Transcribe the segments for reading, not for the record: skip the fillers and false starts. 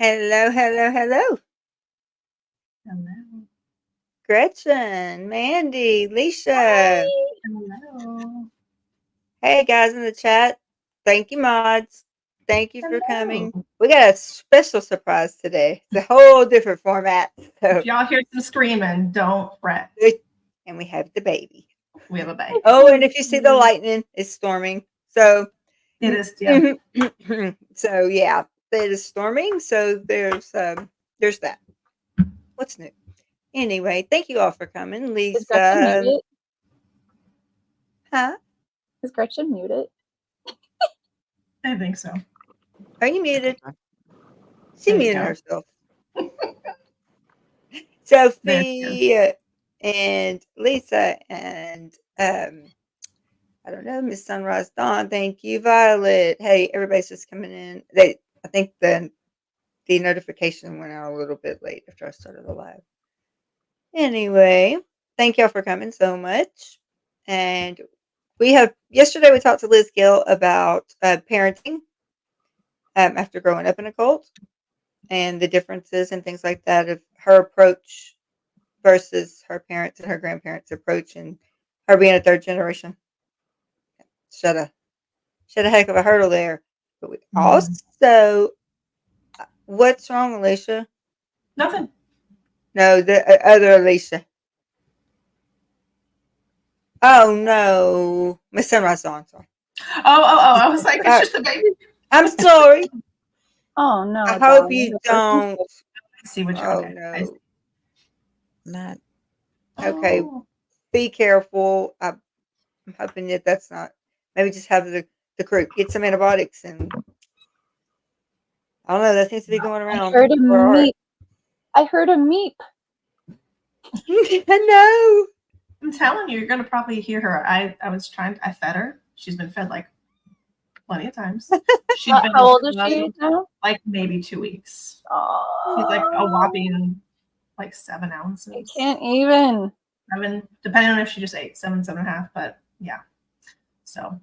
Hello, hello, hello. Hello. Gretchen, Mandy, Leisha. Hi. Hello. Hey, guys in the chat. Thank you, mods. Thank you for coming. Hello. We got a special surprise today. It's a whole different format. So, If y'all hear some screaming, don't fret. and we have the baby. We have a baby. Oh, and if you see the lightning, it's storming. So It is, yeah. So yeah, it is storming. So there's that. What's new? Anyway, thank you all for coming, Lisa. Is Gretchen muted? Huh? Is Gretchen muted? I think so. Are you muted? She There you muted go. herself. Sophie and Lisa and I don't know, Miss Sunrise Dawn. Thank you, Violet. Hey, everybody's just coming in. I think the notification went out a little bit late after I started the live. Anyway, thank y'all for coming so much. And yesterday we talked to Liz Gill about parenting after growing up in a cult and the differences and things like that of her approach versus her parents and her grandparents' approach, and her being a third generation. Shut a heck of a hurdle there. But we also, what's wrong, Alicia? Nothing. No, the other Alicia. Oh no, Miss Sunrise Dawn. Sorry. Oh! I was like, it's just the baby. I'm sorry. Oh no! I hope you don't. I see what you're. Oh Okay. no. Not. Okay. Oh. Be careful. I'm hoping that that's not. Maybe just have the crew get some antibiotics, and I don't know. That seems to be going around. I heard a meep. I heard a meep. No. I'm telling you, you're gonna probably hear her. I fed her. She's been fed like plenty of times. How old is she now? Like maybe 2 weeks. Oh, She's like a whopping like 7 ounces. I can't even. 7, depending on if she just ate 7.5. But yeah, so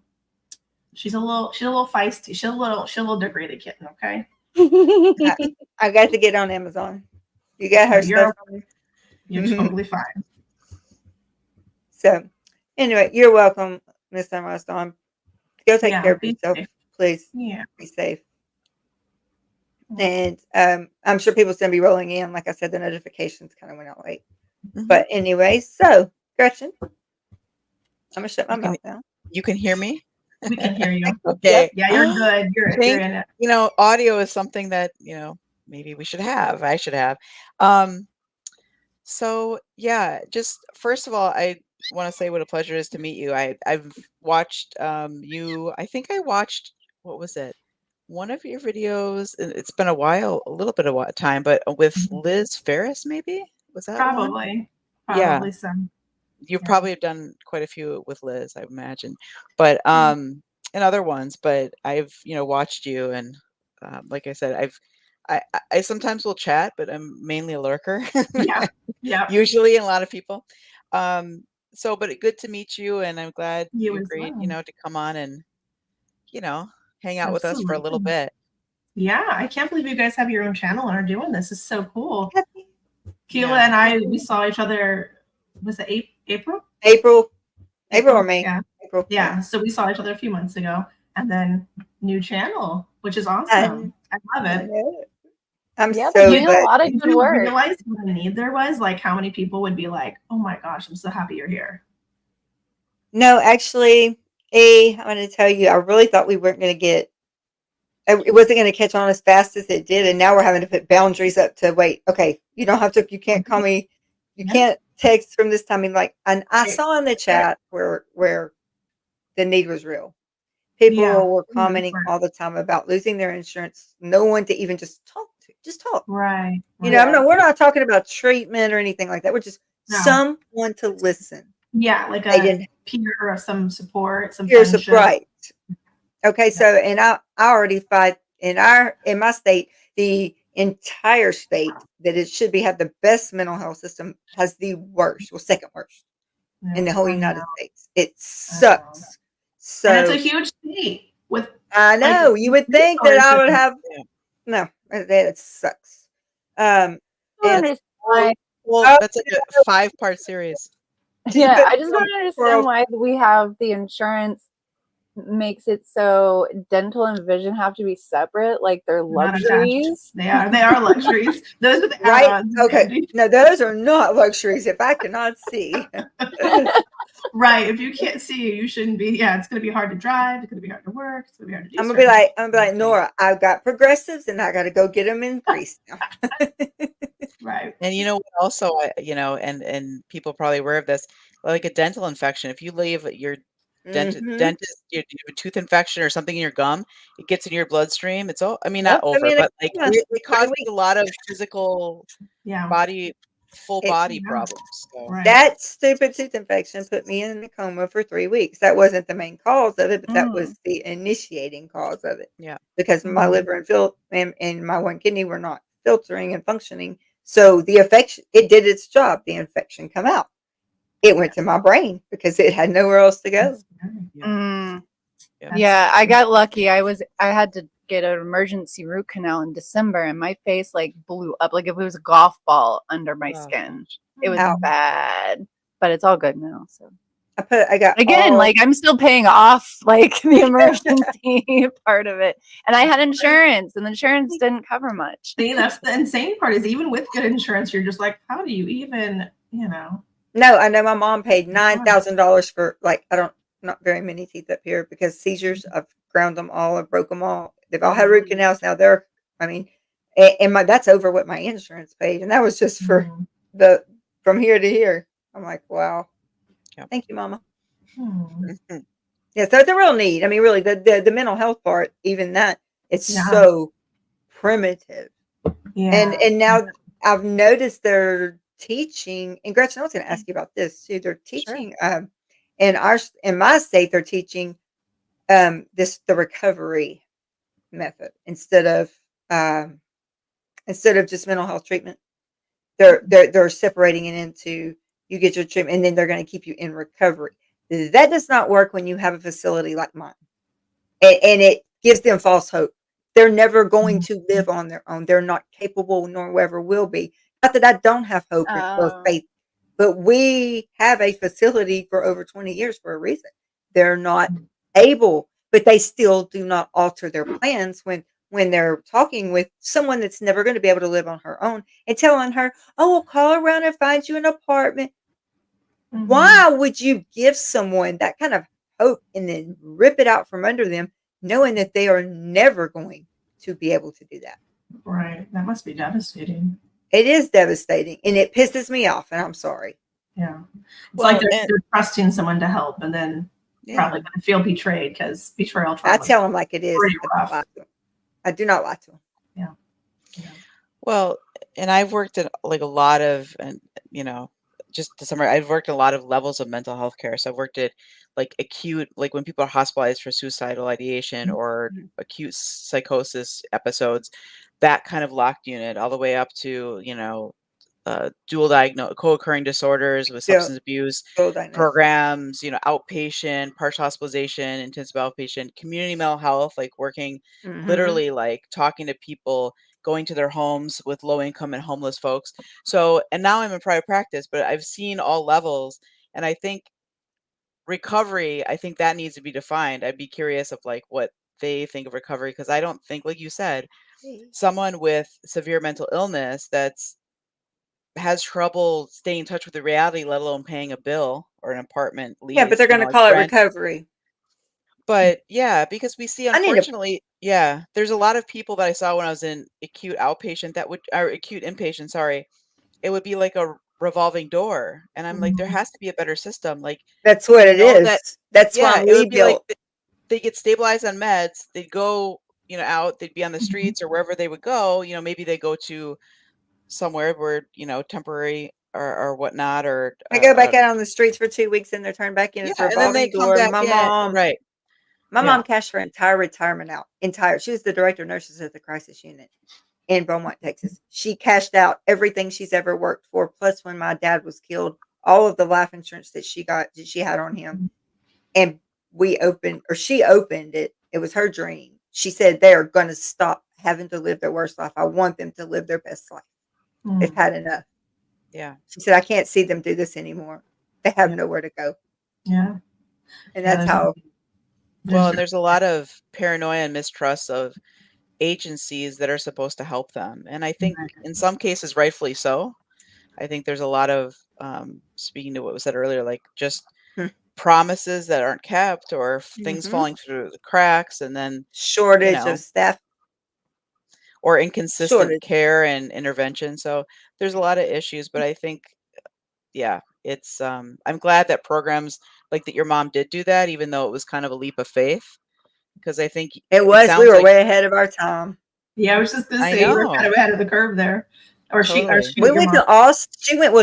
she's a little feisty. She's a little degraded kitten. Okay. I got to get on Amazon. You got her stuff. You're totally fine. So, anyway, you're welcome, Miss Sunrise Dawn. Go take care of yourself, please. Yeah, be safe. And I'm sure people's gonna be rolling in. Like I said, the notifications kind of went out late. Mm-hmm. But anyway, so Gretchen, I'm gonna shut my mouth down. You can hear me? We can hear you. Okay. Yeah, you're good. You're in it. You know, audio is something that, maybe we should have. I should have. So yeah, just first of all, I want to say what a pleasure it is to meet you. I've watched you. I think I watched, what was it? One of your videos. It's been a while, a little bit of time, but with Liz Ferris, maybe? Was that probably yeah. some? You've probably have done quite a few with Liz, I imagine, but and other ones. But I've watched you, and like I said, I sometimes will chat, but I'm mainly a lurker. Yeah. Usually, and a lot of people. So, but good to meet you, and I'm glad you agreed, to come on and hang out with us for a little bit. Yeah, I can't believe you guys have your own channel and are doing this. It's so cool. Keela and we saw each other. Was it April or May? Yeah. April. Yeah. So we saw each other a few months ago, and then new channel, which is awesome. I love it. I'm so doing a lot of good work. You realize what the need there was? Like how many people would be like, "Oh my gosh, I'm so happy you're here." No, actually, I'm going to tell you, I really thought we weren't going to get. It wasn't going to catch on as fast as it did, and now we're having to put boundaries up to wait. Okay, you don't have to. You can't call me. You can't text from this time. And I saw in the chat where the need was real. People were commenting all the time about losing their insurance. No one to even just talk to. Just talk. Right. We're not talking about treatment or anything like that. We're just someone to listen. Yeah, like a peer or some support, some peer support. Right. Okay, so and I already fight in my state, the entire state that it should have the best mental health system has the worst, second worst in the whole United States. It sucks. So and it's a huge state with. I know you would think that I would have No, that sucks. I don't And understand why. Well, oh, that's like a 5-part series. Yeah, I just don't For understand why we have the insurance makes it so dental and vision have to be separate, like they're Not attached. luxuries. They are luxuries. Those are the right. add-ons. Okay. No, those are not luxuries if I cannot see. Right. If you can't see, you shouldn't be. Yeah, it's going to be hard to drive. It's going to be hard to work. It's going to be hard to do. I'm gonna be like Nora. I've got progressives, and I got to go get them increased now. Right. And you know what also, and people probably aware of this, like a dental infection, if you leave your Mm-hmm. dentist, you have a tooth infection or something in your gum, it gets in your bloodstream. It's all, I mean, not Well, put me over, in a but like coma. it 3 causes a weeks. lot of physical Yeah. full It, body Yeah. problems. So Right. that stupid tooth infection put me in a coma for 3 weeks. That wasn't the main cause of it, but that was the initiating cause of it. yeah. Because my Mhm. liver and my one kidney were not filtering and functioning. So the infection, it did its job. The infection come out. It went to my brain because it had nowhere else to go. That's scary. Yeah. Mm. Yeah. Yeah, I got lucky. I had to get an emergency root canal in December, and my face like blew up like if it was a golf ball under my Oh, skin. gosh. It was Ow. bad, but it's all good now. So I got again, all like I'm still paying off like the emergency part of it, and I had insurance, and the insurance didn't cover much. See, that's the insane part is even with good insurance, you're just like, how do you even, No, I know my mom paid $9,000 for not very many teeth up here because seizures. I've ground them all. I broke them all. They've all had root canals now. I mean, and that's over what my insurance paid, and that was just for Mhm. the from here to here. I'm like, wow, Yep. thank you, Mama. Hmm. Mhm. Yeah, so it's a real need. I mean, really, the mental health part, even that, it's Yeah. so primitive. Yeah. And now I've noticed they're teaching, and Gretchen, I was going to ask you about this too. They're Sure. teaching in my state, they're teaching the recovery method instead of just mental health treatment. They're separating it into you get your treatment and then they're going to keep you in recovery. That does not work when you have a facility like mine. And it gives them false hope. They're never going to live on their own. They're not capable, nor ever will be. Not that I don't have hope or faith, but we have a facility for over 20 years for a reason. They're not able, but they still do not alter their plans when they're talking with someone that's never going to be able to live on her own and telling her, "Oh, we'll call around and find you an apartment." Mhm. Why would you give someone that kind of hope and then rip it out from under them, knowing that they are never going to be able to do that? Right. That must be devastating. It is devastating, and it pisses me off, and I'm sorry. Yeah. It's Well, like they're trusting someone to help and then Yeah. probably going to feel betrayed because betrayal I trauma. tell them like it is. Pretty I don't rough. lie to them. I do not lie to them. Well, and I've worked at like a lot of, and just to summarize, I've worked at a lot of levels of mental health care. So I've worked at like acute, like when people are hospitalized for suicidal ideation or Mhm. acute psychosis episodes, that kind of locked unit, all the way up to dual diagnosed co-occurring disorders with Yeah, substance abuse full diagnosis. programs, outpatient, partial hospitalization, intensive outpatient, community mental health, like working Mhm. literally like talking to people, going to their homes with low income and homeless folks. So, and now I'm in private practice, but I've seen all levels. And I think recovery, I think that needs to be defined. I'd be curious of like what they think of recovery, because I don't think, like you said, someone with severe mental illness that's has trouble staying in touch with the reality, let alone paying a bill or an apartment Yeah, but lease, they're going to like call it rent. recovery. But yeah, because we see, I need to. unfortunately, yeah, there's a lot of people that I saw when I was in acute outpatient or acute inpatient, sorry, it would be like a revolving door. And I'm like, there Mhm. has to be a better system. Like, That's what we it know that, is. That's why yeah, it we would be like built. they get stabilized on meds, they'd go, out, they'd be on the Mhm. streets or wherever they would go, maybe they go to somewhere where, temporary or whatnot, or I go back out on the streets for 2 weeks, and they're turned back in. yeah, It's a and then they revolving come door. back in, right. My Yeah. mom cashed her entire retirement out. Entire. She was the director of nurses at the crisis unit in Beaumont, Texas. She cashed out everything she's ever worked for, plus when my dad was killed, all of the life insurance that she had on him. And she opened it. It was her dream. She said they are going to stop having to live their worst life. I want them to live their best life. They've Mm. had enough. Yeah. She said, I can't see them do this anymore. They have Yeah. nowhere to go. Yeah. And that's how. Well, and there's a lot of paranoia and mistrust of agencies that are supposed to help them. And I think in some cases, rightfully so. I think there's a lot of, speaking to what was said earlier, like just Hmm. promises that aren't kept or things falling through the cracks, and then, Shortage of staff. or inconsistent Shortage. care and intervention. So there's a lot of issues, but I think, yeah, it's, I'm glad that programs like that your mom did do that, even though it was kind of a leap of faith, because I think It was. We were way ahead of our time. Yeah, I was just going to I say, you were know. kind of ahead of the curve there. Or Totally. she We your went mom. to Austin.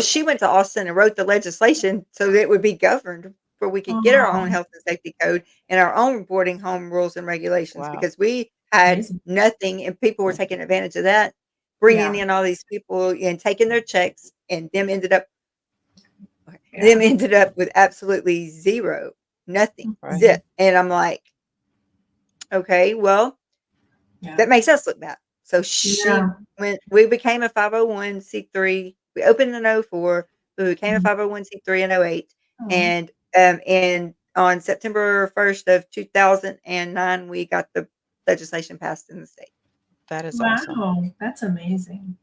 She went to Austin and wrote the legislation so that it would be governed, where we could get our own health and safety code and our own boarding home rules and regulations, Wow. because we had Amazing. nothing and people were taking advantage of that, bringing in all these people and taking their checks, and them ended up with absolutely zero, nothing, Right. zip. And I'm like, okay, well, that makes us look bad. So we became a 501c3. We opened in 04. We became a 501c3 in 08. And on September 1st of 2009, we got the legislation passed in the state. That is awesome. Wow, that's amazing.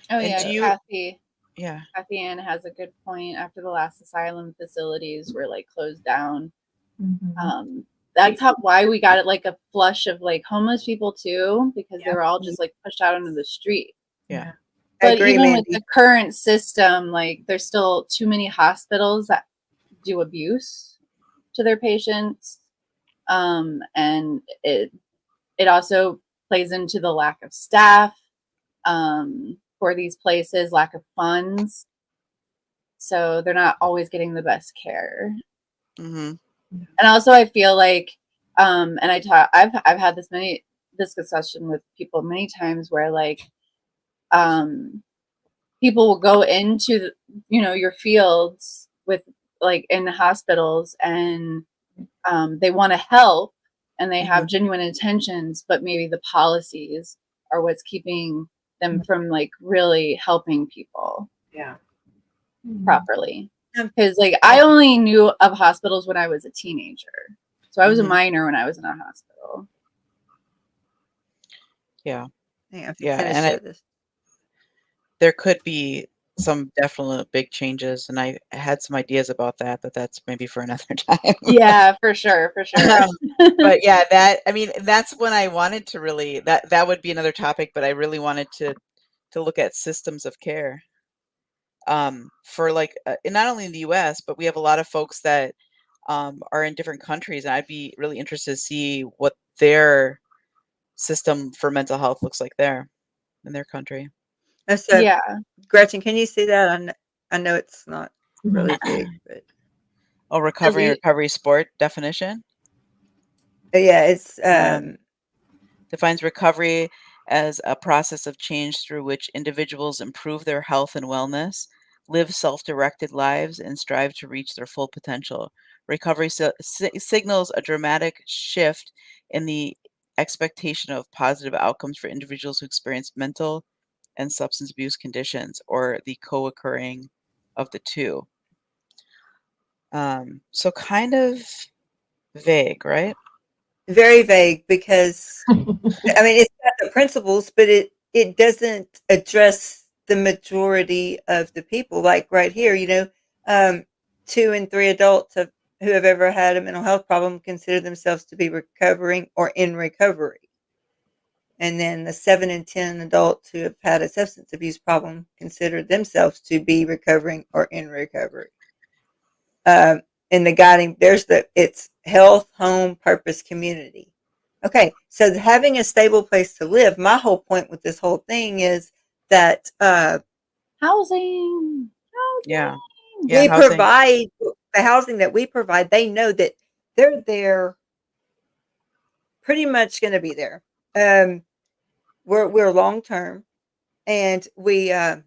Oh And yeah, do you- Kathy. Yeah. Kathy Ann has a good point. After the last asylum facilities were like closed down, that's why we got it, like a flush of like homeless people too, because they were all just like pushed out into the street. Yeah. But agree, even Mandy. with the current system, like there's still too many hospitals that do abuse to their patients, and it also plays into the lack of staff for these places, lack of funds, so they're not always getting the best care. Mm-hmm. And also, I feel like, and I've had this discussion with people many times where like, people will go into your fields with like in the hospitals, and they want to help and they have genuine intentions, but maybe the policies are what's keeping them from like really helping people properly. Because like I only knew of hospitals when I was a teenager, so I was a minor when I was in a hospital. Yeah. Yeah, and there could be some definite big changes, and I had some ideas about that, but that's maybe for another time. Yeah, for sure. But yeah, that's when I wanted to really, that would be another topic, but I really wanted to look at systems of care. For like, not only in the US, but we have a lot of folks that are in different countries, and I'd be really interested to see what their system for mental health looks like there in their country. So, Gretchen, can you see that? I know it's not really big, but recovery sport definition. Yeah, it's defines recovery as a process of change through which individuals improve their health and wellness, live self-directed lives, and strive to reach their full potential. Recovery signals a dramatic shift in the expectation of positive outcomes for individuals who experience mental and substance abuse conditions, or the co-occurring of the two. So kind of vague, right? Very vague, because I mean, it's got the principles, but it doesn't address the majority of the people. Like right here, 2 in 3 adults who have ever had a mental health problem consider themselves to be recovering or in recovery. And then the 7 in 10 adults who have had a substance abuse problem consider themselves to be recovering or in recovery. In the guiding, it's health, home, purpose, community. Okay, so having a stable place to live, my whole point with this whole thing is that housing. We provide the housing that we provide. They know that they're pretty much going to be there. We're long term, and I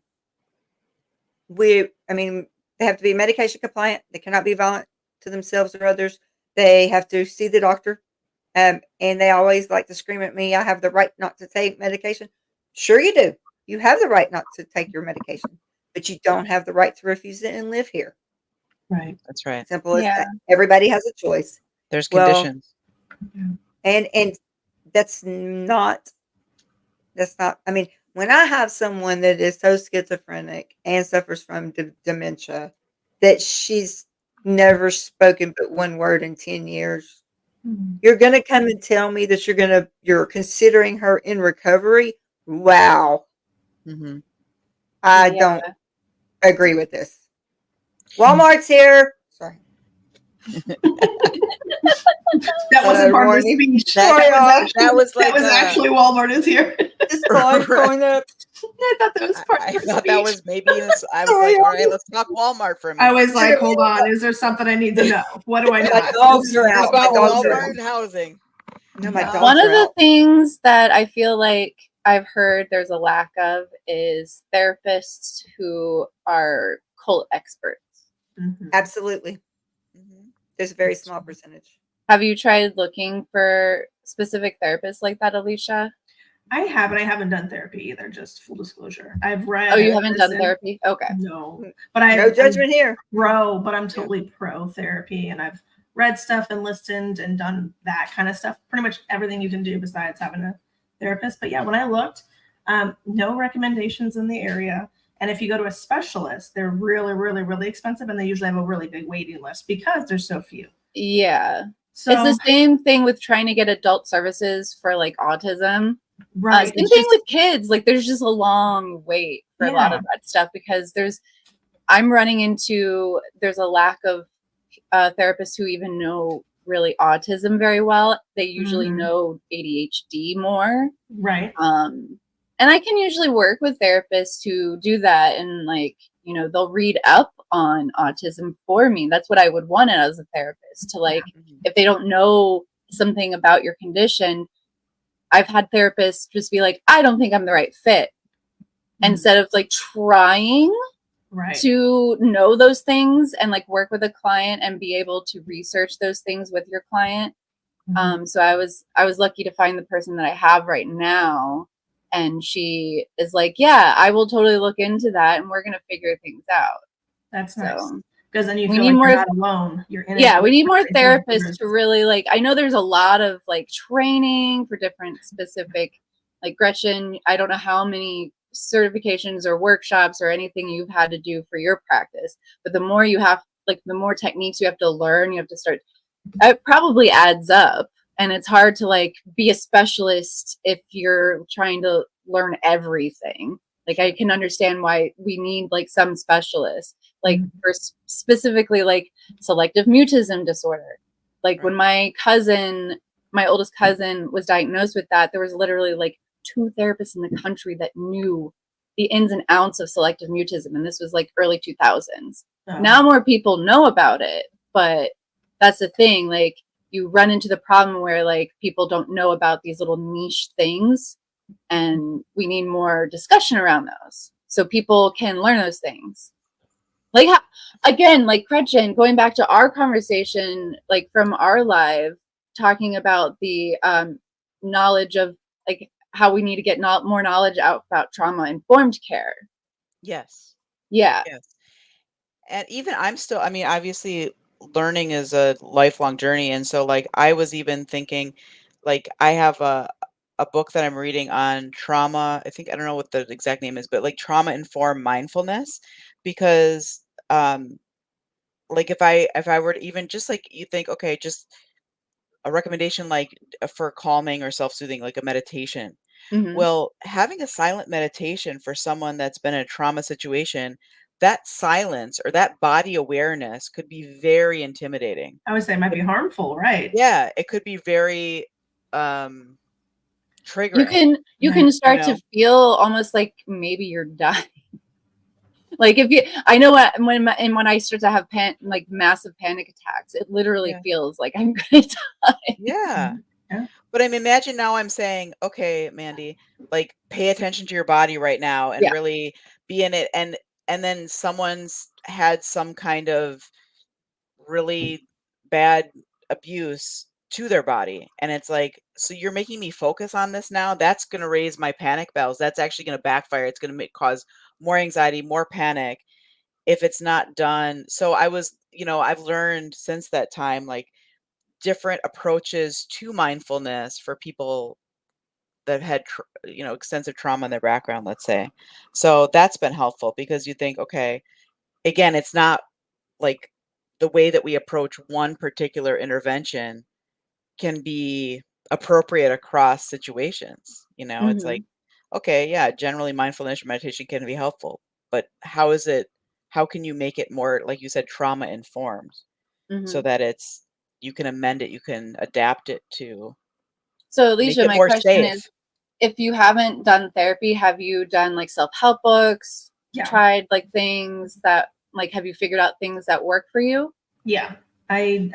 mean, they have to be medication compliant. They cannot be violent to themselves or others. They have to see the doctor And they always like to scream at me, I have the right not to take medication. Sure you do. You have the right not to take your medication, but you don't have the right to refuse it and live here. Right. That's right. Simple as Yeah. that. Everybody has a choice. There's Well, conditions. and that's not, I mean, when I have someone that is so schizophrenic and suffers from dementia that she's never spoken but one word in 10 years, you're going to come and tell me that you're considering her in recovery? Wow. Mm-hmm. I Yeah. don't agree with this. Walmart's here. Sorry. That wasn't part of the speech. That was like that was actually Walmart is here. This line going up. I thought that was part of I her thought speech. that was maybe. I was like, all right, let's talk Walmart for a minute. I was like, hold on, is there something I need to know? What do I know? My dogs are out. About My dogs are Walmart out. and housing. No, my dogs One of are the out. things that I feel like I've heard there's a lack of is therapists who are cult experts. Mhm. Absolutely. There's a very small percentage. Have you tried looking for specific therapists like that, Elysia? I haven't done therapy either, just full disclosure. I've read. Oh, you haven't done therapy? Okay. No. But I No judgment here. but I'm totally pro therapy, and I've read stuff and listened and done that kind of stuff. Pretty much everything you can do besides having a therapist. But yeah, when I looked, no recommendations in the area. And if you go to a specialist, they're really, really, really expensive, and they usually have a really big waiting list because there's so few. Yeah. So it's the same thing with trying to get adult services for like autism. right. Same thing with kids. Like there's just a long wait for a lot of that stuff because there's a lack of therapists who even know really autism very well. They usually know ADHD more. Right. And I can usually work with therapists who do that and they'll read up on autism for me. That's what I would want as a therapist to if they don't know something about your condition. I've had therapists just be like, I don't think I'm the right fit. Instead of trying to know those things and work with a client and be able to research those things with your client. So I was lucky to find the person that I have right now. And she is like, yeah, I will totally look into that and we're going to figure things out. That's nice. Because then you feel you're not alone. You're in it. We need more therapists to really I know there's a lot of training for different specific, Gretchen, I don't know how many certifications or workshops or anything you've had to do for your practice. But the more you have, the more techniques you have to learn, you have to start, it probably adds up. And it's hard to be a specialist if you're trying to learn everything. I can understand why we need some specialists, for specifically selective mutism disorder. When my oldest cousin was diagnosed with that, there was literally 2 therapists in the country that knew the ins and outs of selective mutism. And this was early 2000s. Oh. Now more people know about it, but that's the thing. You run into the problem where people don't know about these little niche things, and we need more discussion around those so people can learn those things. Again, Gretchen, going back to our conversation, from our live, talking about the knowledge of how we need to get more knowledge out about trauma-informed care. Yes. Yeah. Yes. And even I'm still, obviously learning is a lifelong journey. And so I was even thinking, I have a book that I'm reading on trauma. I don't know what the exact name is, but trauma-informed mindfulness, because if I were to even just you think, okay, just a recommendation for calming or self-soothing, a meditation. Well, having a silent meditation for someone that's been in a trauma situation, that silence or that body awareness could be very intimidating. I would say it might be harmful, right? Yeah, it could be very triggering. You can start to feel almost like maybe you're dying. I know when I start to have massive panic attacks, it literally feels like I'm gonna die. Yeah. But imagine now I'm saying, okay, Mandy, pay attention to your body right now and really be in it. And then someone's had some kind of really bad abuse to their body. And it's like, so you're making me focus on this now? That's going to raise my panic bells. That's actually going to backfire. It's going to cause more anxiety, more panic if it's not done. So I was, I've learned since that time, like different approaches to mindfulness for people that had, extensive trauma in their background, let's say. So that's been helpful because you think, okay, again, it's not like the way that we approach one particular intervention can be appropriate across situations. It's like, okay, yeah, generally mindfulness or meditation can be helpful, but how can you make it more, like you said, trauma informed so that you can amend it, you can adapt it to So make Elysia, it my more question safe. is, if you haven't done therapy, have you done like self-help books? Yeah. Tried like things that have you figured out things that work for you? Yeah. I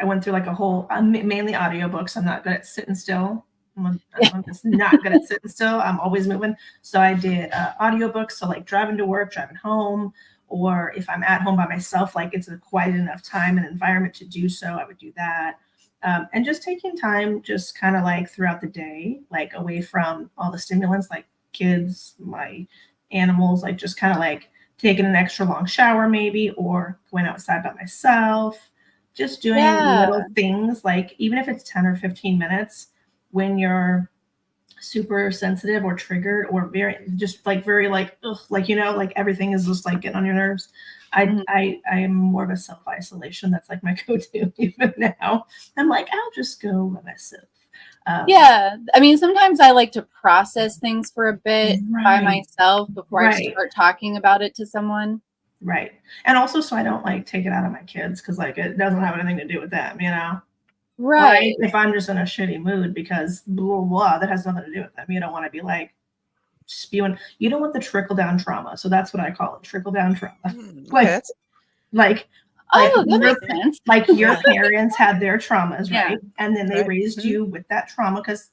went through like a whole, mainly audiobooks. I'm not good at sitting still. I'm just not good at sitting still. I'm always moving. So I did audiobooks. So like driving to work, driving home, or if I'm at home by myself, like it's a quiet enough time and environment to do so, I would do that. And just taking time, just kind of like throughout the day, like away from all the stimulants, like kids, my animals, like just kind of like taking an extra long shower maybe, or going outside by myself, just doing little things, like even if it's 10 or 15 minutes when you're super sensitive or triggered or very ugh, like everything is just like getting on your nerves. I am more of a self-isolation. That's like my go-to even now. I'm like, I'll just go by myself. Yeah, I mean, sometimes I like to process things for a bit by myself before I start talking about it to someone. Right. And also so I don't like take it out on my kids, because like it doesn't have anything to do with them, Right. If I'm just in a shitty mood because blah, blah, that has nothing to do with them. You don't want to be like spewing. You don't want the trickle down trauma. So that's what I call it, trickle down trauma. Like that makes sense. Like your parents had their traumas, right? And then they Right. raised you with that trauma because,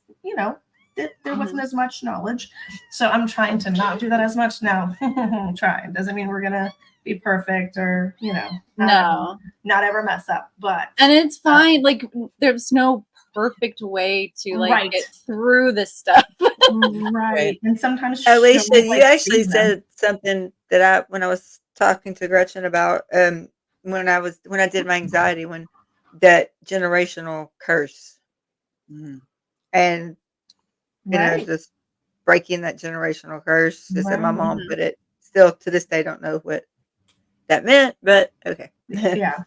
there wasn't as much knowledge. So I'm trying to not do that as much now. Trying. Doesn't mean we're going to be perfect or, not ever mess up. But and it's fine. Like there's no perfect way to get through this stuff. Right. And sometimes Elysia, you actually said something that when I was talking to Gretchen about when I did my anxiety, when that generational curse and just breaking that generational curse. They said my mom put it, still to this day don't know what that meant, but okay. Yeah.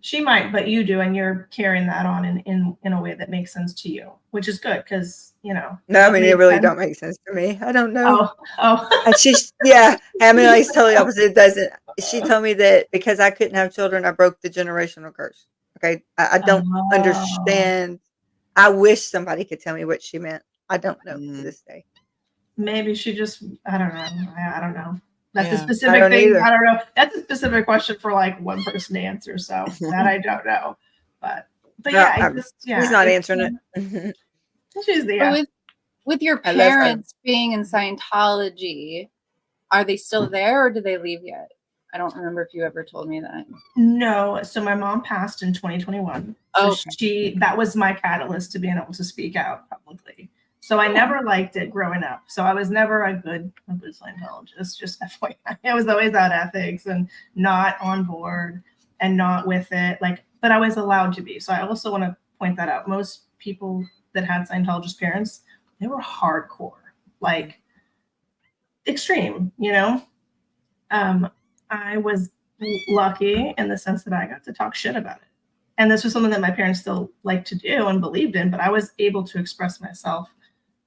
She might, but you do, and you're carrying that on in a way that makes sense to you, which is good because No, I mean it really don't make sense to me. I don't know. And she's Emily's totally opposite. It doesn't. She told me that because I couldn't have children, I broke the generational curse. Okay, I don't understand. I wish somebody could tell me what she meant. I don't know to this day. Maybe she just, I don't know. I don't know. That's a specific thing. Either. I don't know. That's a specific question for like one person to answer. So that I don't know. But yeah, he's not answering it. She's the with your parents being in Scientology, are they still there or did they leave yet? I don't remember if you ever told me that. No. So my mom passed in 2021. So that was my catalyst to being able to speak out publicly. So I never liked it growing up. So I was never a good Scientologist, just FYI. I was always out ethics and not on board and not with it. But I was allowed to be. So I also want to point that out. Most people that had Scientologist parents, they were hardcore, like extreme, I was lucky in the sense that I got to talk shit about it. And this was something that my parents still liked to do and believed in, but I was able to express myself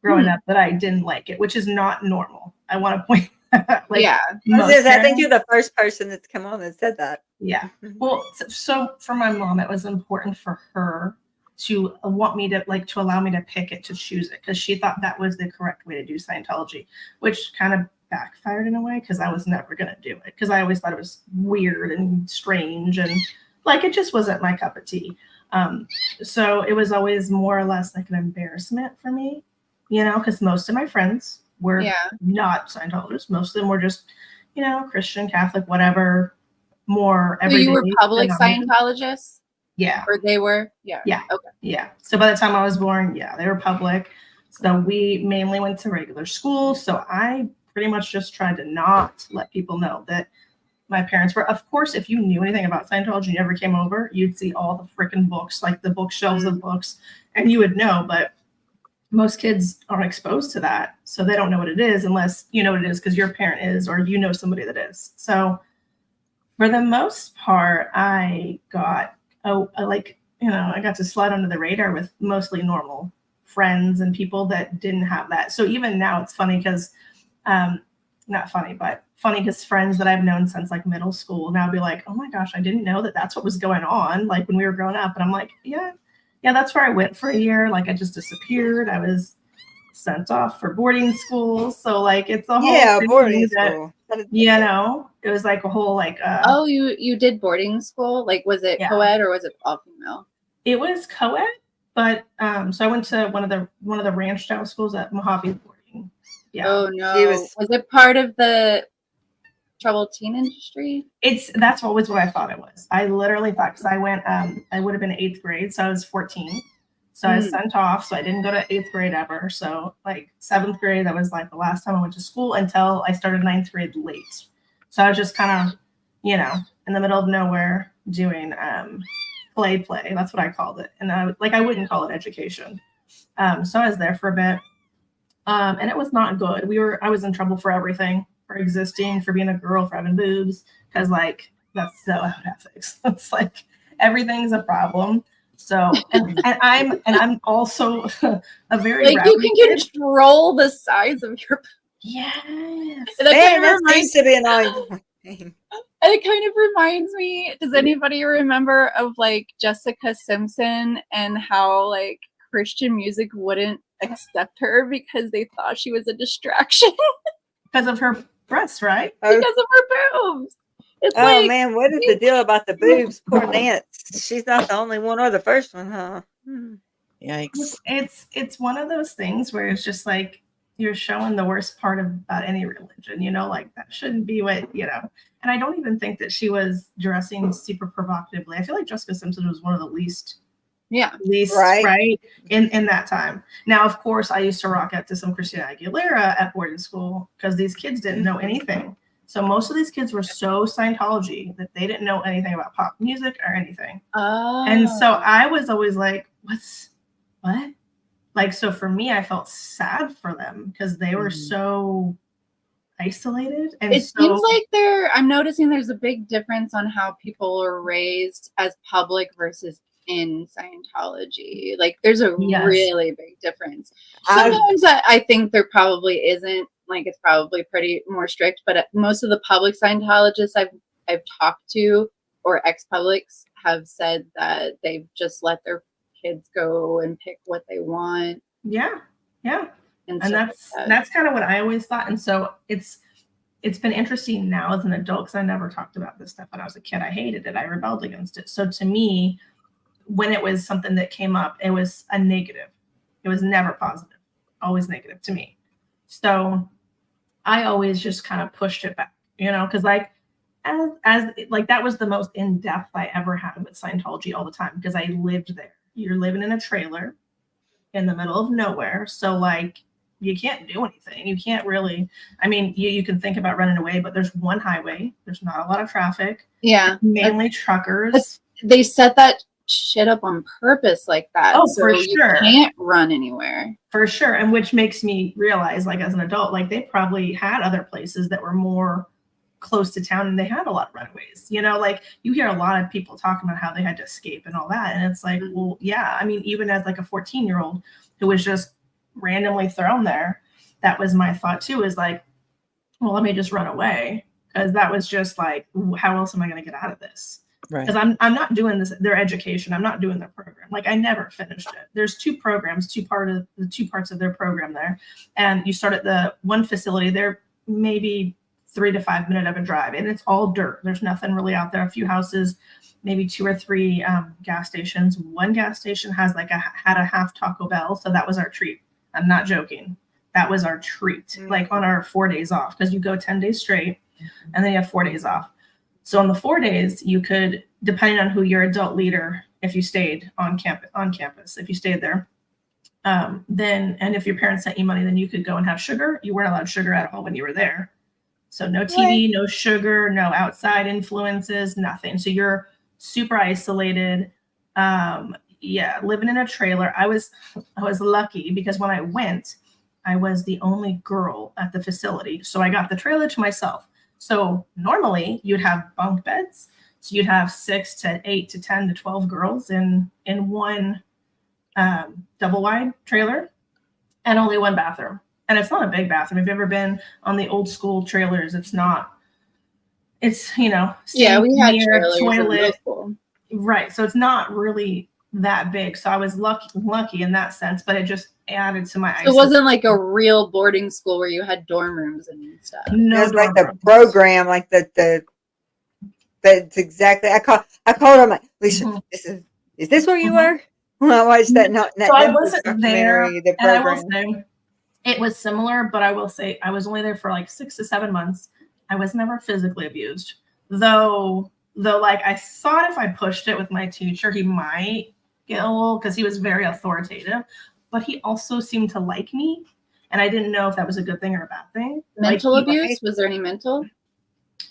growing up that I didn't like it, which is not normal. I want to point that out. I think you're the first person that's come on and said that. Yeah. Well, so for my mom, it was important for her to want me to to allow me to pick it, to choose it, because she thought that was the correct way to do Scientology, which kind of backfired in a way because I was never going to do it because I always thought it was weird and strange and it just wasn't my cup of tea. So it was always more or less like an embarrassment for me, because most of my friends were not Scientologists. Most of them were just, Christian, Catholic, whatever, more everyday. So you were public Scientologists? Yeah. Or they were? Yeah. Yeah. Okay. Yeah. So by the time I was born, yeah, they were public. So we mainly went to regular school. So I pretty much just tried to not let people know that my parents were. Of course, if you knew anything about Scientology and you ever came over, you'd see all the freaking books, like the bookshelves of books, and you would know. But most kids aren't exposed to that. So they don't know what it is unless you know what it is because your parent is or you know somebody that is. So for the most part, I got, I got to slide under the radar with mostly normal friends and people that didn't have that. So even now it's funny because, not funny, but funny because friends that I've known since like middle school now be like, oh my gosh, I didn't know that that's what was going on. Like when we were growing up. And I'm like, yeah, that's where I went for a year. Like I just disappeared. I was sent off for boarding school. So like it's a whole boarding school. It was like a whole like oh, you did boarding school? Like was it co-ed or was it all female? It was co-ed, but so I went to one of the ranch style schools at Mojave boarding. Yeah. Oh no. Was it part of the troubled teen industry? That's always what I thought it was. I literally thought because I went I would have been 8th grade, so I was 14. So I was sent off, so I didn't go to 8th grade ever. So like 7th grade, that was like the last time I went to school until I started 9th grade late. So I was just kind of, in the middle of nowhere doing play. That's what I called it. And I wouldn't call it education. So I was there for a bit. And it was not good. I was in trouble for everything, for existing, for being a girl, for having boobs, because like that's so out of ethics. It's like everything's a problem. So and I'm also a very like you can control the size of your yes. That seems to be annoying. It kind of reminds me, does anybody remember of like Jessica Simpson and how like Christian music wouldn't accept her because they thought she was a distraction? Because of her breasts, right? Because of her boobs. It's man, what is the deal about the boobs? Poor Nance. She's not the only one or the first one, huh? Yikes. It's one of those things where it's just like you're showing the worst part about any religion, like that shouldn't be what, and I don't even think that she was dressing super provocatively. I feel like Jessica Simpson was one of the least right in that time. Now, of course, I used to rock out to some Christina Aguilera at boarding school because these kids didn't know anything. So most of these kids were so Scientology that they didn't know anything about pop music or anything. Oh. And so I was always like, what? Like, so for me, I felt sad for them because they were so isolated. And it seems like I'm noticing there's a big difference on how people are raised as public versus in Scientology. Like there's a really big difference. Sometimes I think there probably isn't. Like it's probably pretty more strict, but most of the public Scientologists I've talked to or ex-publics have said that they've just let their kids go and pick what they want. Yeah. And that's kind of what I always thought. And so it's been interesting now as an adult because I never talked about this stuff when I was a kid. I hated it. I rebelled against it. So to me, when it was something that came up, it was a negative. It was never positive, always negative to me. So I always just kind of pushed it back, because like as like that was the most in-depth I ever had with Scientology all the time because I lived there. You're living in a trailer in the middle of nowhere. So like you can't do anything. You can't really, I mean, you can think about running away, but there's one highway. There's not a lot of traffic. Yeah. Mainly truckers. They set that shit up on purpose like that. Oh, so for you sure. Can't run anywhere. For sure. And which makes me realize, like as an adult, like they probably had other places that were more close to town and they had a lot of runaways. Like you hear a lot of people talking about how they had to escape and all that. And it's like, well, yeah. I mean, even as like a 14-year-old who was just randomly thrown there, that was my thought too, is like, well, let me just run away. Because that was just like, how else am I going to get out of this? Because I'm not doing their education. I'm not doing their program. Like I never finished it. There's two programs, two parts of their program there. And you start at the one facility, they're maybe 3 to 5 minute of a drive and it's all dirt. There's nothing really out there. A few houses, maybe 2 or 3 gas stations. One gas station had a half Taco Bell. So that was our treat. I'm not joking. That was our treat. Like on our 4 days off, because you go 10 days straight and then you have 4 days off. So on the 4 days, you could, depending on who your adult leader, if you stayed on campus, if you stayed there, then, and if your parents sent you money, then you could go and have sugar. You weren't allowed sugar at all when you were there. So no TV, no sugar, no outside influences, nothing. So you're super isolated. Yeah, living in a trailer. I was lucky because when I went, I was the only girl at the facility. So I got the trailer to myself. So normally you'd have bunk beds. So you'd have 6 to 8 to 10 to 12 girls in one double wide trailer and only one bathroom. And it's not a big bathroom. If you've ever been on the old school trailers, it's, you know, yeah, we had trailers, toilet. Right. So it's not really that big. So I was lucky in that sense, but it just added to my isolation. It wasn't like a real boarding school where you had dorm rooms and stuff. No, it was like the program, like that's exactly. I called her. I'm like, Alicia, is this where you were? Well, I watched that. So I wasn't there. The and I program. will say it was similar, but I will say I was only there for like 6 to 7 months. I was never physically abused, though. Like I thought if I pushed it with my teacher, he might get a little, because he was very authoritative, but he also seemed to like me, and I didn't know if that was a good thing or a bad thing. Mental abuse? Was there any mental?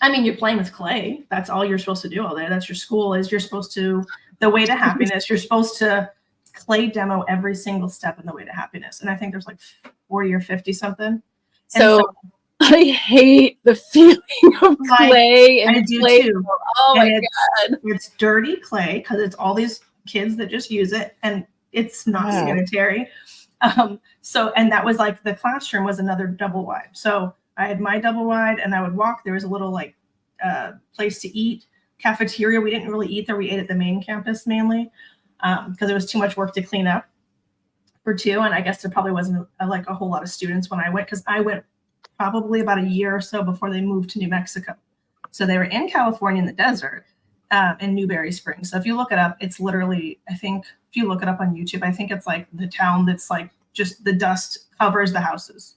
I mean, you're playing with clay. That's all you're supposed to do all day. That's your school. Is you're supposed to, the way to happiness, you're supposed to clay demo every single step in the way to happiness. And I think there's like 40 or 50 something. So I hate the feeling of clay and I do clay. too. Oh my God. It's dirty clay because it's all these kids that just use it, and it's not sanitary. So, and that was like the classroom was another double wide. So I had my double wide and I would walk. There was a little like place to eat, cafeteria. We didn't really eat there. We ate at the main campus mainly because it was too much work to clean up for 2. And I guess there probably wasn't like a whole lot of students when I went, because I went probably about a year or so before they moved to New Mexico. So they were in California in the desert in Newberry Springs. So if you look it up, it's literally, I think if you look it up on YouTube, I think it's like the town that's like just the dust covers the houses.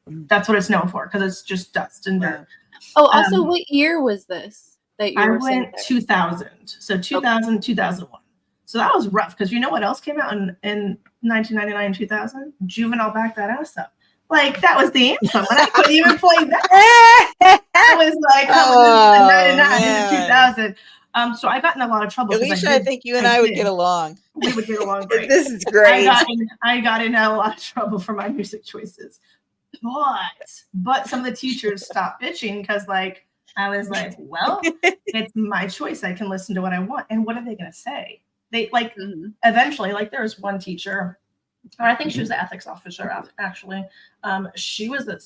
That's what it's known for, because it's just dust and dirt. Oh, also, what year was this that you were went 2000. So 2000, 2001. So that was rough, because you know what else came out in 1999, 2000? Juvenile Back That Ass Up. Like, that was the anthem, and I couldn't even play that. I was like, 99 into 2000. So I got in a lot of trouble. Alicia, I think you and I would get along. We would get along great. This is great. I got in a lot of trouble for my music choices. But some of the teachers stopped bitching because, like, I was like, well, it's my choice. I can listen to what I want. And what are they going to say? They like eventually, like, there was one teacher, or I think she was the ethics officer, actually. She was a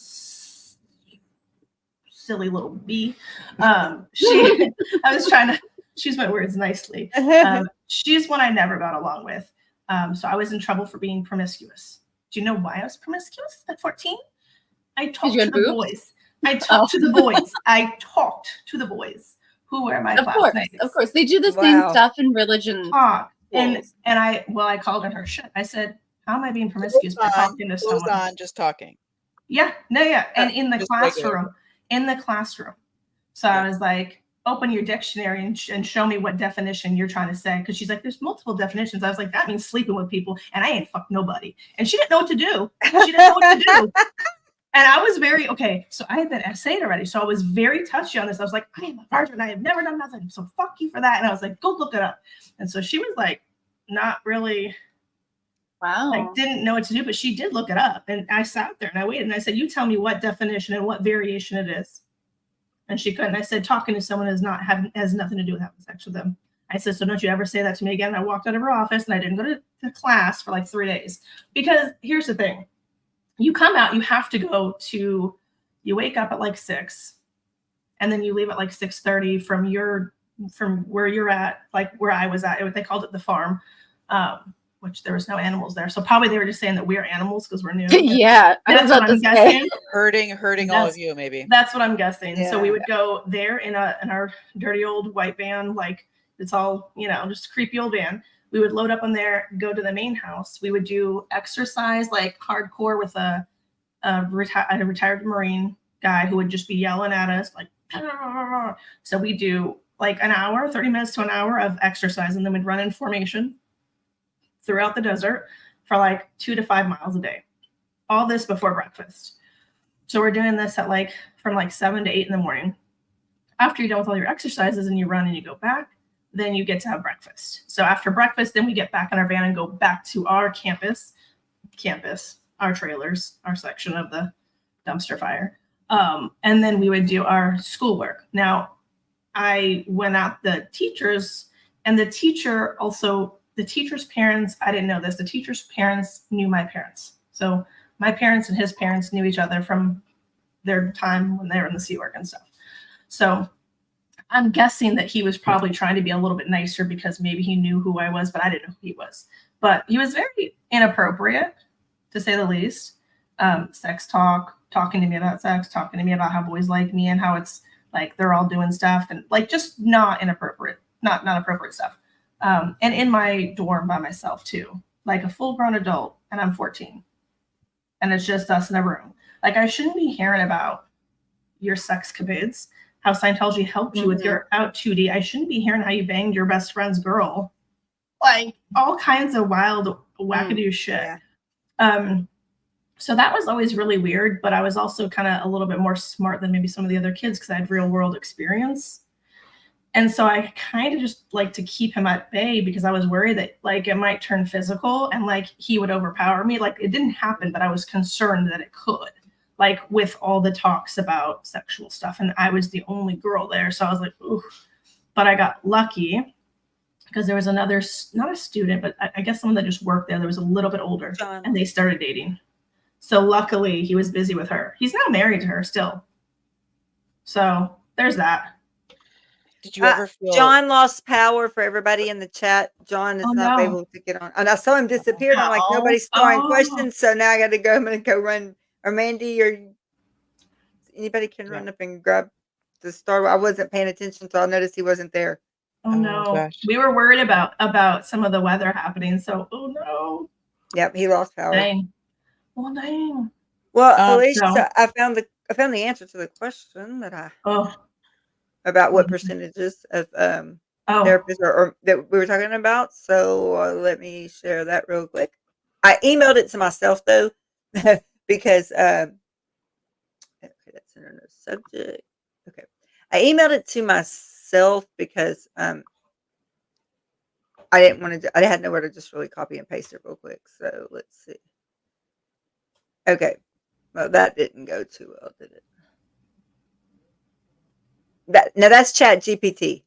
silly little bee. I was trying to choose my words nicely. She's one I never got along with. So I was in trouble for being promiscuous. Do you know why I was promiscuous at 14? I talked to the boys. I talked to the boys who were my classmates. Of course. They do the same stuff in religion. And I called her shit. I said, how am I being promiscuous by talking to someone? Just talking. Yeah. And in the classroom. So I was like, open your dictionary and show me what definition you're trying to say. Because she's like, there's multiple definitions. I was like, that means sleeping with people, and I ain't fucked nobody. And she didn't know what to do. And I was so I had been essayed already. So I was very touchy on this. I was like, I am a virgin. I have never done nothing. So fuck you for that. And I was like, go look it up. And so she was like, not really. Wow. Like, didn't know what to do, but she did look it up. And I sat there and I waited and I said, you tell me what definition and what variation it is. And she couldn't. I said, talking to someone has nothing to do with having sex with them. I said, so don't you ever say that to me again. And I walked out of her office and I didn't go to class for like 3 days. Because here's the thing. You come out, you have to go to, you wake up at like 6 and then you leave at like 6:30 from where you're at, like where I was at. They called it the farm, which there was no animals there. So probably they were just saying that we're animals because we're new. Yeah. That's what I'm guessing. Hurting all of you, maybe. That's what I'm guessing. Yeah. So we would go there in our dirty old white van, like it's all, just a creepy old van. We would load up on there, go to the main house. We would do exercise like hardcore with a retired Marine guy who would just be yelling at us like, So we do like an hour, 30 minutes to an hour of exercise, and then we'd run in formation throughout the desert for like 2 to 5 miles a day. All this before breakfast. So we're doing this at like from like 7 to 8 in the morning. After you're done with all your exercises and you run and you go back, then you get to have breakfast. So after breakfast, then we get back in our van and go back to our campus, our trailers, our section of the dumpster fire. And then we would do our schoolwork. Now, I went out the teachers, and the teacher's parents, I didn't know this, the teacher's parents knew my parents. So my parents and his parents knew each other from their time when they were in the Sea Org and stuff. So I'm guessing that he was probably trying to be a little bit nicer because maybe he knew who I was, but I didn't know who he was. But he was very inappropriate, to say the least. Sex talk, talking to me about sex, talking to me about how boys like me and how it's like they're all doing stuff, and like just not inappropriate, not appropriate stuff. And in my dorm by myself too, like a full-grown adult, and I'm 14. And it's just us in a room. Like, I shouldn't be hearing about your sexcapades, how Scientology helped you with your out 2D. I shouldn't be hearing how you banged your best friend's girl. Like, all kinds of wild, wackadoo shit. Yeah. So that was always really weird, but I was also kind of a little bit more smart than maybe some of the other kids because I had real world experience. And so I kind of just like to keep him at bay because I was worried that like it might turn physical and like he would overpower me. Like, it didn't happen, but I was concerned that it could, like with all the talks about sexual stuff. And I was the only girl there. So I was like, ooh, but I got lucky because there was another, not a student, but I guess someone that just worked there. There was a little bit older and they started dating. So luckily he was busy with her. He's now married to her still. So there's that. Did you ever feel John lost power for everybody in the chat? John is not able to get on. And I saw him disappear. And I'm like, nobody's throwing questions. So now I got to go. I'm going to go run. Or Mandy or anybody can run up and grab the star. I wasn't paying attention, so I noticed he wasn't there. Oh no. Gosh. We were worried about some of the weather happening. So, oh no. Yep, he lost power. Dang. Well, dang. Well, Alicia, I found the answer to the question that I about what percentages of therapists or that we were talking about. So let me share that real quick. I emailed it to myself though, because okay, that's another subject. Okay, I emailed it to myself because I didn't want to. I had nowhere to just really copy and paste it real quick. So let's see. Okay, well that didn't go too well, did it? Now that's Chat GPT.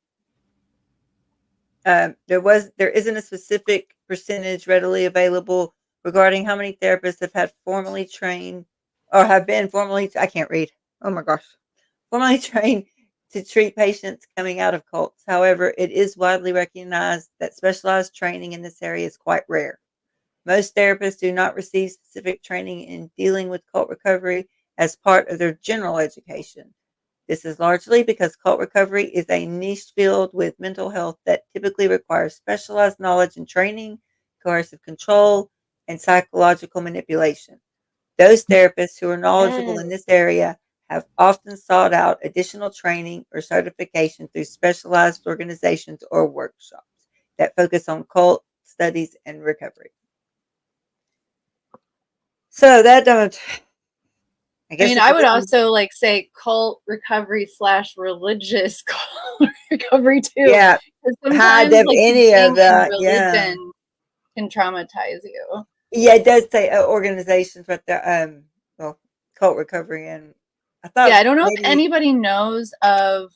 There isn't a specific percentage readily available regarding how many therapists have had formally trained or have been formally. I can't read. Oh my gosh, formally trained to treat patients coming out of cults. However, it is widely recognized that specialized training in this area is quite rare. Most therapists do not receive specific training in dealing with cult recovery as part of their general education. This is largely because cult recovery is a niche field with mental health that typically requires specialized knowledge and training, coercive control, and psychological manipulation. Those therapists who are knowledgeable in this area have often sought out additional training or certification through specialized organizations or workshops that focus on cult studies and recovery. So that don't. I would also like say cult recovery / religious cult recovery too. Yeah, sometimes like, any of that. Religion can traumatize you. Yeah, it does say organizations, but the cult recovery, and I thought. Yeah, I don't know if anybody knows of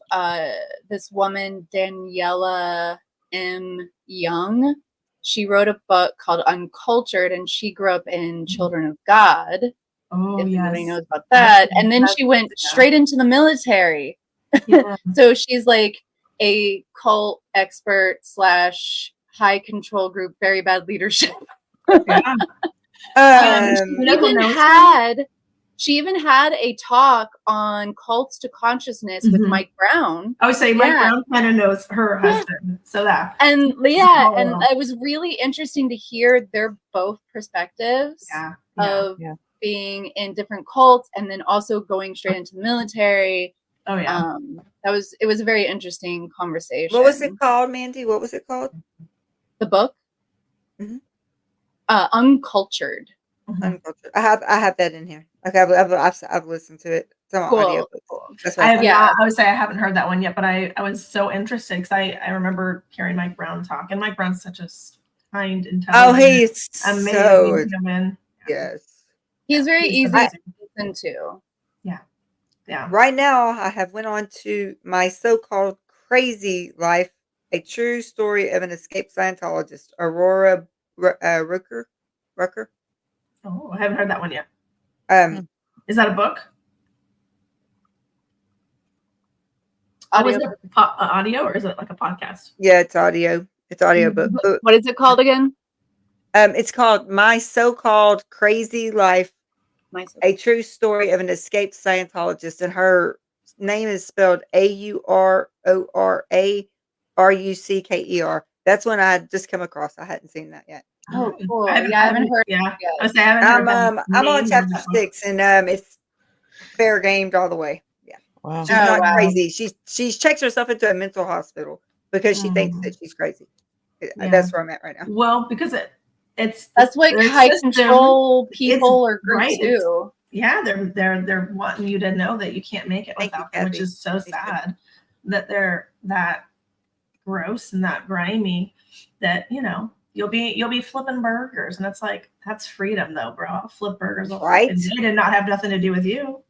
this woman Daniela M. Young. She wrote a book called Uncultured, and she grew up in Children of God. Oh, if anybody knows about that. And then she went straight into the military. Yeah. So she's like a cult expert / high control group, very bad leadership. She even had a talk on cults to consciousness with Mike Brown. I would say Mike Brown kind of knows her husband. So that. And and it was really interesting to hear their both perspectives of being in different cults and then also going straight into the military Oh yeah. It was a very interesting conversation. What was it called, Mandy? What was it called? The book? Mm-hmm. Uncultured. Mm-hmm. Uncultured. I have that in here. Okay, I've listened to it. It's on audio. Cool. That's I what have not. I would say I haven't heard that one yet, but I was so interested because I remember hearing Mike Brown talk, and Mike Brown's such a kind, intelligent, he's amazing human. Yes. He's very easy to listen to. Yeah. Yeah. Right now, I have went on to My So-Called Crazy Life, a true story of an escaped Scientologist, Aurora Rucker. Oh, I haven't heard that one yet. Is that a book? Audio. Is it audio or is it like a podcast? Yeah, it's audio. It's audio book. What is it called again? It's called My So-Called Crazy Life, a true story of an escaped Scientologist, and her name is spelled AURORARUCKER. That's one I just come across. I hadn't seen that yet. Oh, cool. I haven't heard. Yeah, I haven't heard that. I'm on chapter 6, and it's fair gamed all the way. Yeah, wow. She's not crazy. She's checks herself into a mental hospital because she thinks that she's crazy. Yeah. That's where I'm at right now. Well, because that's what high control people or groups do. Yeah, they're wanting you to know that you can't make it without them, which is so sad that they're that gross and that grimy that you'll be flipping burgers, and it's like, that's freedom though, bro. I'll flip burgers all day and not have nothing to do with you.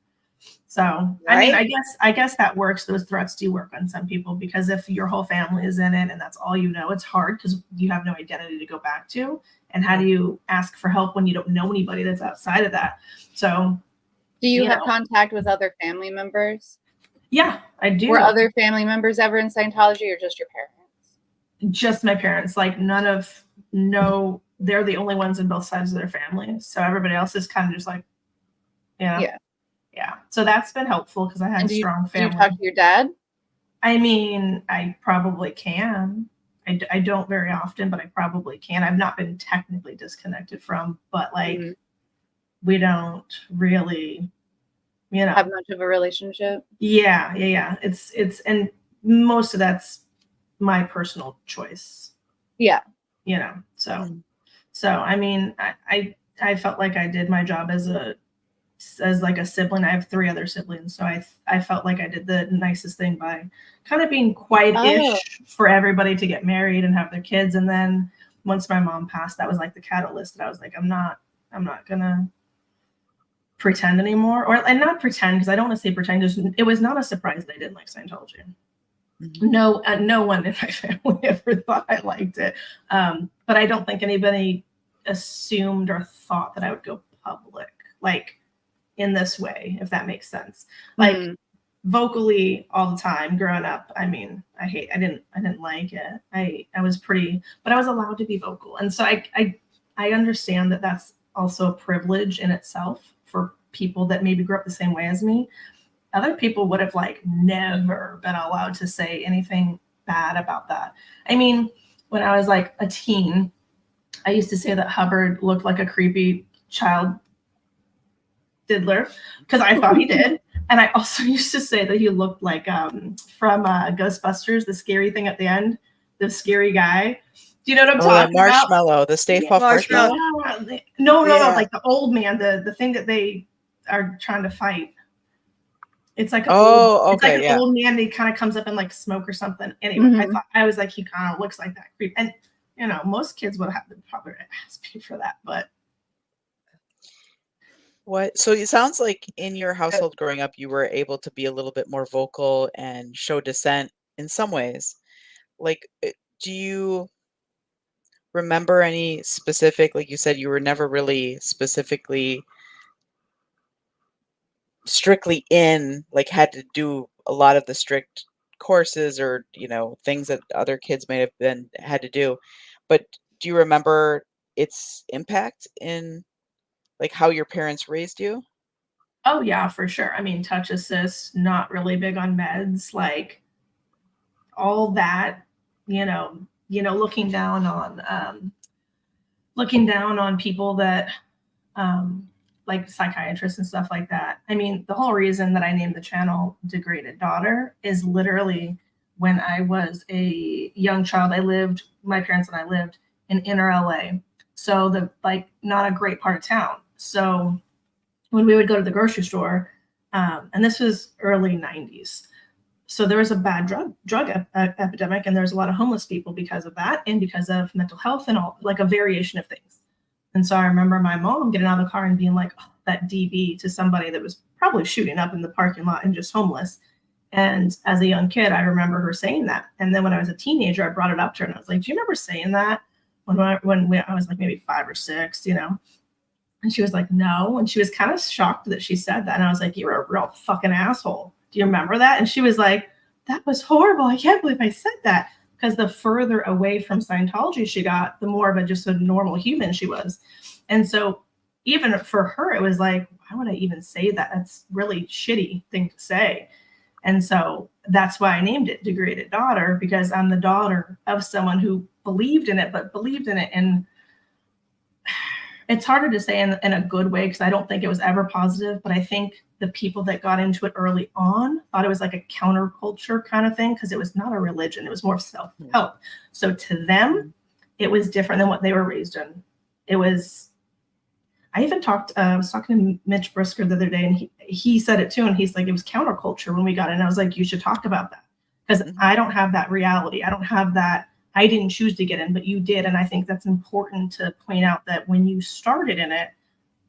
So I mean, I guess that works. Those threats do work on some people, because if your whole family is in it and that's all you know, it's hard because you have no identity to go back to. And how do you ask for help when you don't know anybody that's outside of that? So do you have contact with other family members? Yeah, I do. Were other family members ever in Scientology, or just your parents? Just my parents. Like they're the only ones in both sides of their family. So everybody else is kind of just like, yeah. So that's been helpful because I had a strong family. Do you talk to your dad? I mean, I probably can. I don't very often, but I probably can. I've not been technically disconnected from, but like we don't really, have much of a relationship. Yeah. It's and most of that's my personal choice. Yeah. So I mean, I felt like I did my job as like a sibling. I have 3 other siblings, so I felt like I did the nicest thing by kind of being quiet-ish for everybody to get married and have their kids. And then once my mom passed, that was like the catalyst that I was like, I'm not gonna pretend anymore, and not pretend, because I don't want to say pretend, because it was not a surprise that I didn't like Scientology. No one in my family ever thought I liked it, but I don't think anybody assumed or thought that I would go public like in this way, if that makes sense. Like vocally all the time growing up. I mean, I didn't like it. I was pretty, but I was allowed to be vocal, and so I understand that that's also a privilege in itself for people that maybe grew up the same way as me. Other people would have like never been allowed to say anything bad about that. I mean, when I was like a teen, I used to say that Hubbard looked like a creepy child diddler because I thought he did. And I also used to say that he looked like from Ghostbusters, the scary thing at the end, the scary guy. Do you know what I'm talking about? Marshmallow, the Stay Puft Marshmallow. No, like the old man, the thing that they are trying to fight. It's like old man. He kind of comes up in like smoke or something. Anyway, I was like, he kind of looks like that creep. And most kids would have to probably ask me for that, but. What? So it sounds like in your household growing up, you were able to be a little bit more vocal and show dissent in some ways. Like, do you remember any specific, like you said, you were never really strictly in, like had to do a lot of the strict courses or, things that other kids may have had to do. But do you remember its impact in like how your parents raised you? Oh yeah, for sure. I mean, touch assist, not really big on meds, like all that, looking down on people that like psychiatrists and stuff like that. I mean, the whole reason that I named the channel Degraded Daughter is literally when I was a young child, my parents and I lived in inner LA. So not a great part of town. So when we would go to the grocery store, and this was early 90s. So there was a bad drug epidemic, and there's a lot of homeless people because of that, and because of mental health and all, like a variation of things. And so I remember my mom getting out of the car and being like, oh, that DB, to somebody that was probably shooting up in the parking lot and just homeless. And as a young kid, I remember her saying that. And then when I was a teenager, I brought it up to her and I was like, do you remember saying that when I was like maybe 5 or 6, you know? And she was like, no. And she was kind of shocked that she said that. And I was like, you're a real fucking asshole. Do you remember that? And she was like, that was horrible. I can't believe I said that. Because the further away from Scientology she got, the more of just a normal human she was. And so even for her, it was like, why would I even say that? That's really shitty thing to say. And so that's why I named it Degraded Daughter, because I'm the daughter of someone who believed in it, and it's harder to say in a good way because I don't think it was ever positive, but I think the people that got into it early on thought it was like a counterculture kind of thing because it was not a religion. It was more self-help. So to them, it was different than what they were raised in. I even I was talking to Mitch Brisker the other day, and he said it too, and he's like, it was counterculture when we got in. I was like, you should talk about that because I don't have that reality. I don't have that. I didn't choose to get in, but you did. And I think that's important to point out that when you started in it,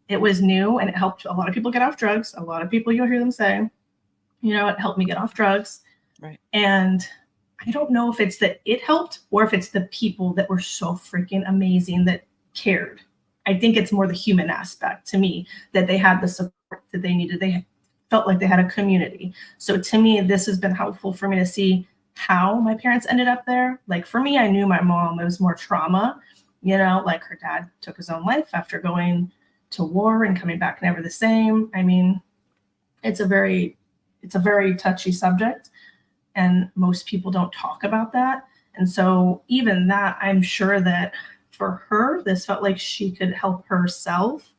it was new and it helped a lot of people get off drugs. A lot of people, you'll hear them say, you know, it helped me get off drugs. Right. And I don't know if it's that it helped or if it's the people that were so freaking amazing that cared. I think it's more the human aspect to me, that they had the support that they needed. They felt like they had a community. So to me, this has been helpful for me to see how my parents ended up there. Like for me, I knew my mom, it was more trauma, you know, like her dad took his own life after going to war and coming back never the same. I mean, it's a very touchy subject, and most people don't talk about that. And so even that, I'm sure that for her, this felt like she could help herself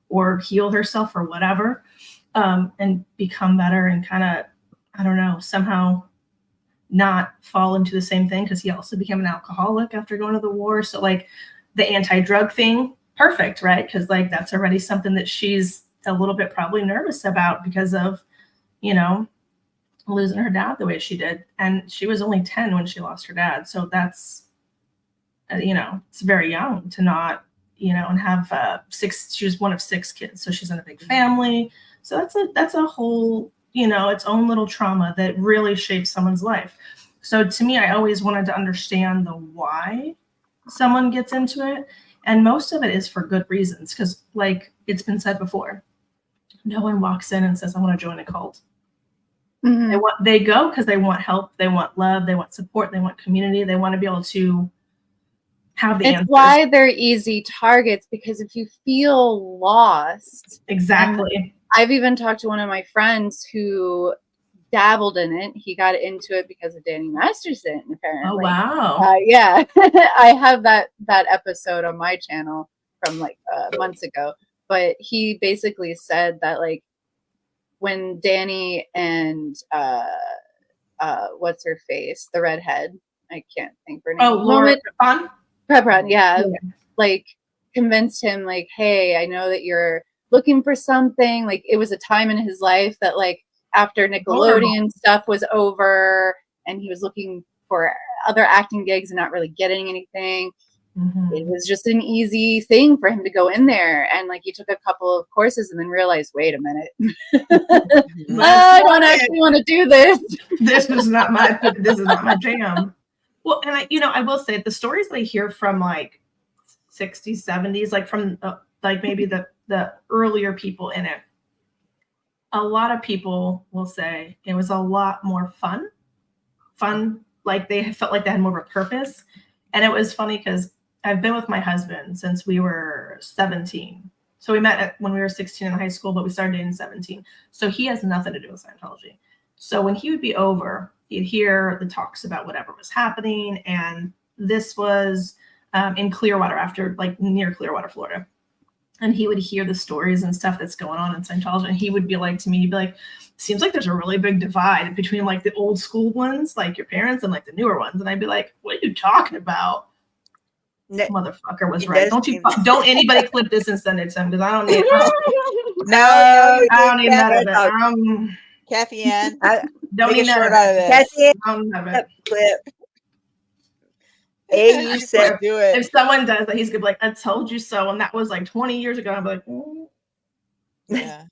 or heal herself or whatever, and become better and kind of, I don't know, somehow not fall into the same thing, because he also became an alcoholic after going to the war. So like the anti-drug thing, perfect, right? Because like that's already something that she's a little bit probably nervous about because of, you know, losing her dad the way she did. And she was only 10 when she lost her dad. So that's, you know, it's very young to not, you know, and have she was one of 6 kids. So she's in a big family. So that's a whole, you know, its own little trauma that really shapes someone's life. So to me, I always wanted to understand the why someone gets into it. And most of it is for good reasons. Because like it's been said before, no one walks in and says, I want to join a cult. Mm-hmm. They go because they want help. They want love. They want support. They want community. They want to be able to have the answers. Why they're easy targets, because if you feel lost. Exactly. I've even talked to one of my friends who dabbled in it. He got into it because of Danny Masterson, apparently. Oh, wow. Yeah. I have that episode on my channel from like months ago. But he basically said that like when Danny and what's her face, the redhead, I can't think her name. Oh, Laura Pepron, yeah. Like convinced him like, hey, I know that you're looking for something. Like it was a time in his life that like after Nickelodeon stuff was over and he was looking for other acting gigs and not really getting anything. Mm-hmm. It was just an easy thing for him to go in there. And like he took a couple of courses and then realized, wait a minute, I don't actually want to do this. This is not my jam. Well, and I will say the stories I hear from like 60s, 70s, like from like maybe the earlier people in it, a lot of people will say it was a lot more fun, like they felt like they had more of a purpose. And it was funny because I've been with my husband since we were 17. So we met when we were 16 in high school, but we started dating 17. So he has nothing to do with Scientology. So when he would be over, he'd hear the talks about whatever was happening. And this was in Clearwater, after like near Clearwater, Florida. and he would hear the stories and stuff that's going on in Scientology, and he would be like to me, he'd be like, seems like there's a really big divide between like the old school ones, like your parents, and like the newer ones. And I'd be like, what are you talking about? This motherfucker was right. Don't anybody clip this and send it to him, because I don't need I don't need none of it. Kathy Ann, don't need none of it. Kathy Ann, clip. You said do it. If someone does that, he's gonna be like, I told you so. And that was like 20 years ago. I'm like, yeah.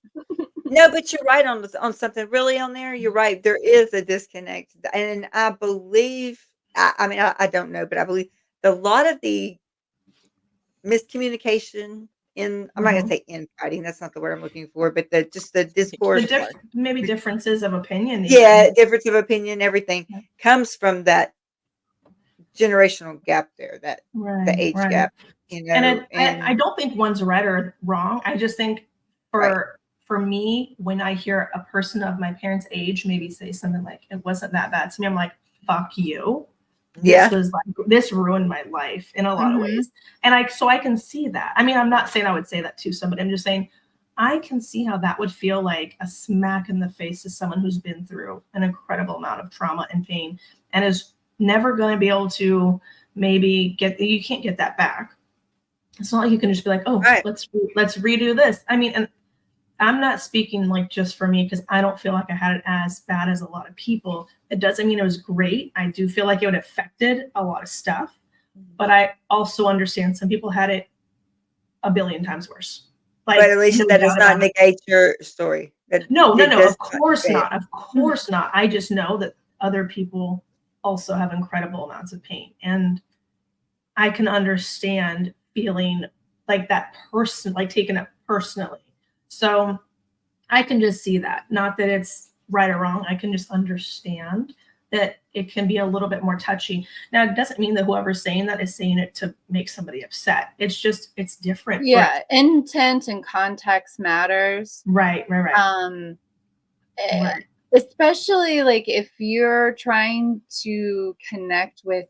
No, but you're right on something really on there. You're right. There is a disconnect. And I believe, I mean, I don't know, but I believe a lot of the miscommunication I'm not going to say infighting. That's not the word I'm looking for, but just the discourse. Maybe differences of opinion. Yeah, difference of opinion, everything comes from that generational gap there, the age gap. You know, and I don't think one's right or wrong. I just think for me, when I hear a person of my parents' age maybe say something like, it wasn't that bad to me, I'm like, fuck you. This ruined my life in a lot of ways. And I can see that. I mean, I'm not saying I would say that to somebody. I'm just saying I can see how that would feel like a smack in the face to someone who's been through an incredible amount of trauma and pain and is never going to be able to maybe you can't get that back. It's not like you can just be like, oh, let's redo this. I mean, and I'm not speaking like just for me, because I don't feel like I had it as bad as a lot of people. It doesn't mean it was great. I do feel like it would have affected a lot of stuff, but I also understand some people had it a billion times worse. Like, but Elysia, that does not negate your story. No. Of course not. Of course not. I just know that other people also have incredible amounts of pain, and I can understand feeling like that person, like taking it personally. So I can just see that. Not that it's right or wrong. I can just understand that it can be a little bit more touchy. Now, it doesn't mean that whoever's saying that is saying it to make somebody upset. It's just, it's different. Yeah, intent and context matters. Right. Especially like if you're trying to connect with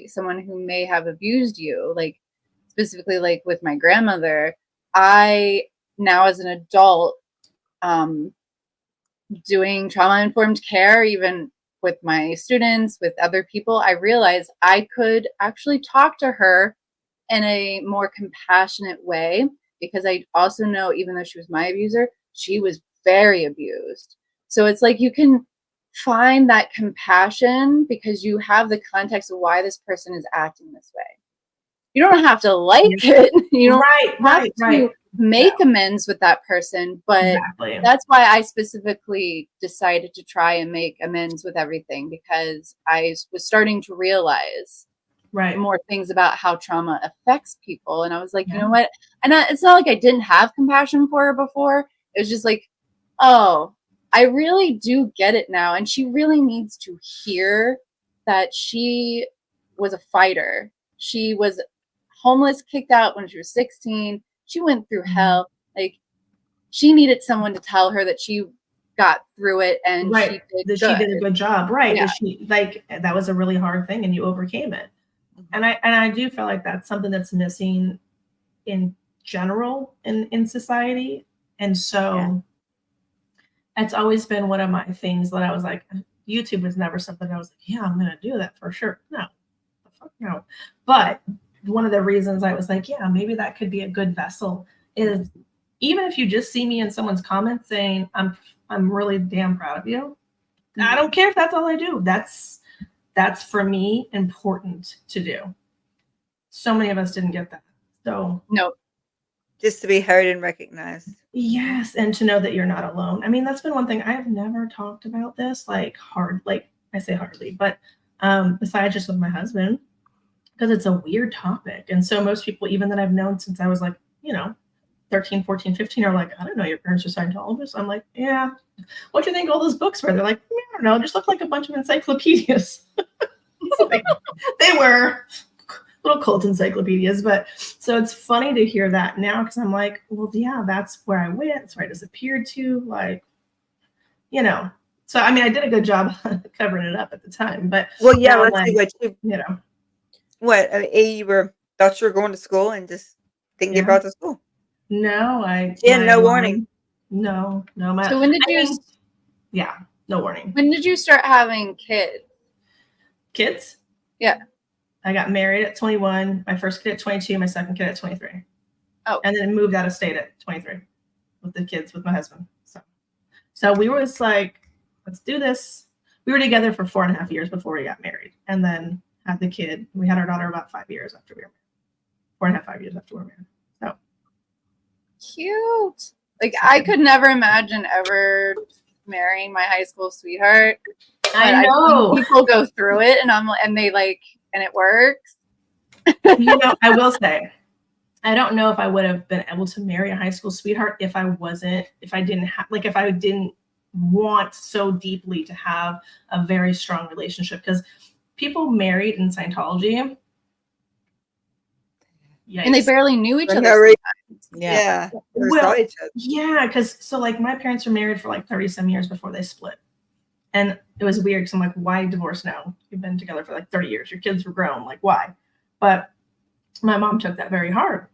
someone who may have abused you, like specifically like with my grandmother, I now as an adult doing trauma-informed care, even with my students, with other people, I realized I could actually talk to her in a more compassionate way, because I also know, even though she was my abuser, she was very abused. So it's like you can find that compassion because you have the context of why this person is acting this way. You don't have to like it. You don't have to make amends with that person, but that's why I specifically decided to try and make amends with everything, because I was starting to realize more things about how trauma affects people. And I was like, you know what? And it's not like I didn't have compassion for her before. It was just like, oh, I really do get it now. And she really needs to hear that she was a fighter. She was homeless, kicked out when she was 16. She went through hell. Like, she needed someone to tell her that she got through it and she did a good job. That she, like, that was a really hard thing and you overcame it. And I do feel like that's something that's missing in general in society. And so it's always been one of my things that I was like, YouTube was never something I was like, yeah, I'm gonna do that for sure. No. But one of the reasons I was like, yeah, maybe that could be a good vessel is, even if you just see me in someone's comments saying, I'm really damn proud of you. I don't care if that's all I do. That's for me important to do. So many of us didn't get that. So no. Just to be heard and recognized. Yes. And to know that you're not alone. I mean, that's been one thing. I have never talked about this like I say hardly, but besides just with my husband, because it's a weird topic. And so most people, even that I've known since I was like, 13, 14, 15, are like, I don't know, your parents are Scientologists. I'm like, yeah. What do you think all those books were? They're like, I don't know, just look like a bunch of encyclopedias. Like, they were little cult encyclopedias. But so it's funny to hear that now, because I'm like, well, yeah, that's where I went. That's where I disappeared to. Like, So, I mean, I did a good job covering it up at the time. But well, yeah, let's see what you thought you were going to school and just didn't get brought to school. No, no warning. No. So when did you? Yeah, no warning. When did you start having kids? Kids? Yeah. I got married at 21. My first kid at 22. My second kid at 23. Oh. And then moved out of state at 23 with the kids with my husband. So we were just like, let's do this. We were together for 4.5 years before we got married, and then had the kid. We had our daughter about 5 years after we were married. 4.5, 5 years after we were married. So cute. Like I could never imagine ever marrying my high school sweetheart. I know people go through it, and and it works. I will say, I don't know if I would have been able to marry a high school sweetheart if I didn't want so deeply to have a very strong relationship, because people married in Scientology, yikes. And they barely knew each other. Yeah. Well, yeah, because so like my parents were married for like 30-some years before they split. And it was weird because I'm like, why divorce now? You've been together for like 30 years. Your kids were grown. Like, why? But my mom took that very hard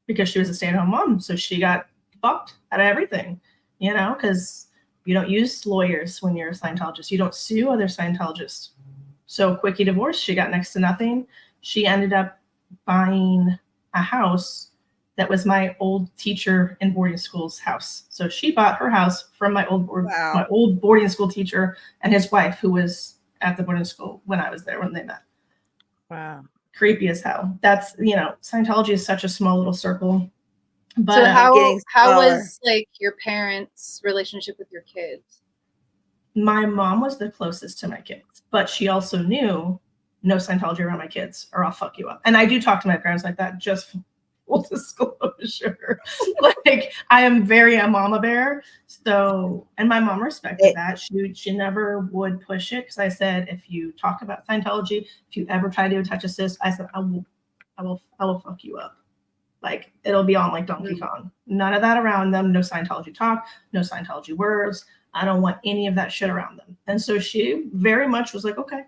because she was a stay-at-home mom. So she got fucked out of everything, because you don't use lawyers when you're a Scientologist. You don't sue other Scientologists. So quickie divorce. She got next to nothing. She ended up buying a house that was my old teacher in boarding school's house. So she bought her house from my old boarding school teacher and his wife, who was at the boarding school when I was there when they met. Wow. Creepy as hell. That's, Scientology is such a small little circle. But so how was like your parents' relationship with your kids? My mom was the closest to my kids, but she also knew no Scientology around my kids or I'll fuck you up. And I do talk to my parents like that, just full disclosure. Like I am very a mama bear. So, and my mom respected that. She never would push it because I said, if you talk about Scientology, if you ever try to attach a cyst, I said, I will fuck you up. Like it'll be on like Donkey Kong. None of that around them. No Scientology talk, no Scientology words. I don't want any of that shit around them. And so she very much was like, okay,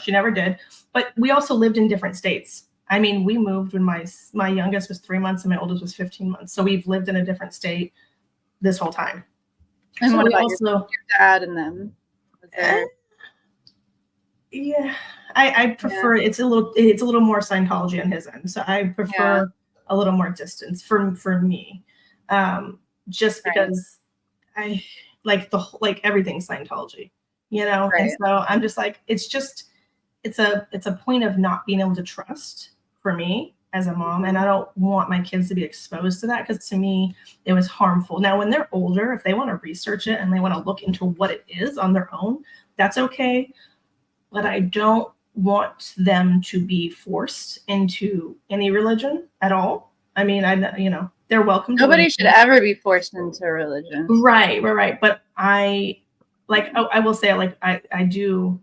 she never did. But we also lived in different states. I mean, we moved when my youngest was 3 months and my oldest was 15 months. So we've lived in a different state this whole time. And so what about your dad and them? Yeah, I prefer it's a little more Scientology on his end. So I prefer a little more distance for me, just because I like everything's Scientology, Right. And so I'm just like it's a point of not being able to trust for me as a mom, and I don't want my kids to be exposed to that because to me it was harmful. Now when they're older, if they want to research it and they want to look into what it is on their own, that's okay. But I don't want them to be forced into any religion at all. I mean, they're welcome. Nobody should ever be forced into religion. Right. But I will say, like, I do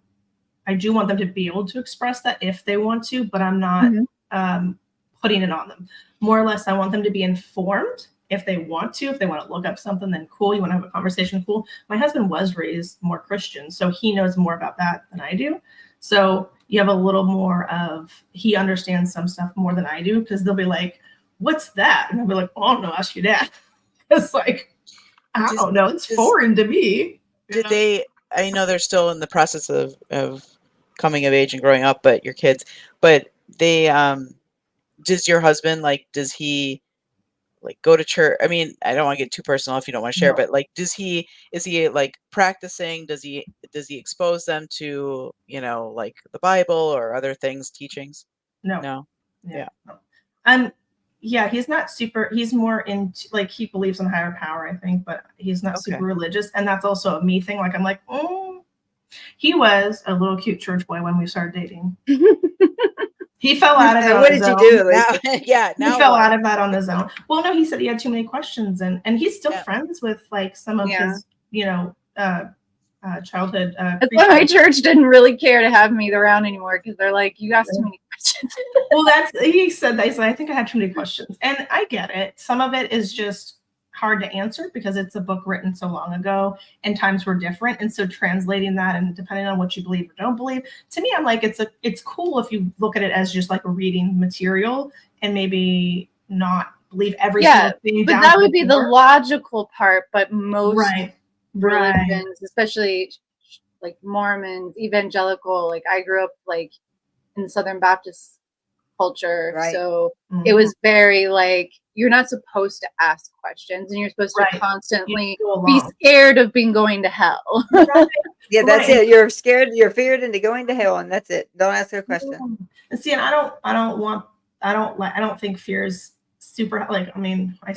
want them to be able to express that if they want to, but I'm not putting it on them. More or less, I want them to be informed if they want to. If they want to look up something, then cool. You want to have a conversation, cool. My husband was raised more Christian, so he knows more about that than I do. So you have a little more of, he understands some stuff more than I do, because they'll be like, what's that? And I'll be like, oh, no, ask your dad. It's like, I don't know. It's foreign to me. I know they're still in the process of coming of age and growing up, but your kids, but they, does your husband, does he go to church? I mean, I don't want to get too personal if you don't want to share, but is he practicing? Does he expose them to, the Bible or other things, teachings? No. Yeah. Yeah, he's not super, he's more into, he believes in higher power, I think, but he's not super religious. And that's also a me thing. I'm like, he was a little cute church boy when we started dating. He fell out of it. What did you do, Elysia? He fell out of that on his own. Well, no, he said he had too many questions, and he's still friends with some of his, childhood. That's why my church didn't really care to have me around anymore, because they're like, you asked too many questions. Well, he said that. He said, I think I had too many questions, and I get it. Some of it is just hard to answer because it's a book written so long ago and times were different, and so translating that and depending on what you believe or don't believe, to me, I'm like, it's cool if you look at it as just like a reading material and maybe not believe every single thing. But that would be the logical part. But most right. religions, especially like Mormons, evangelical, like I grew up like in Southern Baptist culture, so it was very like you're not supposed to ask questions, and you're supposed to constantly be scared of going to hell. Yeah, that's it. You're scared. You're feared into going to hell, and that's it. Don't ask her a question. And see, and I don't think fear is super. Like, I mean, I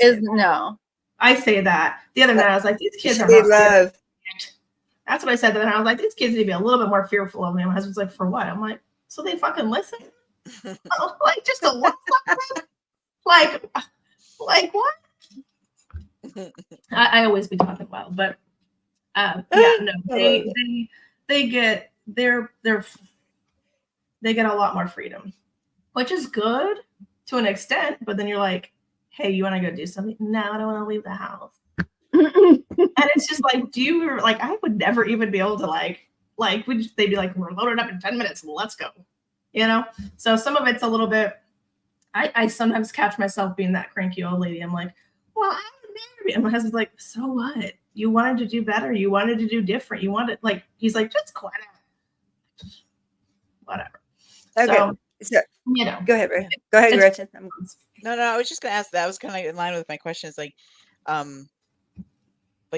say that. The other night, I was like, these kids are love. That's what I said. Then I was like, these kids need to be a little bit more fearful of me. My husband's like, for what? I'm like, so they fucking listen. Like just a look like what? I always be talking wild, but they get they get a lot more freedom, which is good to an extent. But then you're like, hey, you want to go do something? No, I don't want to leave the house. And it's just like, do you like? I would never even be able to they'd be like, we're loaded up in 10 minutes. Well, let's go. You know, so some of it's a little bit. I sometimes catch myself being that cranky old lady. I'm like, well, I'm married, and my husband's like, so what? You wanted to do better. You wanted to do different. You wanted he's like, just quit it. Whatever. Okay. So you know, go ahead, Gretchen. No, I was just gonna ask. That was kind of in line with my questions. Like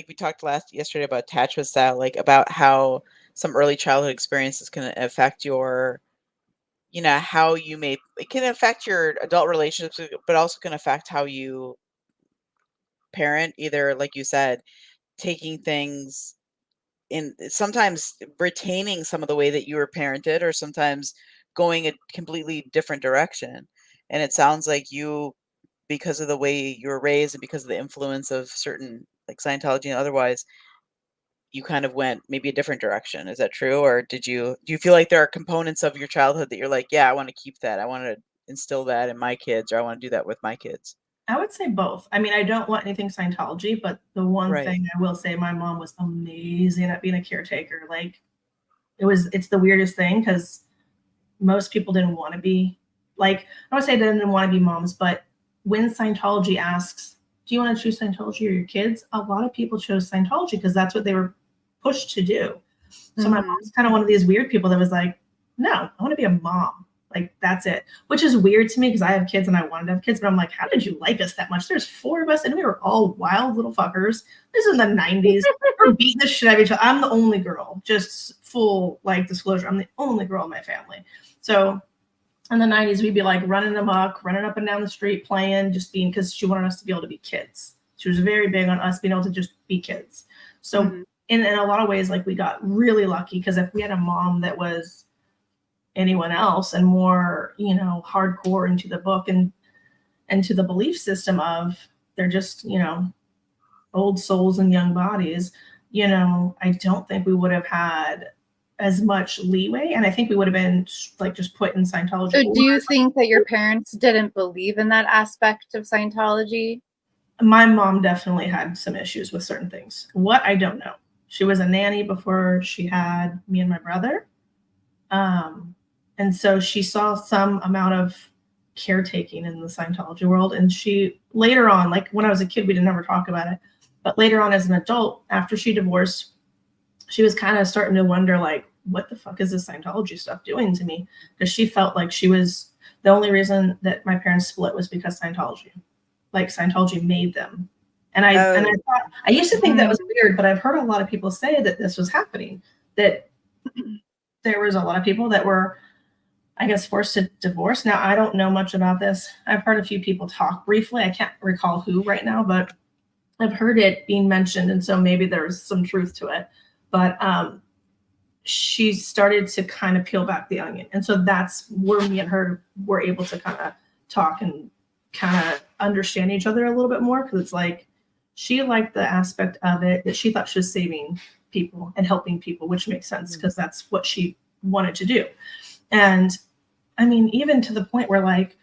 we talked yesterday about attachment style, like about how some early childhood experiences can affect your. You know, how you it can affect your adult relationships, but also can affect how you parent, either, like you said, taking things in, sometimes retaining some of the way that you were parented, or sometimes going a completely different direction. And it sounds like you, because of the way you were raised and because of the influence of certain, like Scientology and otherwise, you kind of went maybe a different direction. Is that true? Or do you feel like there are components of your childhood that you're like, yeah, I want to keep that. I want to instill that in my kids, or I want to do that with my kids? I would say both. I mean, I don't want anything Scientology, but the one thing I will say, my mom was amazing at being a caretaker. Like it's the weirdest thing, because most people didn't want to be like, I would say they didn't want to be moms, but when Scientology asks, do you want to choose Scientology or your kids? A lot of people chose Scientology because that's what they were pushed to do. So my mom's kind of one of these weird people that was like, no, I want to be a mom. Like, that's it. Which is weird to me because I have kids and I wanted to have kids, but I'm like, how did you like us that much? There's 4 of us and we were all wild little fuckers. This is in the 90s. We're beating the shit out of each other. I'm the only girl, just full like disclosure. I'm the only girl in my family. So in the 90s, we'd be like running amok, running up and down the street, playing, just being, because she wanted us to be able to be kids. She was very big on us being able to just be kids. So in a lot of ways, like, we got really lucky, because if we had a mom that was anyone else and more, you know, hardcore into the book and to the belief system of they're just, you know, old souls and young bodies, you know, I don't think we would have had as much leeway, and I think we would have been like just put in Scientology. So do you think that your parents didn't believe in that aspect of Scientology? My mom definitely had some issues with certain things. What, I don't know. She was a nanny before she had me and my brother. And so she saw some amount of caretaking in the Scientology world. And she later on, like when I was a kid, we didn't ever talk about it. But later on as an adult, after she divorced, she was kind of starting to wonder, like, what the fuck is this Scientology stuff doing to me? Because she felt like she was, the only reason that my parents split was because Scientology. Like, Scientology made them. And I thought, I used to think that was weird, but I've heard a lot of people say that this was happening, that there was a lot of people that were, I guess, forced to divorce. Now, I don't know much about this. I've heard a few people talk briefly. I can't recall who right now, but I've heard it being mentioned. And so maybe there's some truth to it. But she started to kind of peel back the onion. And so that's where me and her were able to kind of talk and kind of understand each other a little bit more. Because it's like, she liked the aspect of it that she thought she was saving people and helping people, which makes sense because that's what she wanted to do. And I mean, even to the point where, like,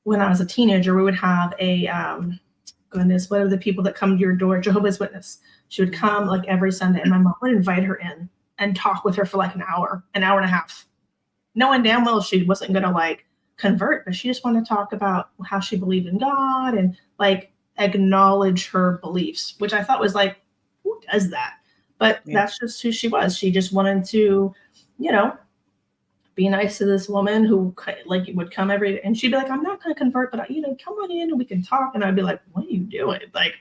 when I was a teenager, we would have a, goodness, what are the people that come to your door? Jehovah's Witness. She would come like every Sunday, and my mom would invite her in and talk with her for like an hour and a half, knowing damn well she wasn't going to like convert, but she just wanted to talk about how she believed in God and like acknowledge her beliefs, which I thought was like, who does that? But that's just who she was. She just wanted to, you know, be nice to this woman who like would come every day, and she'd be like, I'm not going to convert, but you know, come on in and we can talk. And I'd be like, what are you doing? Like,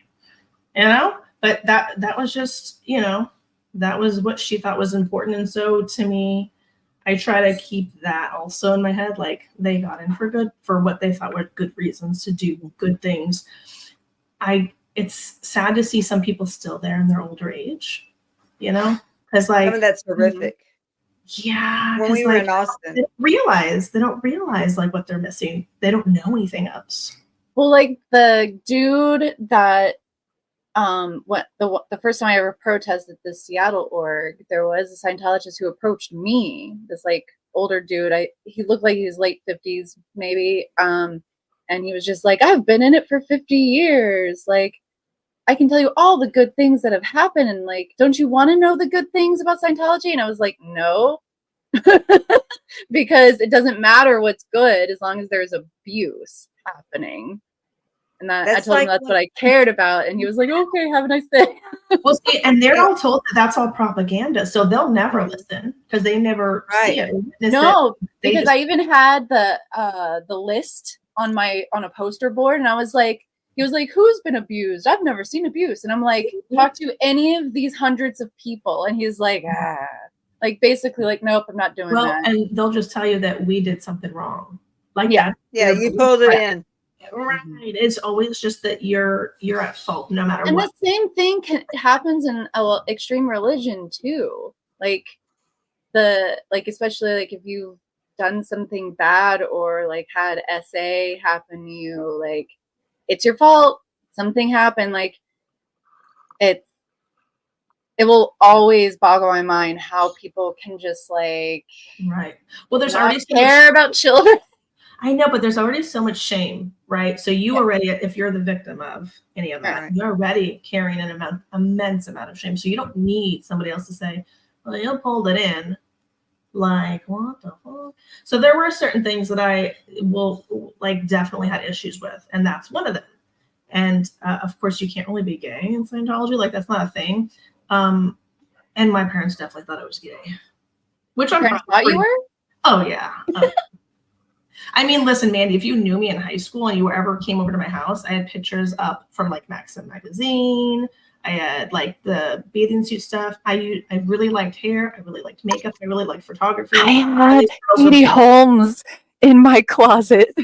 you know, but that was just, you know, that was what she thought was important. And so to me, I try to keep that also in my head. Like, they got in for what they thought were good reasons to do good things. It's sad to see some people still there in their older age, you know, because like some of that's horrific. Yeah, when we were in Austin, they don't realize like what they're missing. They don't know anything else. Well, like the dude that what the first time I ever protested the Seattle org, there was a Scientologist who approached me, this like older dude. He looked like he was late 50s maybe, and he was just like, I've been in it for 50 years, like I can tell you all the good things that have happened, and like, don't you want to know the good things about Scientology? And I was like, no. Because it doesn't matter what's good as long as there's abuse happening. And that I told him that's what I cared about, and he was like, okay, have a nice day. Well, see, and they're all told that that's all propaganda, so they'll never listen because they never see it. No, because I even had the list on a poster board, and I was like, he was like, who's been abused? I've never seen abuse. And I'm like, talk to any of these hundreds of people. And he's like, like basically like, nope, I'm not doing that. And they'll just tell you that we did something wrong. Like, yeah, you pulled it in. Right. It's always just that you're at fault no matter what. And the same thing happens in extreme religion too. Like especially like if you've done something bad or like had SA happen to you, like it's your fault. Something happened. Like it will always boggle my mind how people can just like Well, there's already care about children. I know, but there's already so much shame, right? So you already, if you're the victim of any of that, you're already carrying an immense amount of shame. So you don't need somebody else to say, well, you pulled it in. Like, what the fuck? So there were certain things that I will like definitely had issues with, and that's one of them. And of course, you can't really be gay in Scientology. Like, that's not a thing. And my parents definitely thought I was gay. Which I'm probably thought you were? Oh, yeah. I mean, listen, Mandy, if you knew me in high school and you ever came over to my house, I had pictures up from like Maxim magazine. I had like the bathing suit stuff. I really liked hair. I really liked makeup. I really liked photography. I had Katie Holmes in my closet.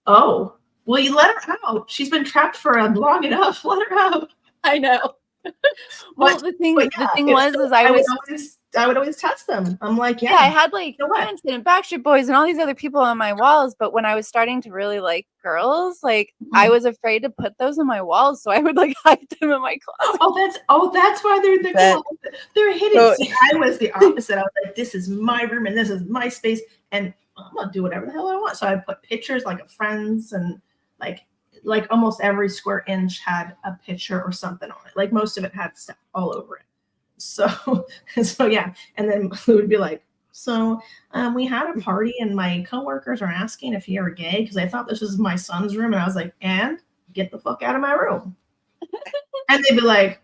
Oh, well, you let her out. She's been trapped for long enough. Let her out. I know. Well, the thing was I would always test them. I'm like, I had like Princeton and Backstreet Boys and all these other people on my walls. But when I was starting to really like girls, like I was afraid to put those on my walls, so I would like hide them in my closet. That's why they're in the closet. They're hidden. See, I was the opposite. I was like, this is my room and this is my space, and I'm gonna do whatever the hell I want. So I put pictures like of friends, and like almost every square inch had a picture or something on it. Like most of it had stuff all over it. So yeah. And then Lou would be like, so we had a party and my coworkers are asking if you're gay because I thought this was my son's room. And I was like, and get the fuck out of my room. And they'd be like,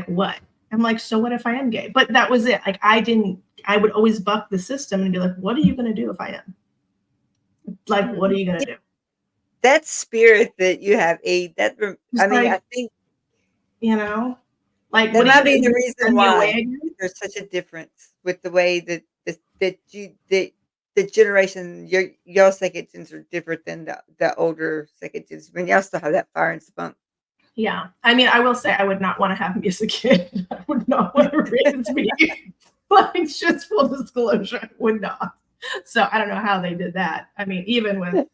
what? I'm like, so what if I am gay? But that was it. Like I would always buck the system and be like, what are you going to do if I am? Like, what are you going to do? That spirit that you have, I think, you know, like that might be the reason why there's such a difference with the way that the generation, your second gens are different than the older second gens. I mean, y'all still have that fire and spunk. Yeah. I mean, I will say I would not want to have me as a kid. I would not want to raise me. Like, just full disclosure, I would not. So I don't know how they did that. I mean, even with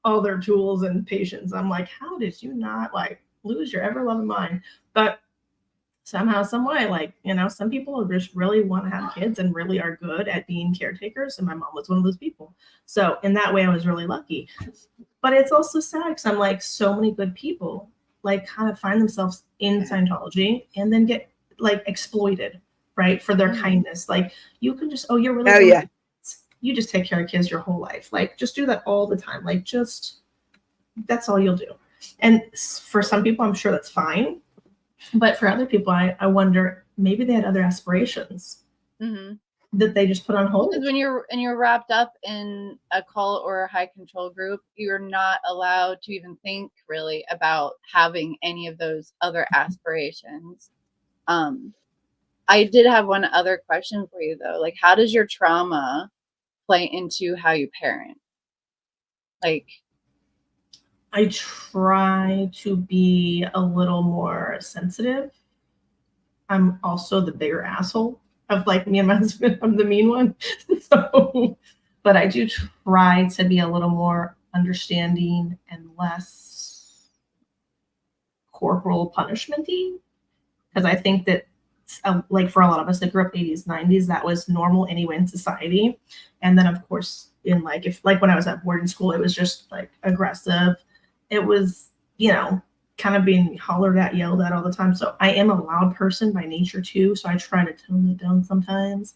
all their tools and patience, I'm like, how did you not like lose your ever loving mind? But somehow, some way, like, you know, some people just really want to have kids and really are good at being caretakers. And my mom was one of those people. So in that way, I was really lucky. But it's also sad because I'm like, so many good people like kind of find themselves in Scientology and then get like exploited, right, for their kindness. Like, you can just, you're really good. you just take care of kids your whole life. Like, just do that all the time. Like, that's all you'll do. And for some people, I'm sure that's fine. But for other people, I wonder, maybe they had other aspirations that they just put on hold. Because when you're wrapped up in a cult or a high control group, you're not allowed to even think really about having any of those other aspirations. I did have one other question for you though. Like, how does your trauma play into how you parent? Like, I try to be a little more sensitive. I'm also the bigger asshole of like me and my husband. I'm the mean one. So, but I do try to be a little more understanding and less corporal punishment-y, because I think that like for a lot of us that grew up 80s, 90s, that was normal anyway in society. And then of course in like, if like when I was at boarding school, it was just like aggressive. It was, kind of being hollered at, yelled at all the time. So I am a loud person by nature too. So I try to tone it down sometimes.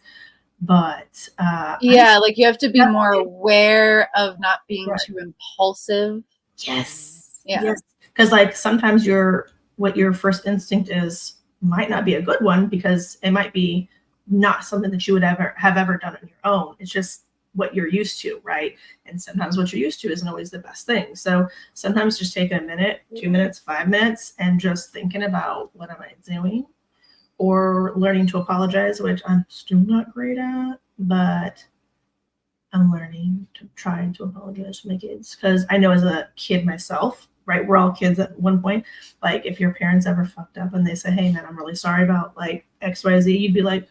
But like you have to be more aware of not being too impulsive. Yes. Yeah. Yes. Because like sometimes what your first instinct is might not be a good one, because it might be not something that you would have ever done on your own. It's just what you're used to, right? And sometimes what you're used to isn't always the best thing. So sometimes just taking a minute, 2 minutes, 5 minutes, and just thinking about what am I doing, or learning to apologize, which I'm still not great at, but I'm learning to try to apologize to my kids. Because I know as a kid myself, right, we're all kids at one point. Like if your parents ever fucked up and they say, hey man, I'm really sorry about like XYZ, you'd be like,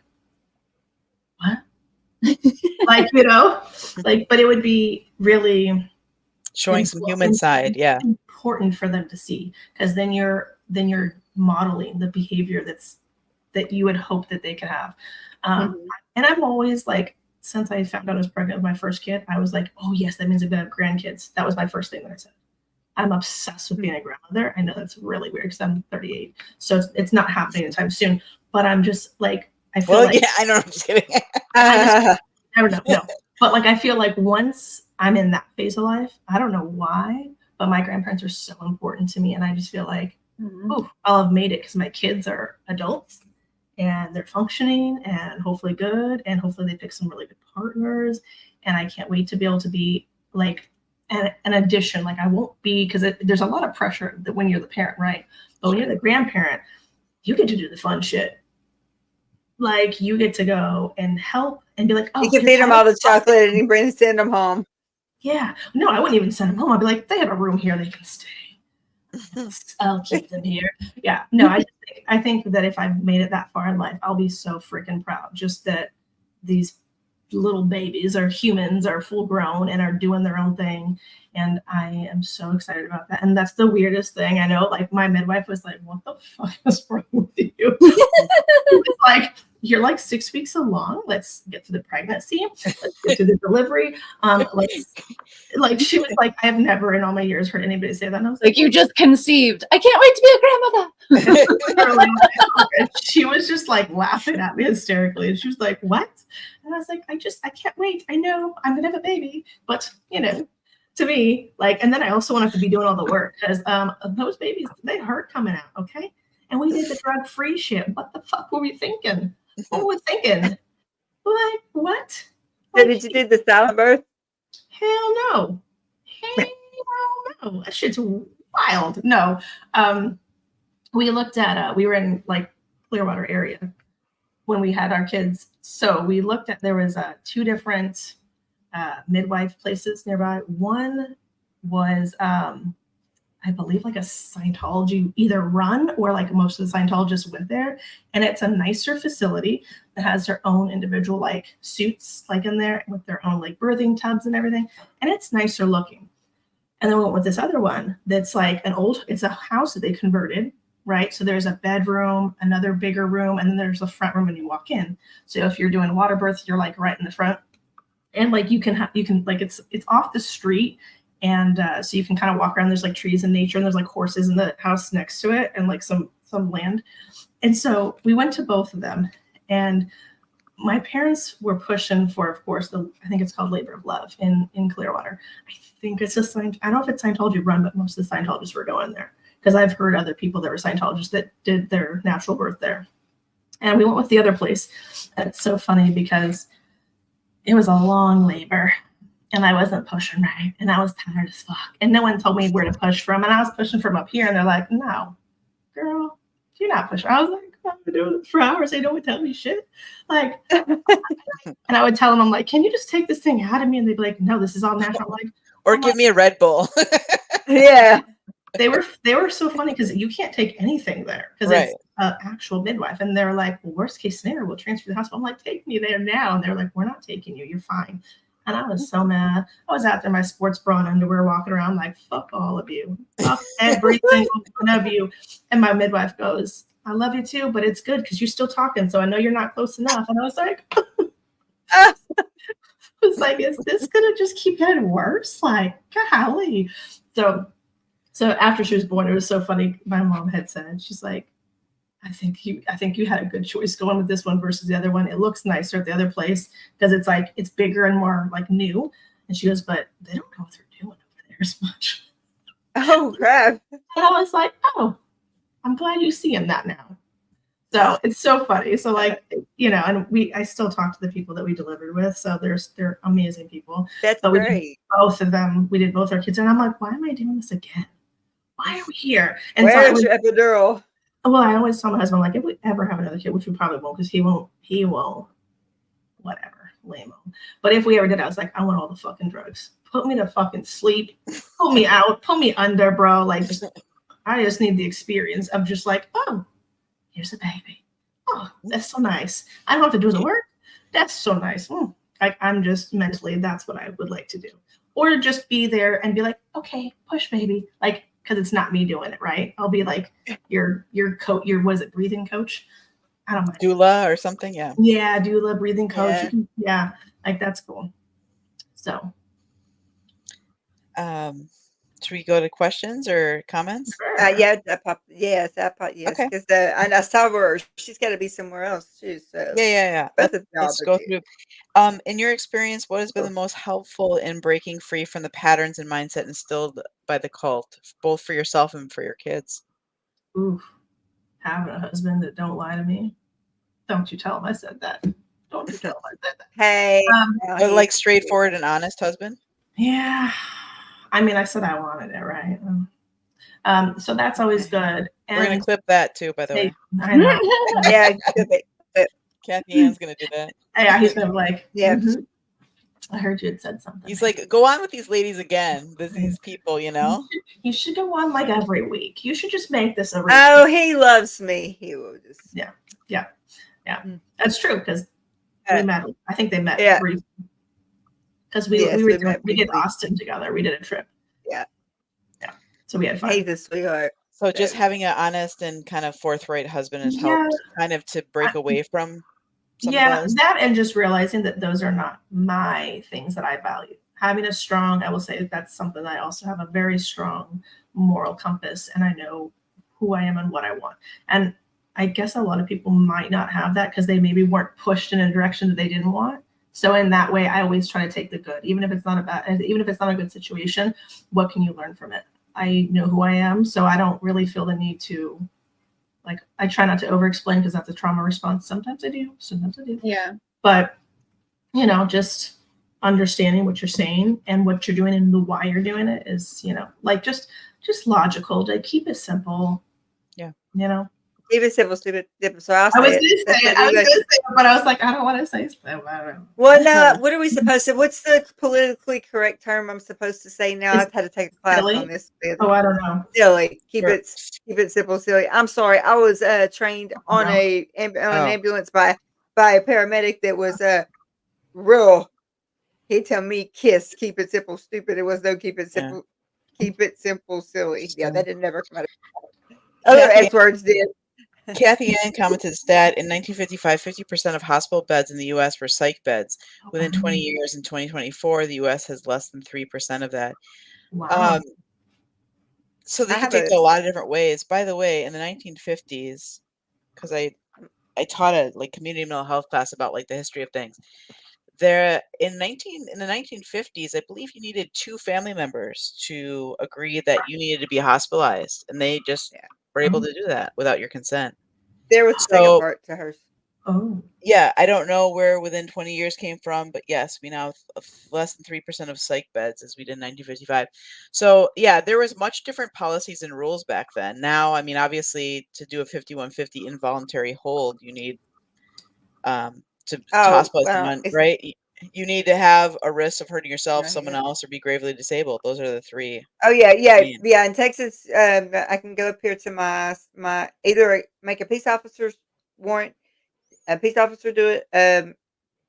what? Like, like, but it would be really showing some human side. Yeah. Important for them to see, because then you're modeling the behavior that you would hope that they could have. And I'm always like, since I found out I was pregnant with my first kid, I was like, oh yes, that means I'm gonna have grandkids. That was my first thing that I said. I'm obsessed with being a grandmother. I know that's really weird because I'm 38, so it's not happening anytime soon. But I'm just like, I feel like, yeah, I know. I'm just kidding. I don't know. No, but like I feel like once I'm in that phase of life, I don't know why, but my grandparents are so important to me, and I just feel like, oh, I'll have made it because my kids are adults and they're functioning and hopefully good, and hopefully they pick some really good partners, and I can't wait to be able to be like an addition. Like I won't be, because there's a lot of pressure that when you're the parent, right? But when you're the grandparent, you get to do the fun shit. Like you get to go and help and be like, oh, you can feed them all the chocolate and you send them home. Yeah. No, I wouldn't even send them home. I'd be like, they have a room here, they can stay. I'll keep them here. Yeah. No, I think that if I've made it that far in life, I'll be so freaking proud. Just that these little babies are humans, are full grown, and are doing their own thing. And I am so excited about that. And that's the weirdest thing. I know, like my midwife was like, what the fuck is wrong with you? It's like, you're like 6 weeks along. Let's get to the pregnancy. Let's get to the delivery. Like she was like, I have never in all my years heard anybody say that. And I was like, you just conceived. I can't wait to be a grandmother. She was just like laughing at me hysterically. And she was like, what? And I was like, I can't wait. I know I'm gonna have a baby, but to me, like, and then I also won't have to be doing all the work, because those babies, they hurt coming out, okay? And we did the drug-free shit. What the fuck were we thinking? What were we thinking? Like, what? So did you do the silent birth? Hell no. Hell no. That shit's wild. No. We looked at, we were in like Clearwater area when we had our kids. So we looked at, there was 2 different midwife places nearby. One was, I believe, like a Scientology either run, or like most of the Scientologists went there. And it's a nicer facility that has their own individual like suits like in there with their own like birthing tubs and everything. And it's nicer looking. And then we went with this other one that's like it's a house that they converted, right? So there's a bedroom, another bigger room, and then there's a front room when you walk in. So if you're doing water births, you're like right in the front. And like you can like, it's off the street. And so you can kind of walk around. There's like trees and nature, and there's like horses in the house next to it, and like some land. And so we went to both of them, and my parents were pushing for, of course, I think it's called Labor of Love in Clearwater. I think it's just, I don't know if it's Scientology run, but most of the Scientologists were going there, because I've heard other people that were Scientologists that did their natural birth there. And we went with the other place. And it's so funny because it was a long labor and I wasn't pushing right. And I was tired as fuck. And no one told me where to push from. And I was pushing from up here. And they're like, no, girl, you're not pushing. I was like, I've been doing this for hours. They don't tell me shit. Like, and I would tell them, I'm like, can you just take this thing out of me? And they'd be like, no, this is all natural. I'm like, or give me a Red Bull. Yeah. They were so funny because you can't take anything there because it's an actual midwife. And they're like, well, worst case scenario, we'll transfer the hospital. I'm like, take me there now. And they're like, we're not taking you. You're fine. And I was so mad. I was out there in my sports bra and underwear walking around like, fuck all of you. Fuck every single one of you. And my midwife goes, I love you too, but it's good because you're still talking. So I know you're not close enough. And I was like, is this going to just keep getting worse? Like, golly. So after she was born, it was so funny. My mom had said, she's like, I think you had a good choice going with this one versus the other one. It looks nicer at the other place because it's like, it's bigger and more like new. And she goes, but they don't know what they're doing over there as much. Oh, crap. And I was like, oh, I'm glad you're seeing that now. So it's so funny. So like, and I still talk to the people that we delivered with. So they're amazing people. That's great. Both of them, we did both our kids. And I'm like, why am I doing this again? Why are we here? And where's your epidural? Well, I always tell my husband, like, if we ever have another kid, which we probably won't, because he won't, whatever, lame-o. But if we ever did, I was like, I want all the fucking drugs. Put me to fucking sleep. Pull me out. Pull me under, bro. Like, I just need the experience of just like, oh, here's a baby. Oh, that's so nice. I don't have to do the work. That's so nice. Like, I'm just mentally, that's what I would like to do. Or to just be there and be like, okay, push, baby. Like, because it's not me doing it, right? I'll be like your was it breathing coach? I don't know. Doula or something, yeah. Yeah, doula, breathing coach. Yeah, like that's cool. So should we go to questions or comments? Yes, because and I saw her. She's got to be somewhere else too. So yeah. Let's go through. In your experience, what has been the most helpful in breaking free from the patterns and mindset instilled by the cult, both for yourself and for your kids? Ooh, having a husband that don't lie to me. Don't you tell him I said that. Don't you tell him I said that. Hey, like straightforward and honest husband. Yeah. I mean, I said I wanted it, right? So that's always good. And we're gonna clip that too, by the way. I know. Yeah, Kathy Ann's gonna do that. Yeah, he's gonna be like, yeah. I heard you had said something. He's like, go on with these ladies again. These people, You should go on like every week. You should just make this a week. Oh, he loves me. He will just. Yeah. That's true because we met. I think they met briefly. Because we did Austin together. We did a trip. Yeah. So we had fun. He's a sweetheart. So just having an honest and kind of forthright husband has helped kind of to break away from some of those. That and just realizing that those are not my things that I value. Having I will say that's something that I also have a very strong moral compass, and I know who I am and what I want. And I guess a lot of people might not have that because they maybe weren't pushed in a direction that they didn't want. So in that way, I always try to take the good, even if it's not a good situation. What can you learn from it? I know who I am, so I don't really feel the need to, like, I try not to over-explain because that's a trauma response. Sometimes I do. Yeah. But, just understanding what you're saying and what you're doing and the why you're doing it is, like just logical. To keep it simple. Yeah. Keep it simple, stupid. So I was going to say it, but I was like, I don't want to say it. Well, no. What are we supposed to? What's the politically correct term I'm supposed to say now? I've had to take a class on this. Oh, I don't know. Silly. Keep it simple, silly. I'm sorry. I was trained on an ambulance by a paramedic that was real. He tell me kiss. Keep it simple, stupid. It was no keep it simple. Keep it simple, silly. Yeah, that didn't never come out of other S words did. Kathy Ann commented that in 1955, 50% of hospital beds in the U.S. were psych beds. Within 20 years, in 2024, the U.S. has less than 3% of that. Wow. So they can take it a lot of different ways. By the way, in the 1950s, because taught a like community mental health class about like the history of things. There in the 1950s, I believe you needed 2 family members to agree that you needed to be hospitalized, and they just were able to do that without your consent. There was the second part to hers. Oh. Yeah, I don't know where within 20 years came from, but yes, we now have less than 3% of psych beds as we did in 1955. So yeah, there was much different policies and rules back then. Now, I mean, obviously, to do a 5150 involuntary hold, you need to hospitalize someone, right? You need to have a risk of hurting yourself, someone else, or be gravely disabled. Those are the 3. Oh yeah. In Texas, I can go up here to my either make a peace officer's warrant, a peace officer do it,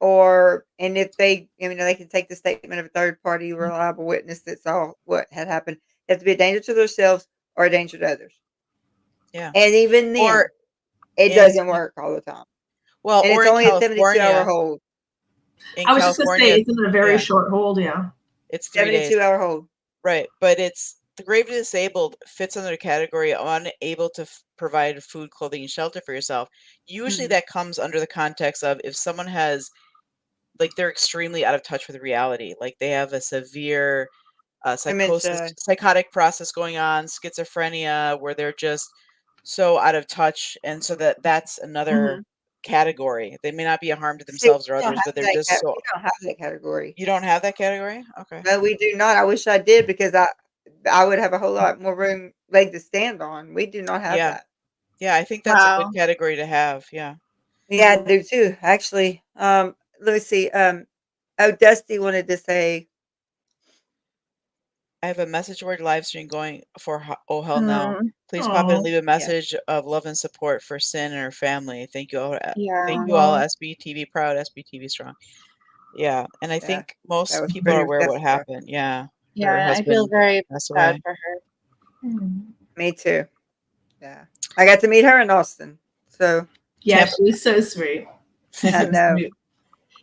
or and if they, they can take the statement of a third party reliable witness that saw what had happened. They have to be a danger to themselves or a danger to others. Yeah, and even then, it doesn't work all the time. Well, and it's only a 72-hour hold. I was just going to say, isn't it a very short hold? Yeah. It's 3 days. 72-hour hold. Right. But it's the gravely disabled fits under the category unable to provide food, clothing, and shelter for yourself. Usually that comes under the context of if someone has, like, they're extremely out of touch with reality. Like they have a severe psychosis, psychotic process going on, schizophrenia, where they're just so out of touch. And so that's another category. They may not be a harm to themselves or others, but they're just so. We don't have that category. You don't have that category? Okay. No, we do not. I wish I did, because I would have a whole lot more leg to stand on. We do not have that. Yeah, I think that's a good category to have. Yeah. Yeah, I do too, actually. Let me see. Dusty wanted to say, I have a message board live stream going for Oh Hell No. Please pop in and leave a message of love and support for Sin and her family. Thank you all. Thank you all. SBTV proud, SBTV strong. Yeah, and I think most people are aware what happened. Yeah. Yeah, I feel very sad for her. Me too. Yeah, I got to meet her in Austin. So yeah, she's so sweet. I know.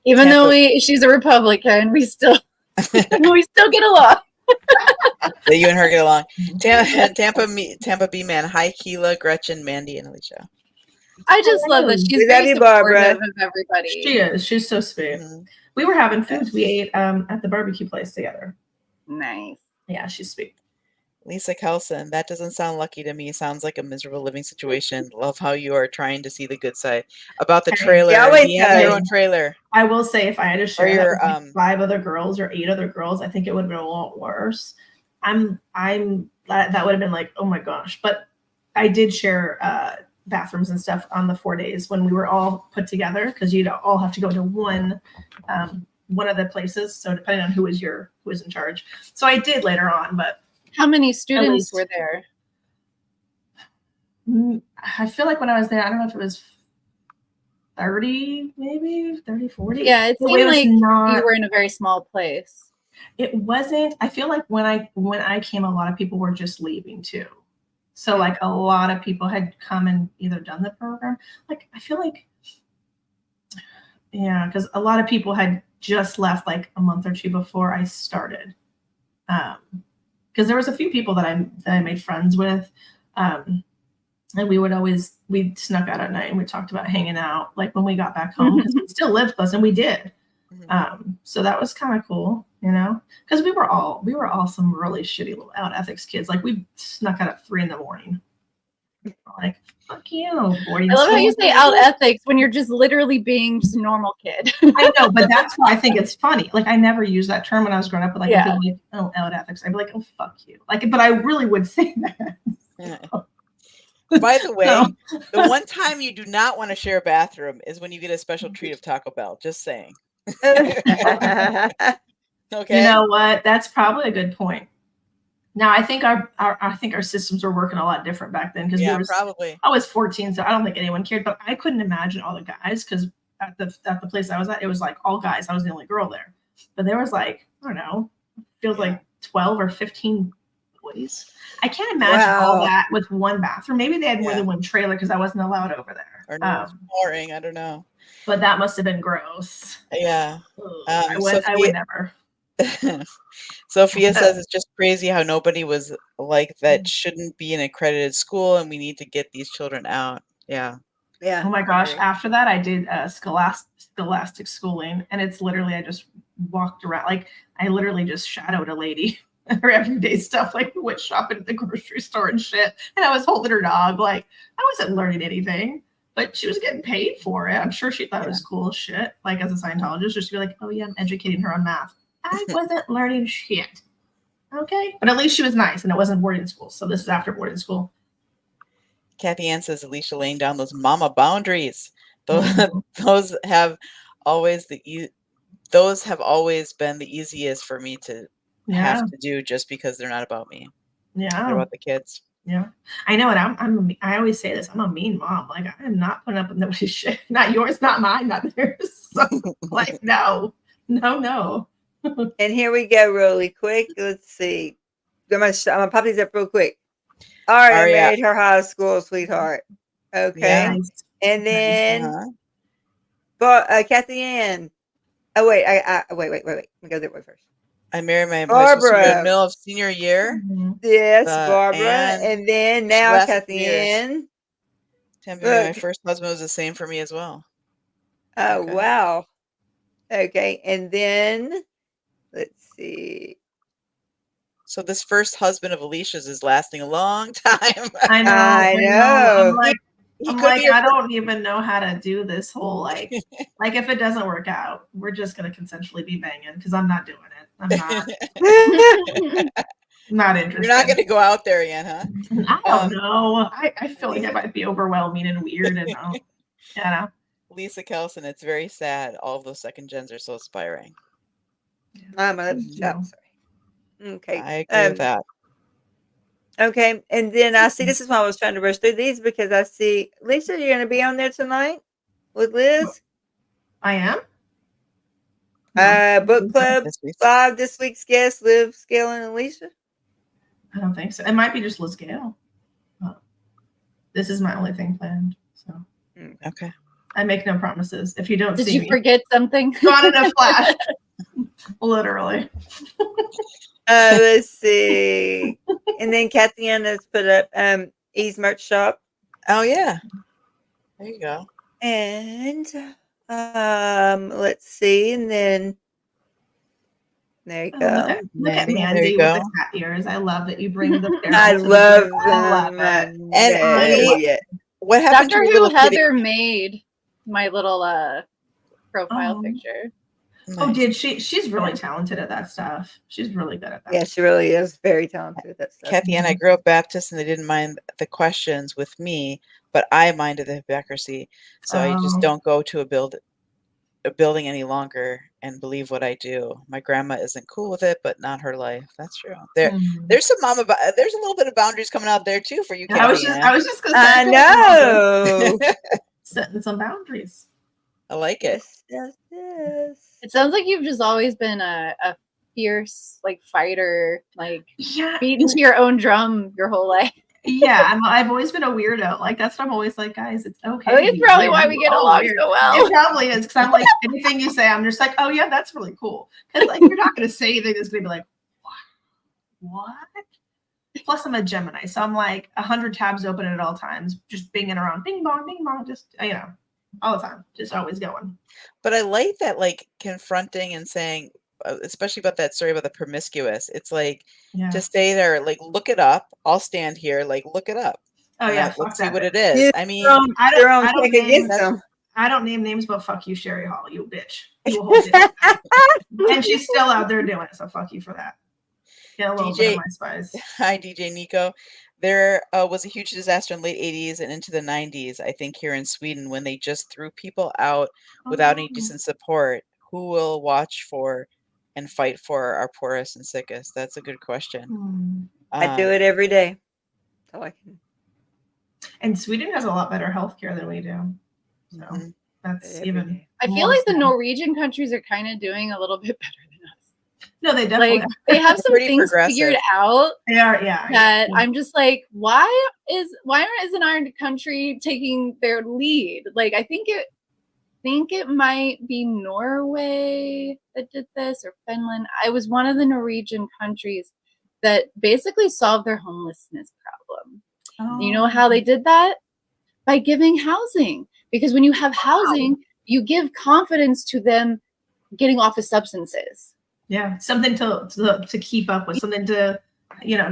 Even though she's a Republican, we still get along. That you and her get along. Tampa B man. Hi, Keela, Gretchen, Mandy, and Alicia. I just love that she's very supportive of everybody. She is. She's so sweet. We were having food. We ate at the barbecue place together. Nice. Yeah, she's sweet. Lisa Kelson, that doesn't sound lucky to me. Sounds like a miserable living situation. Love how you are trying to see the good side. About the trailer, you have your own trailer. I will say, if I had to share that with 5 other girls or 8 other girls, I think it would have been a lot worse. That would have been like, oh my gosh. But I did share bathrooms and stuff on the 4 days when we were all put together, because you'd all have to go to one of the places. So depending on who was in charge. So I did later on, but. How many students were there? I feel like when I was there, I don't know if it was 30, maybe 30, 40. Yeah, it seemed like you were in a very small place. It wasn't. I feel like when I came, a lot of people were just leaving too. So like a lot of people had come and either done the program. Like I feel like, yeah, because a lot of people had just left like a month or 2 before I started. Because there was a few people that I made friends with, and we snuck out at night and we talked about hanging out like when we got back home, because we still lived close, and we did. So that was kind of cool, because we were all some really shitty little out ethics kids. Like we snuck out at 3 a.m. Like, fuck you. I love how you say out ethics when you're just literally being just a normal kid. I know, but that's why I think it's funny. Like I never used that term when I was growing up, but like, I'd be like, oh, out ethics. I'd be like, oh, fuck you. Like, but I really would say that. So. By the way, the one time you do not want to share a bathroom is when you get a special treat of Taco Bell. Just saying. Okay. You know what? That's probably a good point. Now I think our systems were working a lot different back then, because probably. I was 14, so I don't think anyone cared. But I couldn't imagine all the guys, because at the place I was at, it was like all guys. I was the only girl there, but there was like, I don't know, feels like 12 or 15 boys. I can't imagine all that with one bathroom. Maybe they had more than one trailer, because I wasn't allowed over there. Or no, it's boring. I don't know. But that must have been gross. Yeah. I would never. Sophia says it's just crazy how nobody was like that shouldn't be an accredited school, and we need to get these children out. Yeah. Yeah. Oh my gosh. After that, I did scholastic schooling. And it's literally, I just walked around. Like, I literally just shadowed a lady. Her everyday stuff, like we went shopping at the grocery store and shit. And I was holding her dog. Like, I wasn't learning anything, but she was getting paid for it. I'm sure she thought it was cool as shit. Like, as a Scientologist, just to be like, oh yeah, I'm educating her on math. I wasn't learning shit. Okay. But at least she was nice and it wasn't boarding school. So this is after boarding school. Kathy Ann says Elysia laying down those mama boundaries. Those have always been the easiest for me to have to do, just because they're not about me. Yeah. They're about the kids. Yeah. I know it. I always say this. I'm a mean mom. Like, I am not putting up with nobody's shit. Not yours, not mine, not theirs. So, like, no. And here we go really quick. Let's see. I'm gonna pop these up real quick. Aria married her high school sweetheart. Okay. Nice. And then Kathy Ann. Oh wait, wait. Let me go that way first. I married my Barbara in the middle of senior year. Yes, Barbara. And then now Kathy Ann. My first husband was the same for me as well. Oh, wow. Okay. And then let's see. So this first husband of Alicia's is lasting a long time. I know. I'm like, I don't even know how to do this whole, like if it doesn't work out, we're just going to consensually be banging, because I'm not doing it. I'm not. Not interested. You're not going to go out there again, huh? I don't know. I feel like it might be overwhelming and weird. And Lisa Kelson, it's very sad. All of those second gens are so aspiring. Sorry. Okay. I agree with that. Okay. And then I see, this is why I was trying to rush through these, because I see, Lisa, you're going to be on there tonight with Liz? I am. Book Club 5, this week's guest, Liv, Scale, and Elysia? I don't think so. It might be just Liz Gale. This is my only thing planned. So okay. I make no promises. If you don't see me. Did you forget something? Gone in a flash. Literally. Let's see. And then Kathy Ann has put up E's merch shop. Oh yeah. There you go. And let's see. And then there you go. Look at Mandy with the cat ears. I love that you bring the I love them. And what happened Doctor Who Heather made my little profile picture. Nice. Oh, did she? She's really talented at that stuff. She's really good at that. Yeah, she really is very talented at that stuff. Kathy Ann, I grew up Baptist and they didn't mind the questions with me, but I minded the hypocrisy. So I just don't go to a building any longer and believe what I do. My grandma isn't cool with it, but not her life. That's true. There's some there's a little bit of boundaries coming out there too for you. Yeah, I was just gonna say, I know. Setting some boundaries. I like it. Yes. It sounds like you've just always been a fierce, like, fighter, like, beating to your own drum your whole life. Yeah, I've always been a weirdo. Like, that's what I'm always like, guys, it's okay. I think it's probably why we get along so well. It probably is, because I'm like, anything you say, I'm just like, oh yeah, that's really cool. Because, like, you're not going to say anything that's going to be like, what? Plus, I'm a Gemini, so I'm like 100 tabs open at all times, just binging around, bing bong, just all the time, just always going. But I like that, like, confronting and saying, especially about that story about the promiscuous. It's like to stay there, like, look it up. I'll stand here, like, look it up. Oh yeah, let's see what it is. Yeah, I mean, I don't name names, but fuck you, Sherry Hall, you bitch. You hold it. And she's still out there doing it, so fuck you for that. Get a little bit of my spice. Hi, DJ Nico. There was a huge disaster in the late 80s and into the 90s, I think, here in Sweden, when they just threw people out without any decent support. Who will watch for and fight for our poorest and sickest? That's a good question. I do it every day. So I can. And Sweden has a lot better healthcare than we do. So that's even. I feel like the Norwegian countries are kind of doing a little bit better than us. No, they definitely like they have some things figured out. They are, yeah. That I'm just like, why isn't our country taking their lead? Like, I think it might be Norway that did this, or Finland. I was one of the Norwegian countries that basically solved their homelessness problem. You know how they did that? By giving housing. Because when you have housing, you give confidence to them getting off of substances. Yeah, something to keep up with, something to, you know,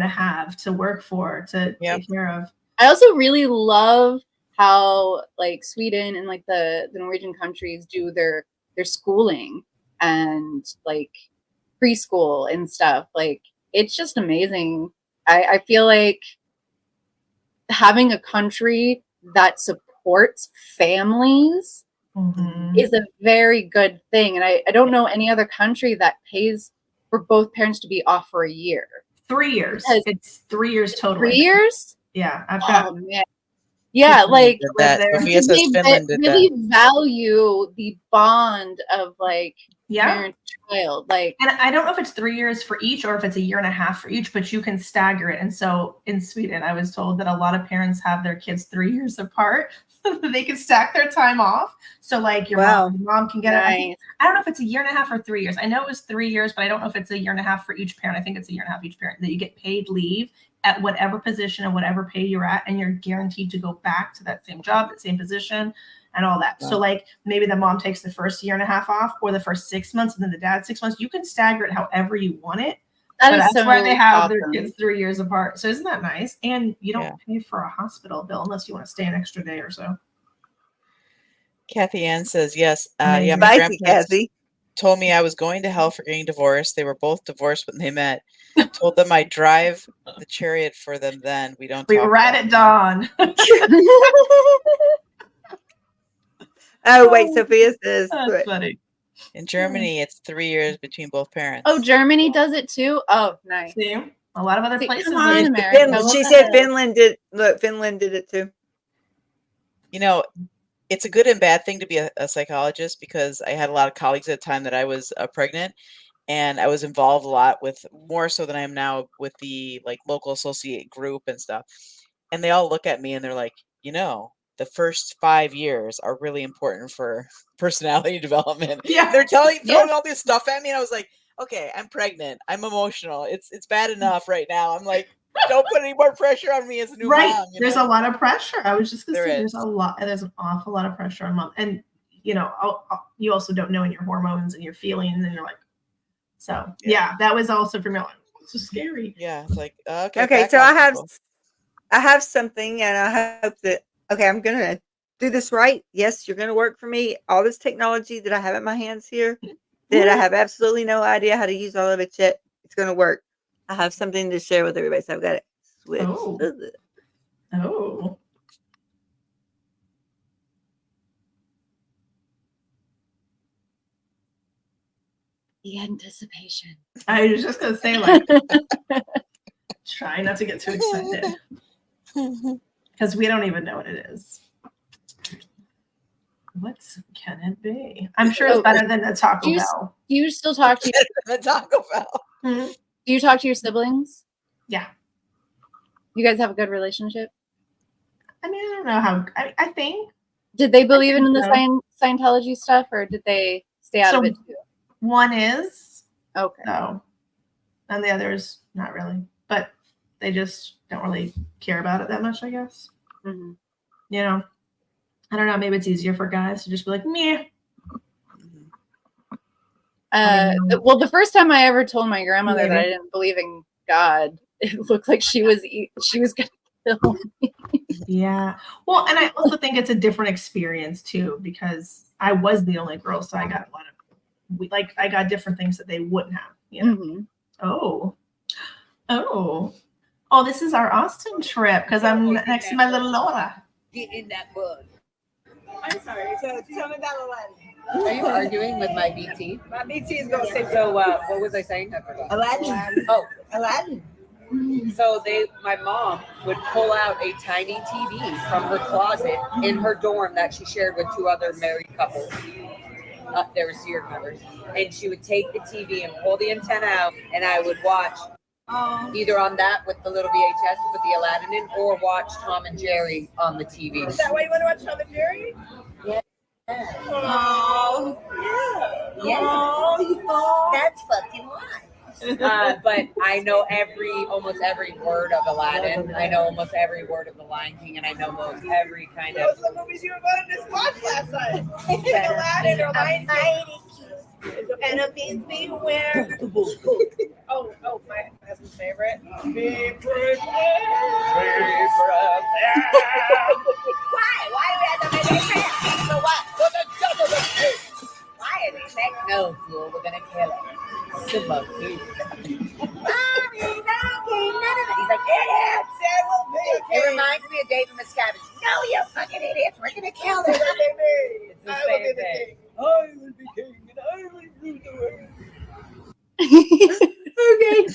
to work for, to take care of. I also really love how like Sweden and like the Norwegian countries do their schooling and like preschool and stuff. Like it's just amazing. I feel like having a country that supports families is a very good thing. And I don't know any other country that pays for both parents to be off for a year. 3 years. It's 3 years total. 3 years? Yeah, I've got. Oh man. Yeah, like Sophia says Finland did really value the bond of like parent child. Like, and I don't know if it's 3 years for each or if it's a year and a half for each, but you can stagger it. And so in Sweden, I was told that a lot of parents have their kids 3 years apart so that they can stack their time off. So like your mom can get it. I don't know if it's a year and a half or 3 years. I know it was 3 years, but I don't know if it's a year and a half for each parent. I think it's a year and a half each parent that you get paid leave at whatever position and whatever pay you're at, and you're guaranteed to go back to that same job, that same position, and all that. Wow. So like maybe the mom takes the first year and a half off, or the first 6 months, and then the dad 6 months. You can stagger it however you want it. That's so why they have their kids 3 years apart. So isn't that nice? And you don't pay for a hospital bill unless you want to stay an extra day or so. Kathy Ann says yes. My grandparents told me I was going to hell for getting divorced. They were both divorced when they met. Told them I'd drive the chariot for them then. We ride at dawn. Oh, wait, Sophia says. That's funny. In Germany, it's 3 years between both parents. Oh, Germany does it too? Oh, nice. See? A lot of other places. She said Finland did. Look, Finland did it too. You know, it's a good and bad thing to be a psychologist, because I had a lot of colleagues at the time that I was pregnant, and I was involved a lot with, more so than I am now, with the like local associate group and stuff. And they all look at me and they're like, you know, the first 5 years are really important for personality development. Yeah. They're throwing all this stuff at me. And I was like, okay, I'm pregnant. I'm emotional. It's bad enough right now. I'm like, don't put any more pressure on me as a new mom. There's a lot of pressure. I was just going to say there's an awful lot of pressure on mom. And, you know, you also don't know in your hormones and your feelings, and you're like, so that was also for me. Like, it's so scary. Yeah. It's like, okay. Okay. So I have something, and I hope that, I'm going to do this right. Yes, you're going to work for me. All this technology that I have in my hands here that I have absolutely no idea how to use all of it yet, it's going to work. I have something to share with everybody, so I've got to switch. Oh. The anticipation. I was just going to say, like, try not to get too excited. Because we don't even know what it is. What can it be? I'm sure it's better than the Taco Bell. Do you still talk to the Taco Bell? Mm-hmm. Do you talk to your siblings? Yeah. You guys have a good relationship? I mean, I don't know how. I think. Did they believe in the Scientology stuff, or did they stay out of it too? One is. Okay. No. And the others, not really. But they just don't really care about it that much, I guess. Mm-hmm. You know, I don't know. Maybe it's easier for guys to just be like, meh. Well, the first time I ever told my grandmother that I didn't believe in God, it looked like she was going to kill me. Yeah. Well, and I also think it's a different experience too, because I was the only girl, so I got a lot of, I got different things that they wouldn't have. You know? Mm-hmm. Oh, this is our Austin trip because I'm next to my little Laura. Get in that bug. I'm sorry. So tell me about Aladdin. Are you arguing with my BT? My BT is going to say, so what was I saying? I forgot. Aladdin. Oh, Aladdin. So my mom would pull out a tiny TV from her closet in her dorm that she shared with 2 other married couples. They were Sears members. And she would take the TV and pull the antenna out, and I would watch either on that with the little VHS with the Aladdin in, or watch Tom and Jerry on the TV. Is that why you want to watch Tom and Jerry? Yeah. Oh, yeah. Yeah. Oh, you know. That's fucking why. But I know almost every word of Aladdin. I know almost every word of The Lion King, and I know almost every kind of. Those are the movies you were going to watch last night. Aladdin or Lion King. Enemies beware. Oh, my husband's favorite. Be prepared. Why we have to be prepared? For what? For the government. Why is he saying No, fool, we're gonna kill him. Simba, fool. Mommy, no, King, none of it. He's like, idiots, there will be a It king. reminds me of David Miscavige. No, you fucking idiots, we're gonna kill It them. will be me. It's the I will same be the thing. king. I will be king, and I will rule the world. Okay.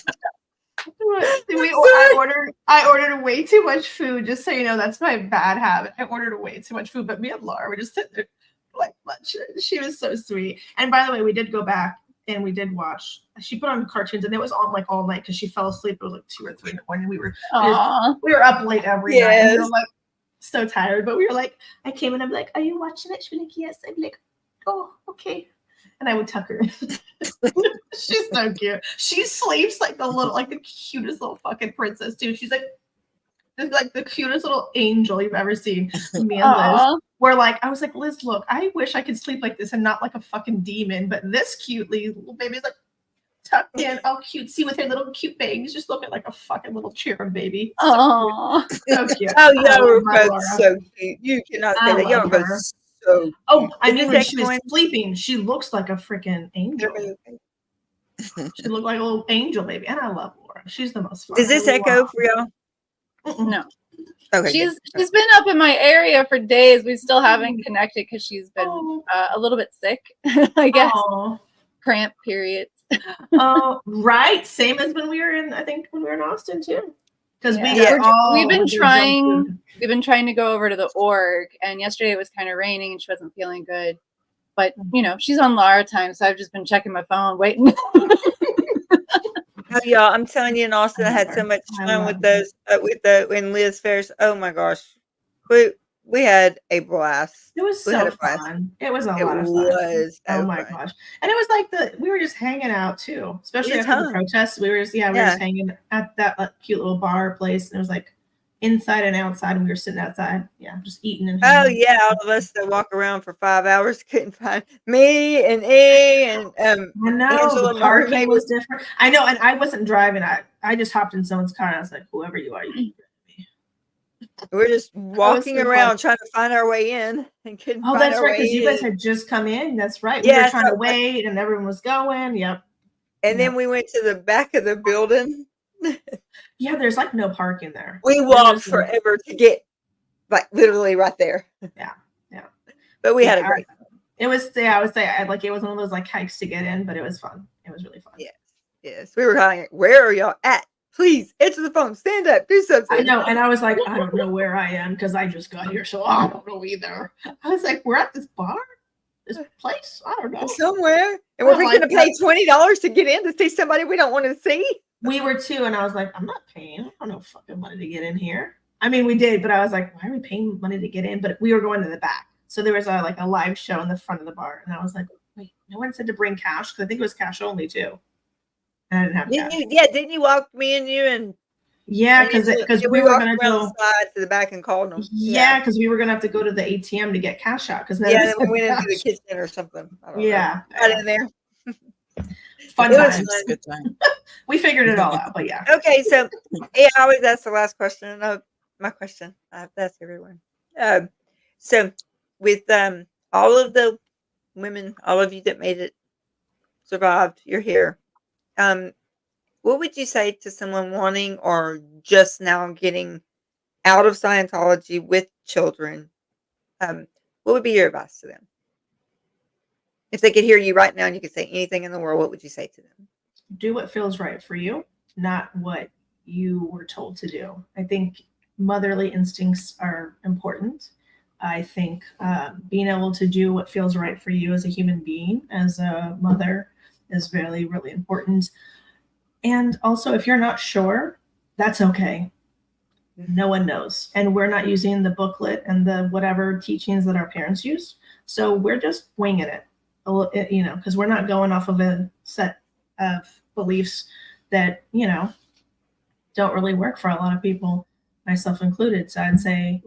I ordered way too much food, just so you know. That's my bad habit. I ordered way too much food, but me and Laura were just sitting there like lunch. She was so sweet. And by the way, we did go back and we did watch. She put on cartoons, and it was on like all night because she fell asleep. It was like 2 or 3 in the morning. We were up late every night. And we were like so tired, but we were like, I came and I'm like, "Are you watching it?" She'd be like, "Yes." I'd be like, "Oh, okay." And I would tuck her. She's so cute. She sleeps like the cutest little fucking princess too. She's like the cutest little angel you've ever seen. Me and Liz were like, I was like, Liz, look, I wish I could sleep like this and not like a fucking demon, but this cutely little baby's like tucked in, all cutesy with her little cute bangs, just looking like a fucking little cherub baby. So cute. Oh, y'all were both so cute. You cannot say that. Y'all were both so cute. Oh, I mean, when she was sleeping, she looks like a freaking angel. She looked like a little angel baby, and I love Laura. She's the most fun. Does this echo for y'all? No. Okay. She's been up in my area for days. We still haven't connected because she's been a little bit sick, I guess. Cramp periods. Oh, right. Same as when we were in Austin too. Because we've been trying to go over to the org, and yesterday it was kind of raining and she wasn't feeling good. But you know, she's on Lara time, so I've just been checking my phone, waiting. Oh, y'all, I'm telling you, in Austin, I had so much fun with those when Liz Ferris. Oh my gosh, we had a blast. It was so fun. It was a lot of fun. Oh my gosh, and it was like we were just hanging out too, especially after the protests. We were just just hanging at that cute little bar place, and it was like inside and outside, and we were sitting outside, just eating and all of us that walk around for 5 hours couldn't find me and I know Angela the parking was different. I know, and I wasn't driving. I just hopped in someone's car and I was like, whoever you are, you can get me. We're just walking around trying to find our way in and couldn't find that's our right, way because you guys had just come in. That's right. We were trying to wait and everyone was going. Yep. And then we went to the back of the building. Yeah, there's like no parking there. We walked forever to get like literally right there. Yeah. But we had a great time. It was I would say it was one of those like hikes to get in, but it was fun. It was really fun. Yes. We were calling, where are y'all at? Please answer the phone. Stand up. Do something. I know, and I was like, I don't know where I am because I just got here, so I don't know either. I was like, we're at this bar, this place. I don't know, somewhere, and we're going to pay $20 to get in to see somebody we don't want to see. We were too, and I was like, I'm not paying. I don't know fucking money to get in here. I mean, we did, but I was like, why are we paying money to get in? But we were going to the back, so there was a live show in the front of the bar, and I was like, wait, no one said to bring cash because I think it was cash only too. And I didn't have cash. Didn't you walk me and you and because we were going to go to the back and call them. Yeah, because we were going to have to go to the ATM to get cash out. Because then we went into the kitchen or something. I don't know. Got in there. Fun times. Good time. We figured it all out, but yeah. Okay, so I always ask the last question of my question. That's everyone. So with all of the women, all of you that made it, survived, you're here. What would you say to someone wanting or just now getting out of Scientology with children? What would be your advice to them? If they could hear you right now and you could say anything in the world, what would you say to them? Do what feels right for you, not what you were told to do. I think motherly instincts are important. I think being able to do what feels right for you as a human being, as a mother, is really, really important. And also, if you're not sure, that's okay. No one knows. And we're not using the booklet and the whatever teachings that our parents use. So we're just winging it, because we're not going off of a set of beliefs that, you know, don't really work for a lot of people, myself included. So I'd say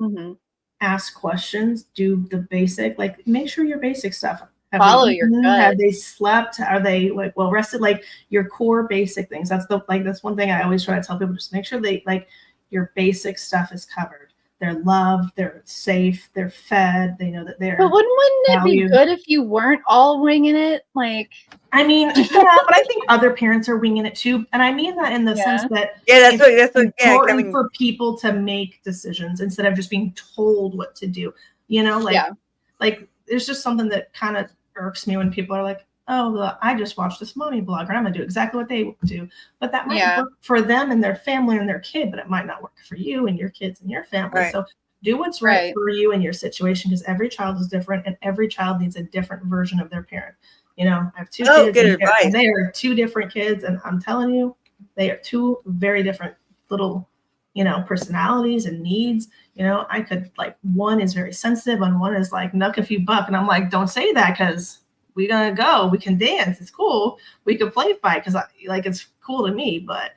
ask questions, do the basic, like make sure your basic stuff. Follow your gut. Have they slept? Are they like well rested? Like your core basic things. That's that's one thing I always try to tell people, just make sure they like your basic stuff is covered. They're loved, they're safe, they're fed, they know that they're But wouldn't it be good if you weren't all winging it? Like, I mean, yeah, but I think other parents are winging it too. And I mean that in the sense that that's important for people to make decisions instead of just being told what to do. You know, like there's just something that kind of irks me when people are like, oh, I just watched this mommy blogger, I'm gonna do exactly what they do. But that might work for them and their family and their kid, but it might not work for you and your kids and your family. Right. So do what's right for you and your situation, because every child is different and every child needs a different version of their parent. You know, I have two kids and they are two different kids, and I'm telling you, they are two very different little, you know, personalities and needs. You know, I could like, one is very sensitive and one is like nuck if you buck, and I'm like, don't say that, because we're gonna go, we can dance, it's cool, we can play fight, because like it's cool to me. But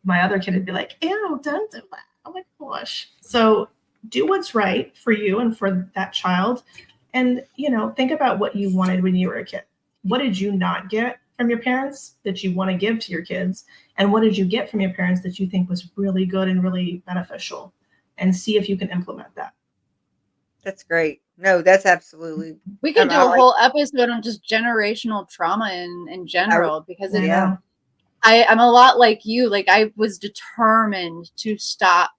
my other kid would be like, ew, don't do that. Oh my gosh. So do what's right for you and for that child, and you know, think about what you wanted when you were a kid. What did you not get from your parents that you want to give to your kids, and what did you get from your parents that you think was really good and really beneficial, and see if you can implement that. That's great. No, that's absolutely. We could do a whole episode on just generational trauma in general, because I'm a lot like you. Like, I was determined to stop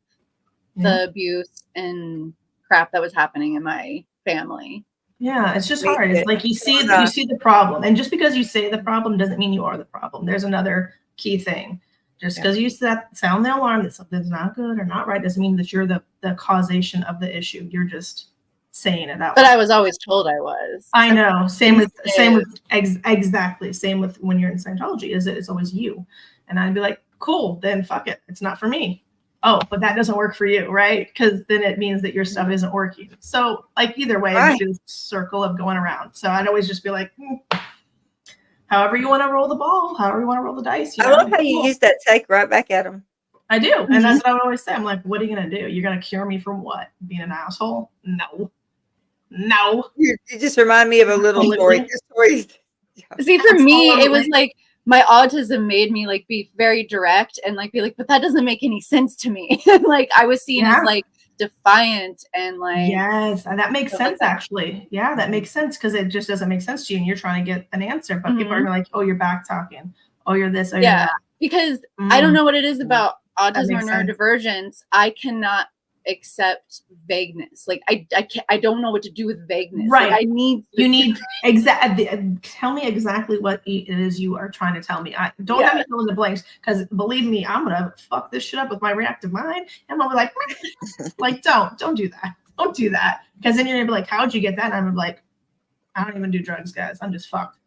the abuse and crap that was happening in my family. Yeah, it's just hard. It's like you see the problem, and just because you say the problem doesn't mean you are the problem. There's another key thing. Just because you sound the alarm that something's not good or not right doesn't mean that you're the causation of the issue. You're just saying it out. But I was always told I was. I know. Same with exactly. Same with when you're in Scientology. It's always you, and I'd be like, cool, then fuck it. It's not for me. Oh, but that doesn't work for you, right? Because then it means that your stuff isn't working. So like either way, it's this circle of going around. So I'd always just be like, however you want to roll the ball, however you want to roll the dice. I love how you use that take right back at them. I do. And that's what I would always say. I'm like, what are you going to do? You're going to cure me from what? Being an asshole? No. You just remind me of a little story. See, for me, it was like my autism made me like be very direct and like be like, but that doesn't make any sense to me. Like I was seen as like defiant and like. Yes, and that makes sense actually. Yeah, that makes sense, because it just doesn't make sense to you and you're trying to get an answer, but people are like, oh, you're back talking. Oh, you're this. Oh, you're that. Because I don't know what it is about autism or neurodivergence. I cannot accept vagueness. Like I don't know what to do with vagueness. Right. Like, you need exactly. Tell me exactly what it is you are trying to tell me. I don't have me fill in the blanks, because believe me, I'm gonna fuck this shit up with my reactive mind. And I'm gonna be like, don't do that. Don't do that. Because then you're gonna be like, how'd you get that? And I'm gonna be like, I don't even do drugs, guys. I'm just fucked.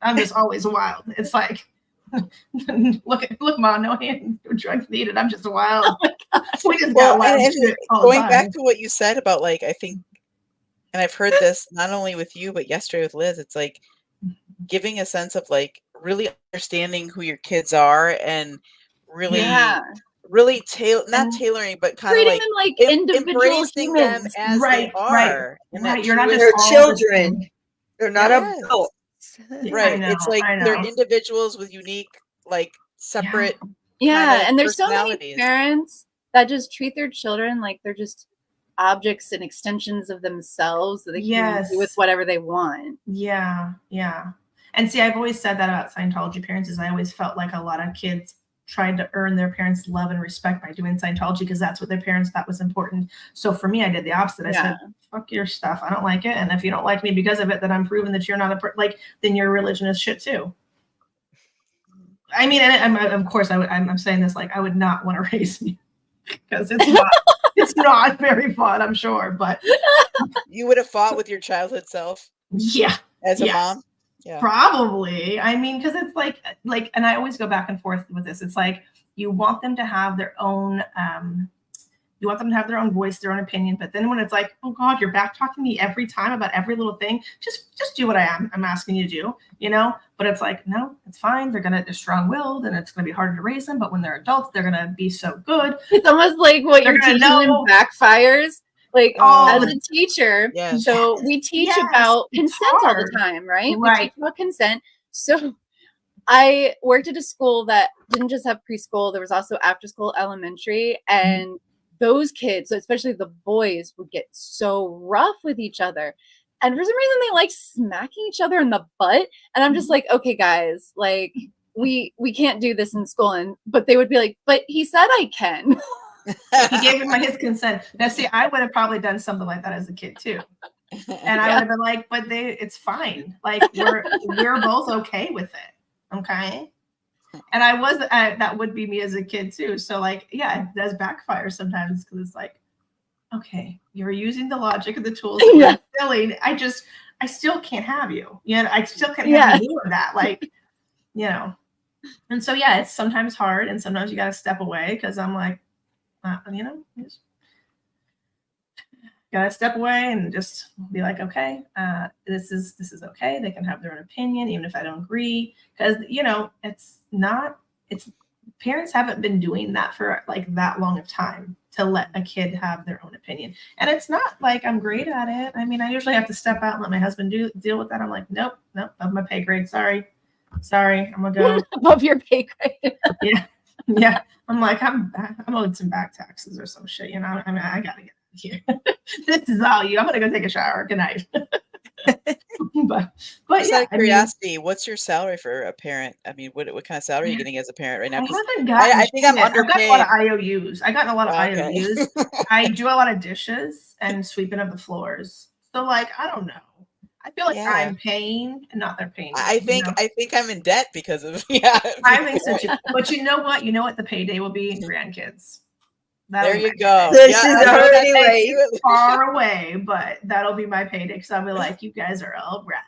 I'm just always wild. It's like, look, Mom, no drugs needed. I'm just wild. We just got wild shit all going the time. back to what you said about like, I think, and I've heard this not only with you, but yesterday with Liz, it's like giving a sense of like really understanding who your kids are and really, really not tailoring, but kind of like, them like individual embracing humans. them as they are. Right. You're not just they're children. They're not adults. Right. It's like they're individuals with unique, like separate. Yeah. And there's so many parents that just treat their children like they're just objects and extensions of themselves that they can do with whatever they want. Yeah. And see, I've always said that about Scientology parents, is I always felt like a lot of kids tried to earn their parents' love and respect by doing Scientology, because that's what their parents thought was important. So for me, I did the opposite. I said, fuck your stuff. I don't like it. And if you don't like me because of it, then I'm proving that you're not then your religion is shit too. I mean, and of course, I'm saying this like I would not want to raise me, because it's not very fun, I'm sure. But you would have fought with your childhood self. Yeah. As a mom. Yeah. Probably. I mean, because it's like, and I always go back and forth with this. It's like you want them to have their own You want them to have their own voice, their own opinion. But then when it's like, oh God, you're back talking to me every time about every little thing, just do what I'm asking you to do, you know? But it's like, no, it's fine. They're strong-willed and it's gonna be harder to raise them. But when they're adults, they're gonna be so good. It's almost like what you're teaching them backfires. Like as a teacher, so we teach about consent all the time, right? We teach about consent. So I worked at a school that didn't just have preschool, there was also after school elementary, and those kids, especially the boys, would get so rough with each other. And for some reason they like smacking each other in the butt. And I'm just like, okay, guys, like we can't do this in school. But they would be like, but he said I can. He gave him his consent. Now see, I would have probably done something like that as a kid too. And I would have been like, but it's fine. Like we're both okay with it. Okay. And that would be me as a kid too. So like, yeah, it does backfire sometimes because it's like, okay, you're using the logic of the tools that you're instilling. I still can't have you. You know, I still can't have you doing that. Like, you know. And so yeah, it's sometimes hard and sometimes you gotta step away because I'm like, you know, just gotta step away and just be like, okay, this is okay. They can have their own opinion, even if I don't agree. Because you know, parents haven't been doing that for like that long of time to let a kid have their own opinion. And it's not like I'm great at it. I mean, I usually have to step out and let my husband deal with that. I'm like, nope, above my pay grade. Sorry, I'm gonna go above your pay grade. Yeah. I'm like, I'm owed some back taxes or some shit, you know. I mean, I gotta get out of here. This is all you. I'm gonna go take a shower. Good night. but just out of curiosity, what's your salary for a parent? I mean, what kind of salary are you getting as a parent right now? I think I'm underpaid. I've got a lot of IOUs. I got a lot of IOUs. I do a lot of dishes and sweeping of the floors. So like, I don't know. I feel like I'm paying and not they're paying. I think I'm in debt because of I think so too. But you know what? You know what the payday will be? Grandkids. There you go. This is already way far away, but that'll be my payday because I'll be like, you guys are all right.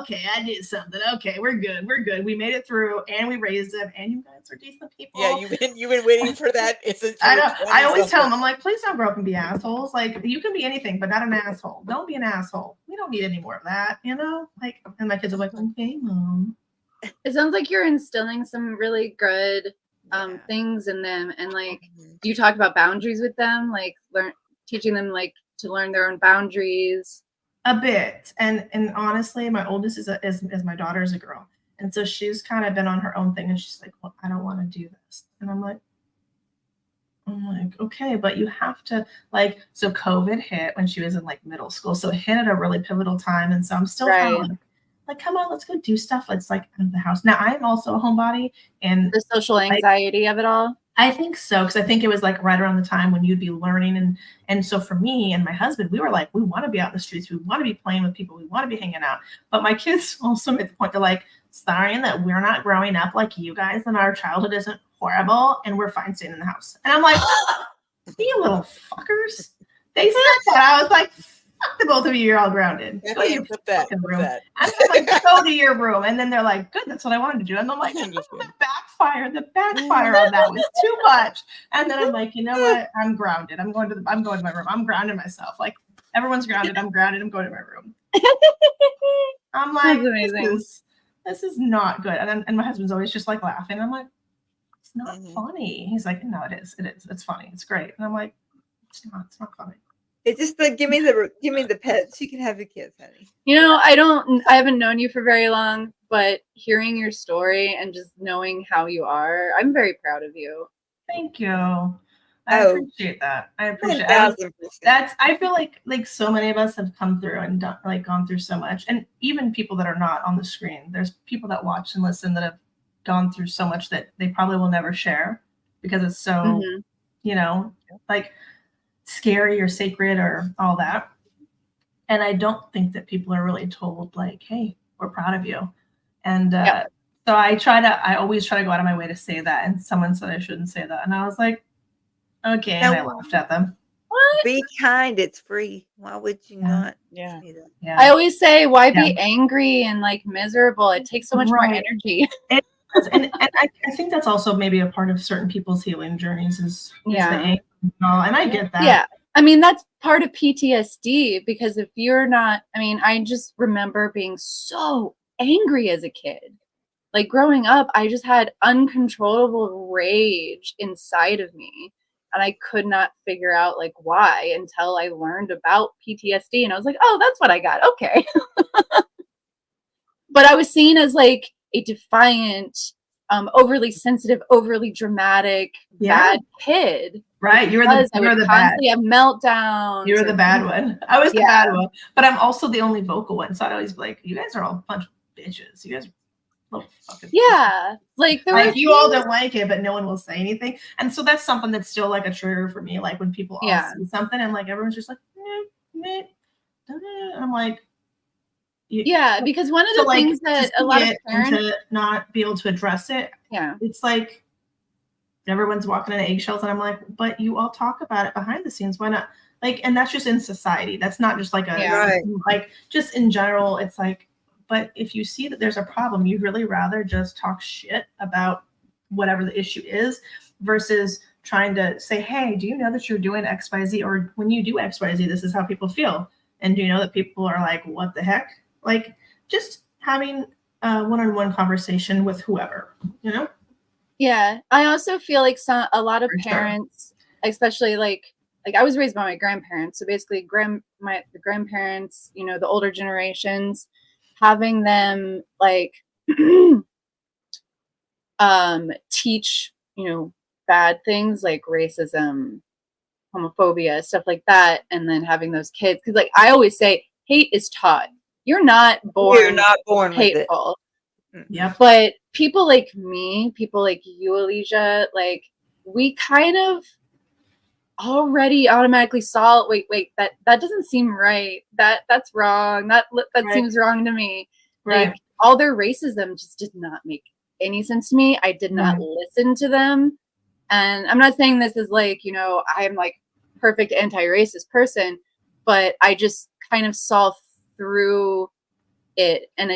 Okay, I did something. Okay, we're good. We made it through, and we raised them, and you guys are decent people. Yeah, you've been waiting for that. I know. I always tell them, I'm like, please don't grow up and be assholes. Like, you can be anything, but not an asshole. Don't be an asshole. We don't need any more of that, you know. Like, and my kids are like, okay, mom. It sounds like you're instilling some really good things in them, and like, do you talk about boundaries with them? Like, teaching them like to learn their own boundaries. A bit, and honestly, my oldest is my daughter is a girl, and so she's kind of been on her own thing, and she's like, well, I don't want to do this, and I'm like, okay, but you have to like. So COVID hit when she was in like middle school, so it hit at a really pivotal time, and so I'm still kind of like, come on, let's go do stuff. Let's like out of the house. Now I am also a homebody, and the social anxiety of it all. I think so, because I think it was like right around the time when you'd be learning, and so for me and my husband, we were like, we want to be out in the streets, we want to be playing with people, we want to be hanging out. But my kids also made the point to like, sorry that we're not growing up like you guys, and our childhood isn't horrible, and we're fine staying in the house. And I'm like, you little fuckers. They said that. I was like, fuck the both of you, you're all grounded. Go to your fucking room. And I'm like, go to your room. And then they're like, good, that's what I wanted to do. And I'm like, the backfire on that was too much. And then I'm like, you know what? I'm grounded. I'm going to my room. I'm grounding myself. Like, everyone's grounded. I'm grounded. I'm going to my room. I'm like, this is not good. And my husband's always just like laughing. I'm like, it's not funny. He's like, no, it is. It's funny. It's great. And I'm like, it's not funny. It's just like, give me the pets. You can have the kids, honey. You know, I haven't known you for very long, but hearing your story and just knowing how you are, I'm very proud of you. Thank you. I appreciate that. I appreciate it. I feel like so many of us have come through and gone through so much. And even people that are not on the screen, there's people that watch and listen that have gone through so much that they probably will never share because it's so, you know, like scary or sacred or all that. And I don't think that people are really told like, hey, we're proud of you. And so I always try to go out of my way to say that. And someone said I shouldn't say that. And I was like, okay. And I laughed at them. What? Be kind. It's free. Why would you not? Yeah. I always say, why be angry and like miserable? It takes so much more energy. And I think that's also maybe a part of certain people's healing journeys is the anger No, and I get that. Yeah. I mean, that's part of PTSD, because if you're not, I mean, I just remember being so angry as a kid. Like growing up, I just had uncontrollable rage inside of me. And I could not figure out like why until I learned about PTSD. And I was like, oh, that's what I got. Okay. But I was seen as like a defiant, overly sensitive, overly dramatic, bad kid. Right. You were the bad. Have meltdowns. You were the bad one. I was the bad one. But I'm also the only vocal one. So I'd always be like, you guys are all a bunch of bitches. You guys are little fucking like you all don't like it, but no one will say anything. And so that's something that's still like a trigger for me. Like when people all see something and like everyone's just like, and I'm like, because one of the things that a lot of parents to not be able to address it, it's like everyone's walking on eggshells, and I'm like, but you all talk about it behind the scenes. Why not? Like, and that's just in society. That's not just like like just in general. It's like, but if you see that there's a problem, you'd really rather just talk shit about whatever the issue is versus trying to say, hey, do you know that you're doing X, Y, Z? Or when you do X, Y, Z, this is how people feel. And do you know that people are like, what the heck? Like just having a one-on-one conversation with whoever, you know? Yeah. I also feel like a lot of parents, especially like I was raised by my grandparents. So basically the grandparents, you know, the older generations, having them like teach, you know, bad things like racism, homophobia, stuff like that, and then having those kids, because like I always say, hate is taught. You're not born hateful. Yeah. But people like me, people like you, Elysia, like we kind of already automatically saw, wait, that doesn't seem right. That's wrong. That seems wrong to me. Right. Like all their racism just did not make any sense to me. I did not listen to them. And I'm not saying this is like, you know, I am like perfect anti-racist person, but I just kind of saw through it, and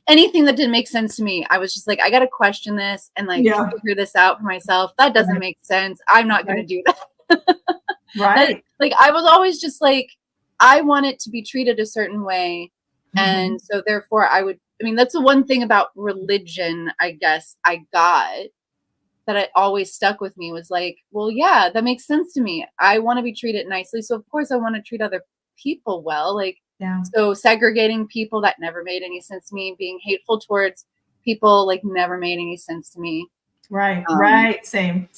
anything that didn't make sense to me, I was just like, I gotta question this and like figure this out for myself. That doesn't make sense. I'm not gonna do that. Like I was always just like, I want it to be treated a certain way. And so therefore that's the one thing about religion, I guess, I got that it always stuck with me was like, well, yeah, that makes sense to me. I want to be treated nicely. So of course I want to treat other people well. Like, so segregating people, that never made any sense to me. Being hateful towards people, like, never made any sense to me. Right. Same.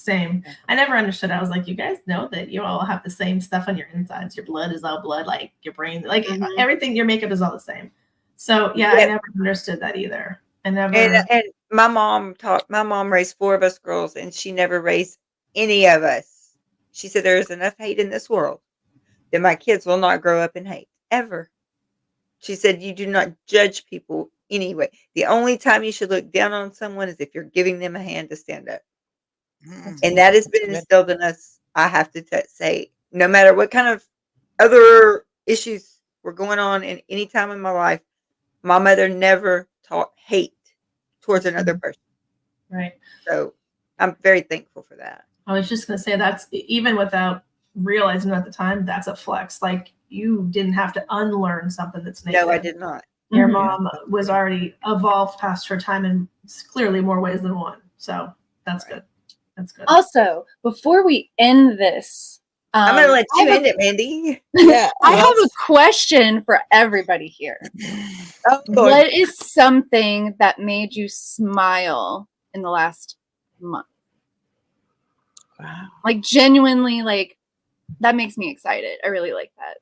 I never understood. I was like, you guys know that you all have the same stuff on your insides. Your blood is all blood, like your brain, like everything, your makeup is all the same. So I never understood that either. I never. And my mom raised 4 of us girls, and she never raised any of us. She said there's enough hate in this world that my kids will not grow up in hate ever. She said you do not judge people anyway. The only time you should look down on someone is if you're giving them a hand to stand up. And that has been instilled in us. I have to say, no matter what kind of other issues were going on in any time in my life, my mother never taught hate towards another person. Right. So I'm very thankful for that. I was just going to say that's, even without realizing at the time, that's a flex. Like you didn't have to unlearn something that's negative. No, I did not. Your mom was already evolved past her time in clearly more ways than one. So that's good. That's good. Also, before we end this, I'm going to let you end it, Mandy. I have a question for everybody here. What is something that made you smile in the last month? Wow. Like genuinely, like that makes me excited. I really like that.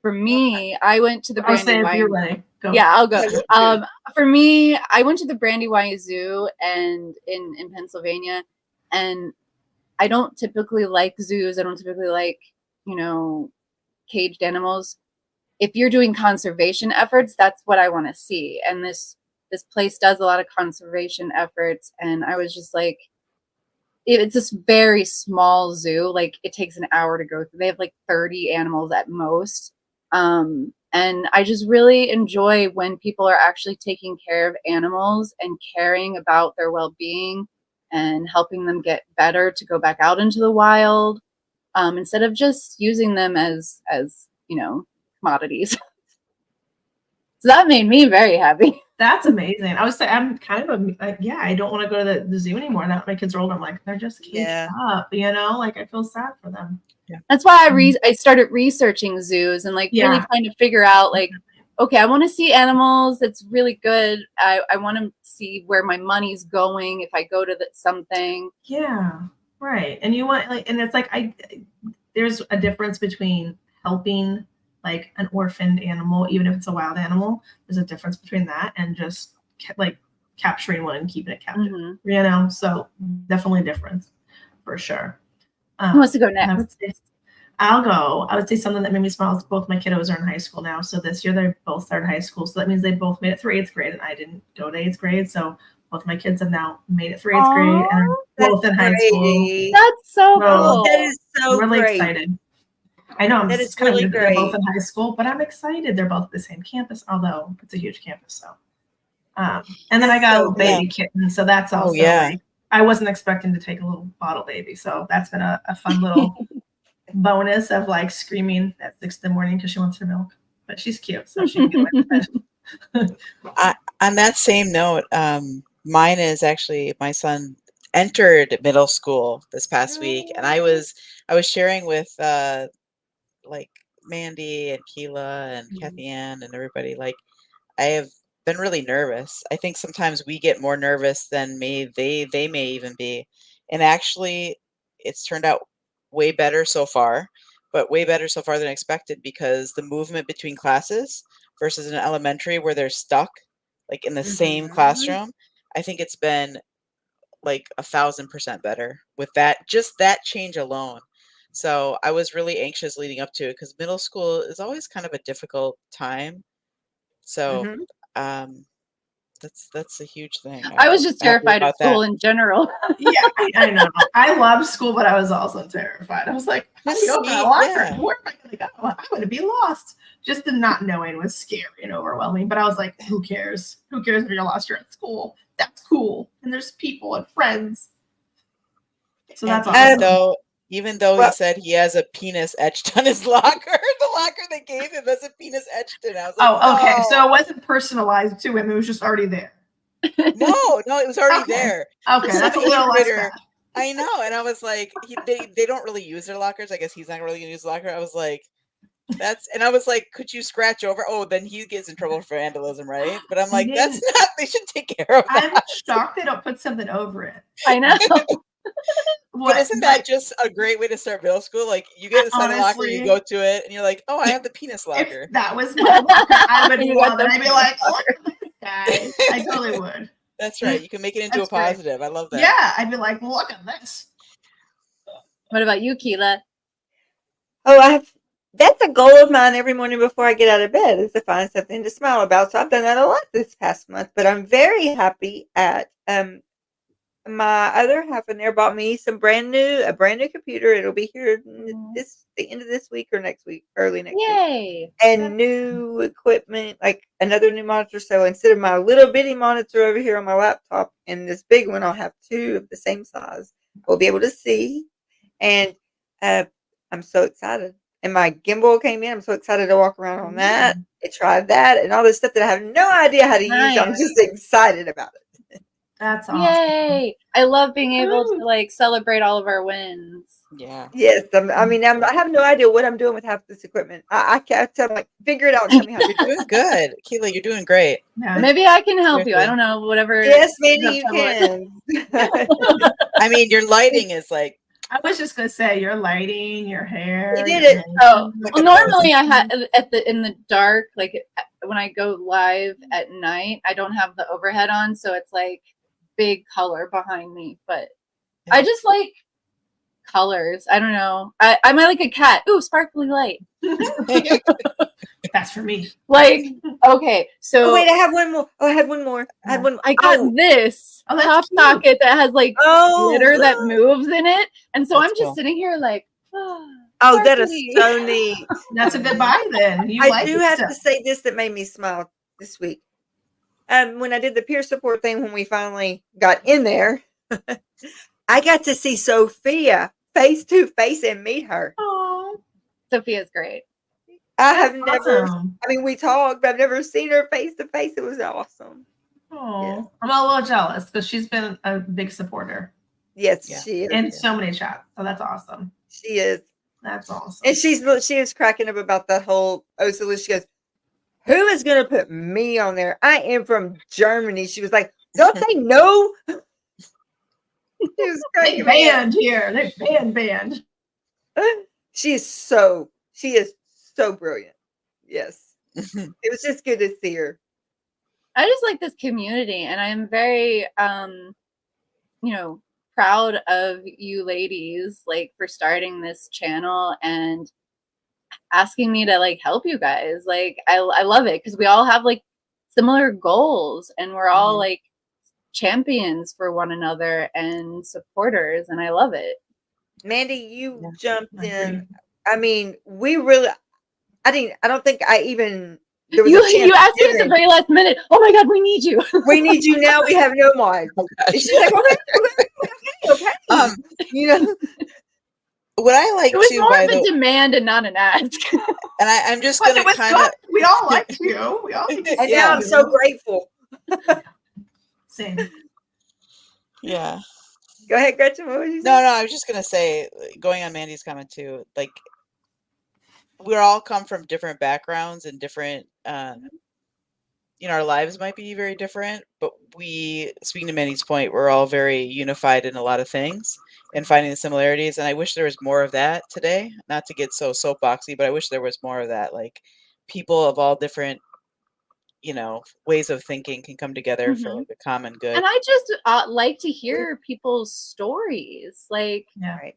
For me, I went to the Brandywine. Yeah, I'll go. For me, I went to the Brandywine Zoo and in Pennsylvania, and I don't typically like zoos. I don't typically like, you know, caged animals. If you're doing conservation efforts, that's what I want to see. And this place does a lot of conservation efforts, and I was just like, it's this very small zoo. Like it takes an hour to go through. They have like 30 animals at most. And I just really enjoy when people are actually taking care of animals and caring about their well-being and helping them get better to go back out into the wild, instead of just using them as commodities. So that made me very happy. That's amazing. I was saying, I'm kind of I don't want to go to the zoo anymore. Now that my kids are older, I'm like, they're just caged up, like I feel sad for them. Yeah. That's why I started researching zoos and really trying to figure out okay, I want to see animals. That's really good. I want to see where my money's going if I go to something. Yeah, right. And you want and it's there's a difference between helping an orphaned animal, even if it's a wild animal. There's a difference between that and just capturing one and keeping it captive. Mm-hmm. So definitely a difference for sure. Who wants to go next? I'll go. I would say something that made me smile is both my kiddos are in high school now. So this year they both started high school. So that means they both made it through 8th grade, and I didn't go to 8th grade. So both my kids have now made it through 8th grade and are both in high school. That's so cool. That is so really great. Excited. I know I'm just kind of great. They're both in high school, but I'm excited. They're both at the same campus, although it's a huge campus. So, and then I got a little baby kitten, so that's also I wasn't expecting to take a little bottle baby, so that's been a fun little bonus of screaming at 6 a.m. because she wants her milk, but she's cute, so she can get away with it. On that same note, mine is actually my son entered middle school this past week, and I was sharing with Mandy and Keela and Kathy Ann and everybody. I have been really nervous. I think sometimes we get more nervous than they may even be, and actually, it's turned out way better so far, but way better so far than expected, because the movement between classes versus an elementary where they're stuck in the same classroom, I think it's been 1,000% better with that change alone. So I was really anxious leading up to it, because middle school is always kind of a difficult time. So that's a huge thing. I was just terrified of school in general. Yeah, I know. I loved school, but I was also terrified. I was like, how do you open a locker? Where am I going to go? I'm going to be lost. Just the not knowing was scary and overwhelming. But I was like, who cares? Who cares if you're lost? You're at school. That's cool. And there's people and friends. So that's awesome. Even though he said he has a penis etched on his locker, the locker they gave him has a penis etched in it. I was like, okay. So it wasn't personalized to him. It was just already there. No, it was already there. Okay, that's a little less bad. I know. And I was like, they don't really use their lockers. I guess he's not really going to use the locker. I was like, and I was like, could you scratch over? Oh, then he gets in trouble for vandalism, right? But I'm like, that's not, they should take care of that. I'm shocked they don't put something over it. I know. But isn't that just a great way to start middle school? You get a set of locker, you go to it, and you're like, oh, I have the penis locker. If that was my locker, I would love it. I'd be like, look at this guy. I totally would. That's right. You can make it into a positive. I love that. Yeah, I'd be like, look at this. What about you, Keela? Oh, that's a goal of mine every morning before I get out of bed, is to find something to smile about. So I've done that a lot this past month, but I'm very happy at my other half in there bought me a brand new computer. It'll be here the end of this week or next week, early next week. And new equipment, another new monitor. So instead of my little bitty monitor over here on my laptop and this big one, I'll have two of the same size. We'll be able to see. And I'm so excited. And my gimbal came in. I'm so excited to walk around on that. I tried that and all this stuff that I have no idea how to use. I'm just excited about it. That's awesome. Yay! I love being able to celebrate all of our wins. Yeah. Yes. I have no idea what I'm doing with half this equipment. I can't tell. Figure it out and tell me how to do it. You're doing good, Keela. You're doing great. Yeah. Maybe I can help you. I don't know. Whatever. Yes, maybe you can. I mean, your lighting is I was just gonna say your lighting, your hair. You did it. Oh, well, normally I had in the dark, when I go live at night, I don't have the overhead on, so it's big color behind me. But I just like colors. I don't know. I'm like a cat. Ooh, sparkly light. That's for me. Okay, so wait, I have one more. Oh, I had one more. I got this pop socket that has glitter that moves in it, and so I'm just sitting here Oh, that is so neat. That's a good buy then. You I like do it have still. to say this that made me smile this week. When I did the peer support thing, when we finally got in there, I got to see Sophia face to face and meet her. Oh, Sophia's great. I have never, awesome. I mean, we talked, but I've never seen her face to face. It was awesome. Oh, Yeah. I'm a little jealous because she's been a big supporter Yes, Yeah. she is. in so many chats. So that's awesome. She is. That's awesome. And she is cracking up about that whole so she goes, who is going to put me on there? I am from Germany. She was like, don't they know? She was They cracking me up. banned here. They banned. She is so brilliant. Yes. It was just good to see her. I just like this community, and I'm very proud of you ladies, like, for starting this channel and asking me to like help you guys. Like, I love it because we all have like similar goals, and we're all like champions for one another and supporters, and I love it. Mandy, you jumped in. I mean, I don't think I even there was You a chance asked me at the given. very last minute. Oh my God, we need you. We need you now. We have no mind. And she's like, okay. You know, What I like It was too, more by of a the demand and not an ask. and I'm just But gonna it was kind of good. We all liked you. We all and Yeah. now I'm so grateful. Same. yeah. Go ahead, Gretchen. What was you No, saying? I was just gonna say, going on Mandy's comment too, like we all come from different backgrounds and different our lives might be very different, but speaking to Mandy's point, we're all very unified in a lot of things and finding the similarities. And I wish there was more of that today, not to get so soapboxy, but I wish there was more of that. Like, people of all different, ways of thinking can come together for like a common good. And I just like to hear people's stories. Like, Yeah. Right.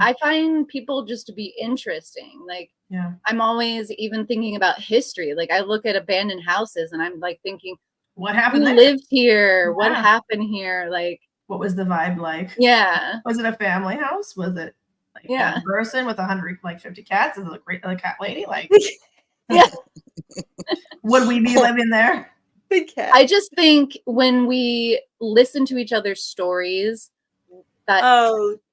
I find people just to be interesting. Like, Yeah. I'm always even thinking about history. Like, I look at abandoned houses and I'm like thinking, What who happened there? lived here? What Yeah. happened here? Like, What was the vibe like? yeah. Was it a family house? Was it like Yeah. one person with 50 cats? Is it a great cat lady? Like, Yeah. would we be living there? Big cat. I just think when we listen to each other's stories, that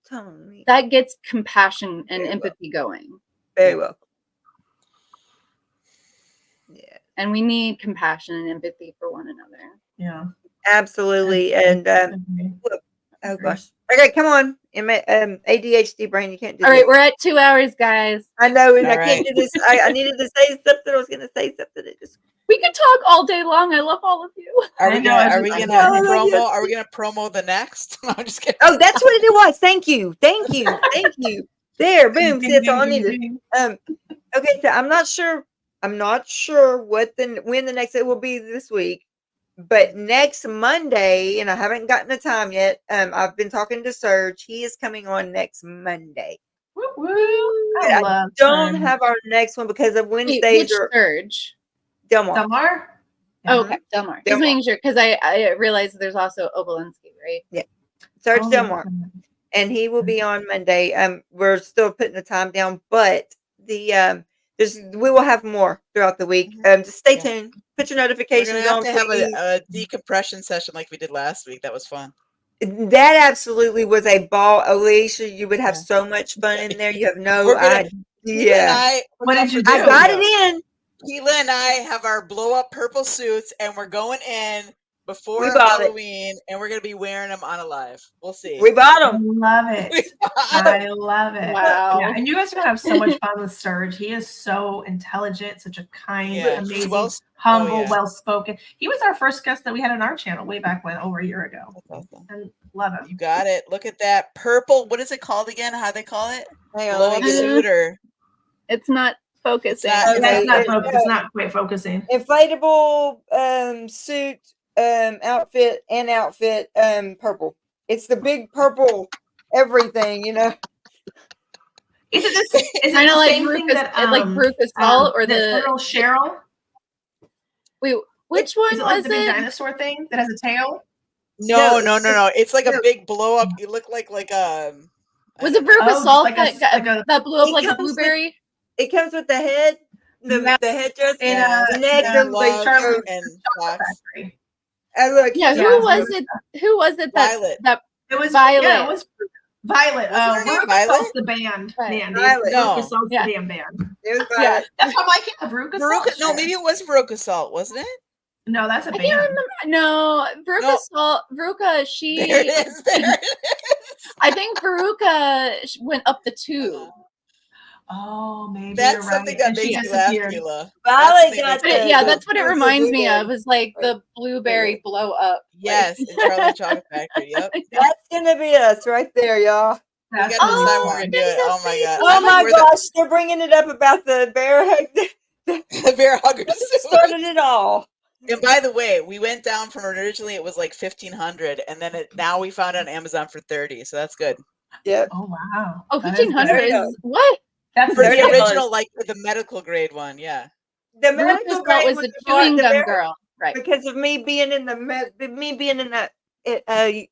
Tony. that gets compassion and Very empathy going. Very well. Yeah. And we need compassion and empathy for one another. Yeah. Absolutely. And oh gosh. Okay, come on. In my ADHD brain, you can't do All this. right, we're at 2 hours, guys. I know, and All I can't right. do this. I needed to say something. I was gonna say something. It just We could talk all day long. I love all of you. Are I we know, gonna I are we just- gonna I know, promo? yes. Are we gonna promo the next? No, I'm just kidding. Oh, that's what it was. Thank you. Thank you. Thank you. There, boom. See, that's all I needed. Okay, so I'm not sure when the next day will be this week, but next Monday, and I haven't gotten a time yet. I've been talking to Serge. He is coming on next Monday. Woo, woo. I don't have our next one because of Wednesdays Which or Surge? Delmar. Delmar? Oh, okay, Delmar. Just Delmar. making sure, because I realized there's also Obolensky, right? Serge Oh, Delmar. And he will be on Monday. We're still putting the time down, but we will have more throughout the week. Just stay tuned. Put your We're notifications gonna on. have to have please. a decompression session like we did last week. That was fun. That absolutely was a ball, Alicia. You would have Yeah. so much fun in there. You have no We're gonna- idea. Keela and I, What did you I do? got it in. Keela and I have our blow up purple suits, and we're going in before We bought it. Halloween, and we're gonna be wearing them on a live. We'll see. We bought I them. love it. I love it. Wow. Yeah, and you guys are gonna have so much fun with Serge. He is so intelligent, such a kind, Yeah, amazing, well- humble, yeah. well-spoken. He was our first guest that we had on our channel way back when, over a year ago. That's awesome. And love him. You got it. Look at that purple. What is it called again? How they call it? Hang on, Blow let up me get it. suit or It's not focusing. not- That's not Okay, focus. It's not quite focusing. Inflatable suit outfit purple. It's the big purple everything, Is it this? Is it Kind the of like same thing Rufus, that like Rufus Salt, or that the girl Cheryl? wait, which one Is it like was the big it? dinosaur thing that has a tail? no. No, It's like a no. big blow up. You look like Was it Veruca just Salt like that blew up It like a comes with- blueberry? It comes with the head, the headdress, in the neck, and the they gloves and socks. Factory. look. Yeah, Yeah, who was it? Who was it that Violet. that It was Violet? Yeah, it was Violet. Wasn't her name Veruca Violet? Salt's the band. Right. Mandy. Violet. No. Veruca Salt's Yeah. the damn band. It was Yeah. Violet. That's what like Veruca Salt. No, maybe it was Veruca Salt, wasn't it? No, that's a I band. can't remember. No, Veruca No. Salt. Veruca, There it she. is. There it is. I think Veruca went up the tube. Oh, maybe That's you're something right. that And she makes me laugh, disappeared. Keela. Violet That's got the- the- Yeah, that's what it the reminds me blueberry. of. Is like the blueberry blow up. Yes, in Charlie Chocolate Factory. Yep. That's gonna be us right there, y'all. We That's gotta decide Oh, when we're gonna do it. Oh my god. Oh my We're gosh, they're bringing it up about the bear hug. The bear huggers. Started it all. And by the way, we went down from originally it was like 1,500, and then now we found it on Amazon for 30. So that's good. Yep. Oh wow. Oh, That is 1500 good. is what? That's For the $30. original, like the medical grade one, yeah. The Veruca medical Salt grade was was the the part- chewing the gum bear- girl, right? because of me being in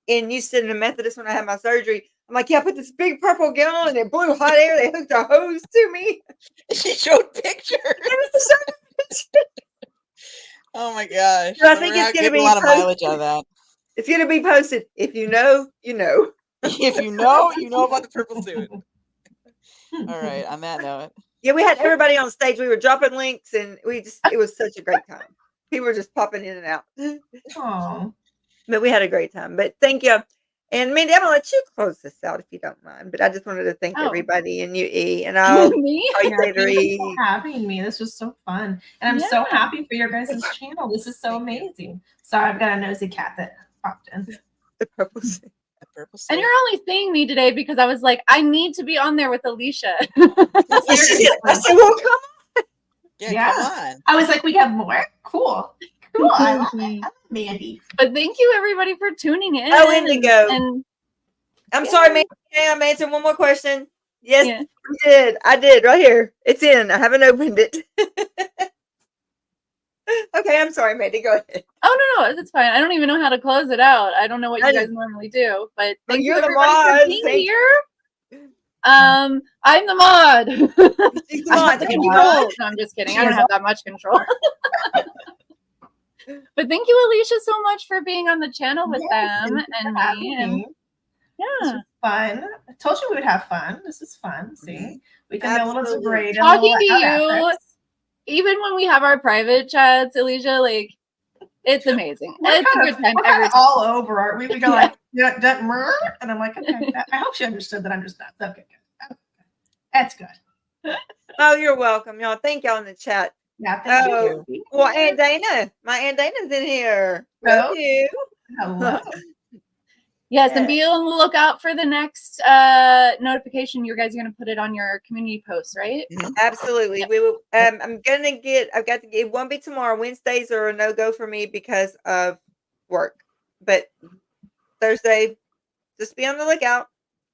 in Houston, in the Methodist when I had my surgery. I'm like, yeah, I put this big purple gown on and it blew hot air. They hooked a hose to me. She showed pictures. It was so- Oh my gosh. So I So think we're it's not gonna getting be a lot of posted. mileage out of that. It's gonna be posted. If you know, you know. If you know about the purple suit. All right. On that note, Yeah, we had everybody on stage. We were dropping links, and it was such a great time. People were just popping in and out. Oh. But we had a great time. But thank you. And Mandy, I'm gonna let you close this out if you don't mind. But I just wanted to thank Oh. everybody and you, E, and I'll Me? call you Yeah, later, thank you E. for having me. This was so fun. And I'm so Yeah. happy for your guys' channel. This is so amazing. Sorry, I've got a nosy cat that popped in. The purple suit. the purple suit. And you're only seeing me today because I was like, I need to be on there with Elysia. I said, well, come yeah, Yeah. come on. I was like, we have more? Cool. Cool. I love it. I love Mandy. But thank you everybody for tuning in. Oh, Indigo. And I'm sorry, Mandy. I'm answering one more question. Yes, Yeah. I did. I did right here. It's in. I haven't opened it. Okay, I'm sorry, Mandy. Go ahead. oh no, it's fine. I don't even know how to close it out. I don't know what I you know. guys normally do. But thank you you're the everybody mod. for being Thank- here. I'm the mod. She's the I mod. have the Thank you, control. mod. No, I'm just kidding. I don't have that much control. But thank you, Elysia, so much for being on the channel with Yes, them thank you and for having me. And me. This yeah, was fun. I told you we would have fun. This is fun. See, we can know a little Absolutely. degraded. talking to little you, ethics. even when we have our private chats, Elysia, like it's amazing. We're It's a kind good of, time we're kind every of time. all over, aren't we? We go like, and I'm like, okay. I hope she understood that I'm just not. Okay, good. Okay. That's good. Oh, you're welcome, y'all. Thank y'all in the chat. Yeah, thank Oh, you. well, Aunt Dana. My Aunt Dana's in here. Oh. Love you. Hello. Yes, Yeah. and be on the lookout for the next notification. You guys are going to put it on your community posts, right? Absolutely. We will. I've got to get. It won't be tomorrow. Wednesdays are a no go for me because of work. But Thursday, just be on the lookout.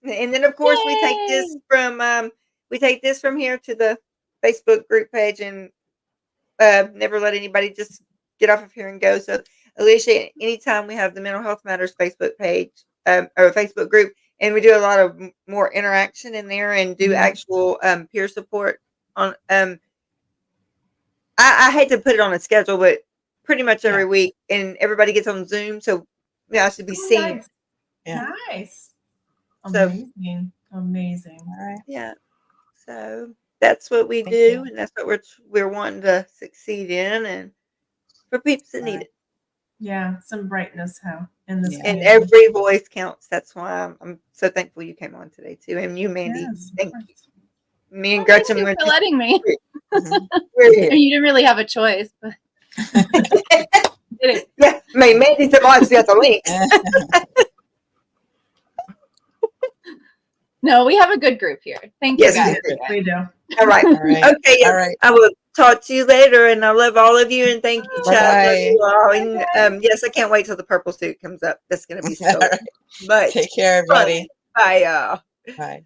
And then, of course, we take this from here to the Facebook group page and never let anybody just get off of here and go. So, Elysia, anytime we have the Mental Health Matters Facebook page or Facebook group, and we do a lot of more interaction in there and do actual peer support on. I hate to put it on a schedule, but pretty much every week, and everybody gets on Zoom, so I should be seen. Nice. Yeah. Nice. So- Amazing. Amazing. All right. Yeah. So that's what we Thank do, you. and that's what we're wanting to succeed in, and for people that need Right. it. Yeah, some brightness how in this. Yeah. And community. every voice counts. That's why I'm so thankful you came on today too, and you, Mandy. Yes, of Thank course. you. Me and Oh, thank Gretchen you were for letting me. we're here. You didn't really have a choice, but did it? Yeah, Mandy's the one who's got the links. No, we have a good group here. Thank you Yes, we guys. do. We do. All right. All right. Okay. All right. I will talk to you later, and I love all of you, and thank you, chat. Love you all. And yes, I can't wait till the purple suit comes up. That's gonna be so All right. much. Take care, everybody. Bye, y'all. Bye.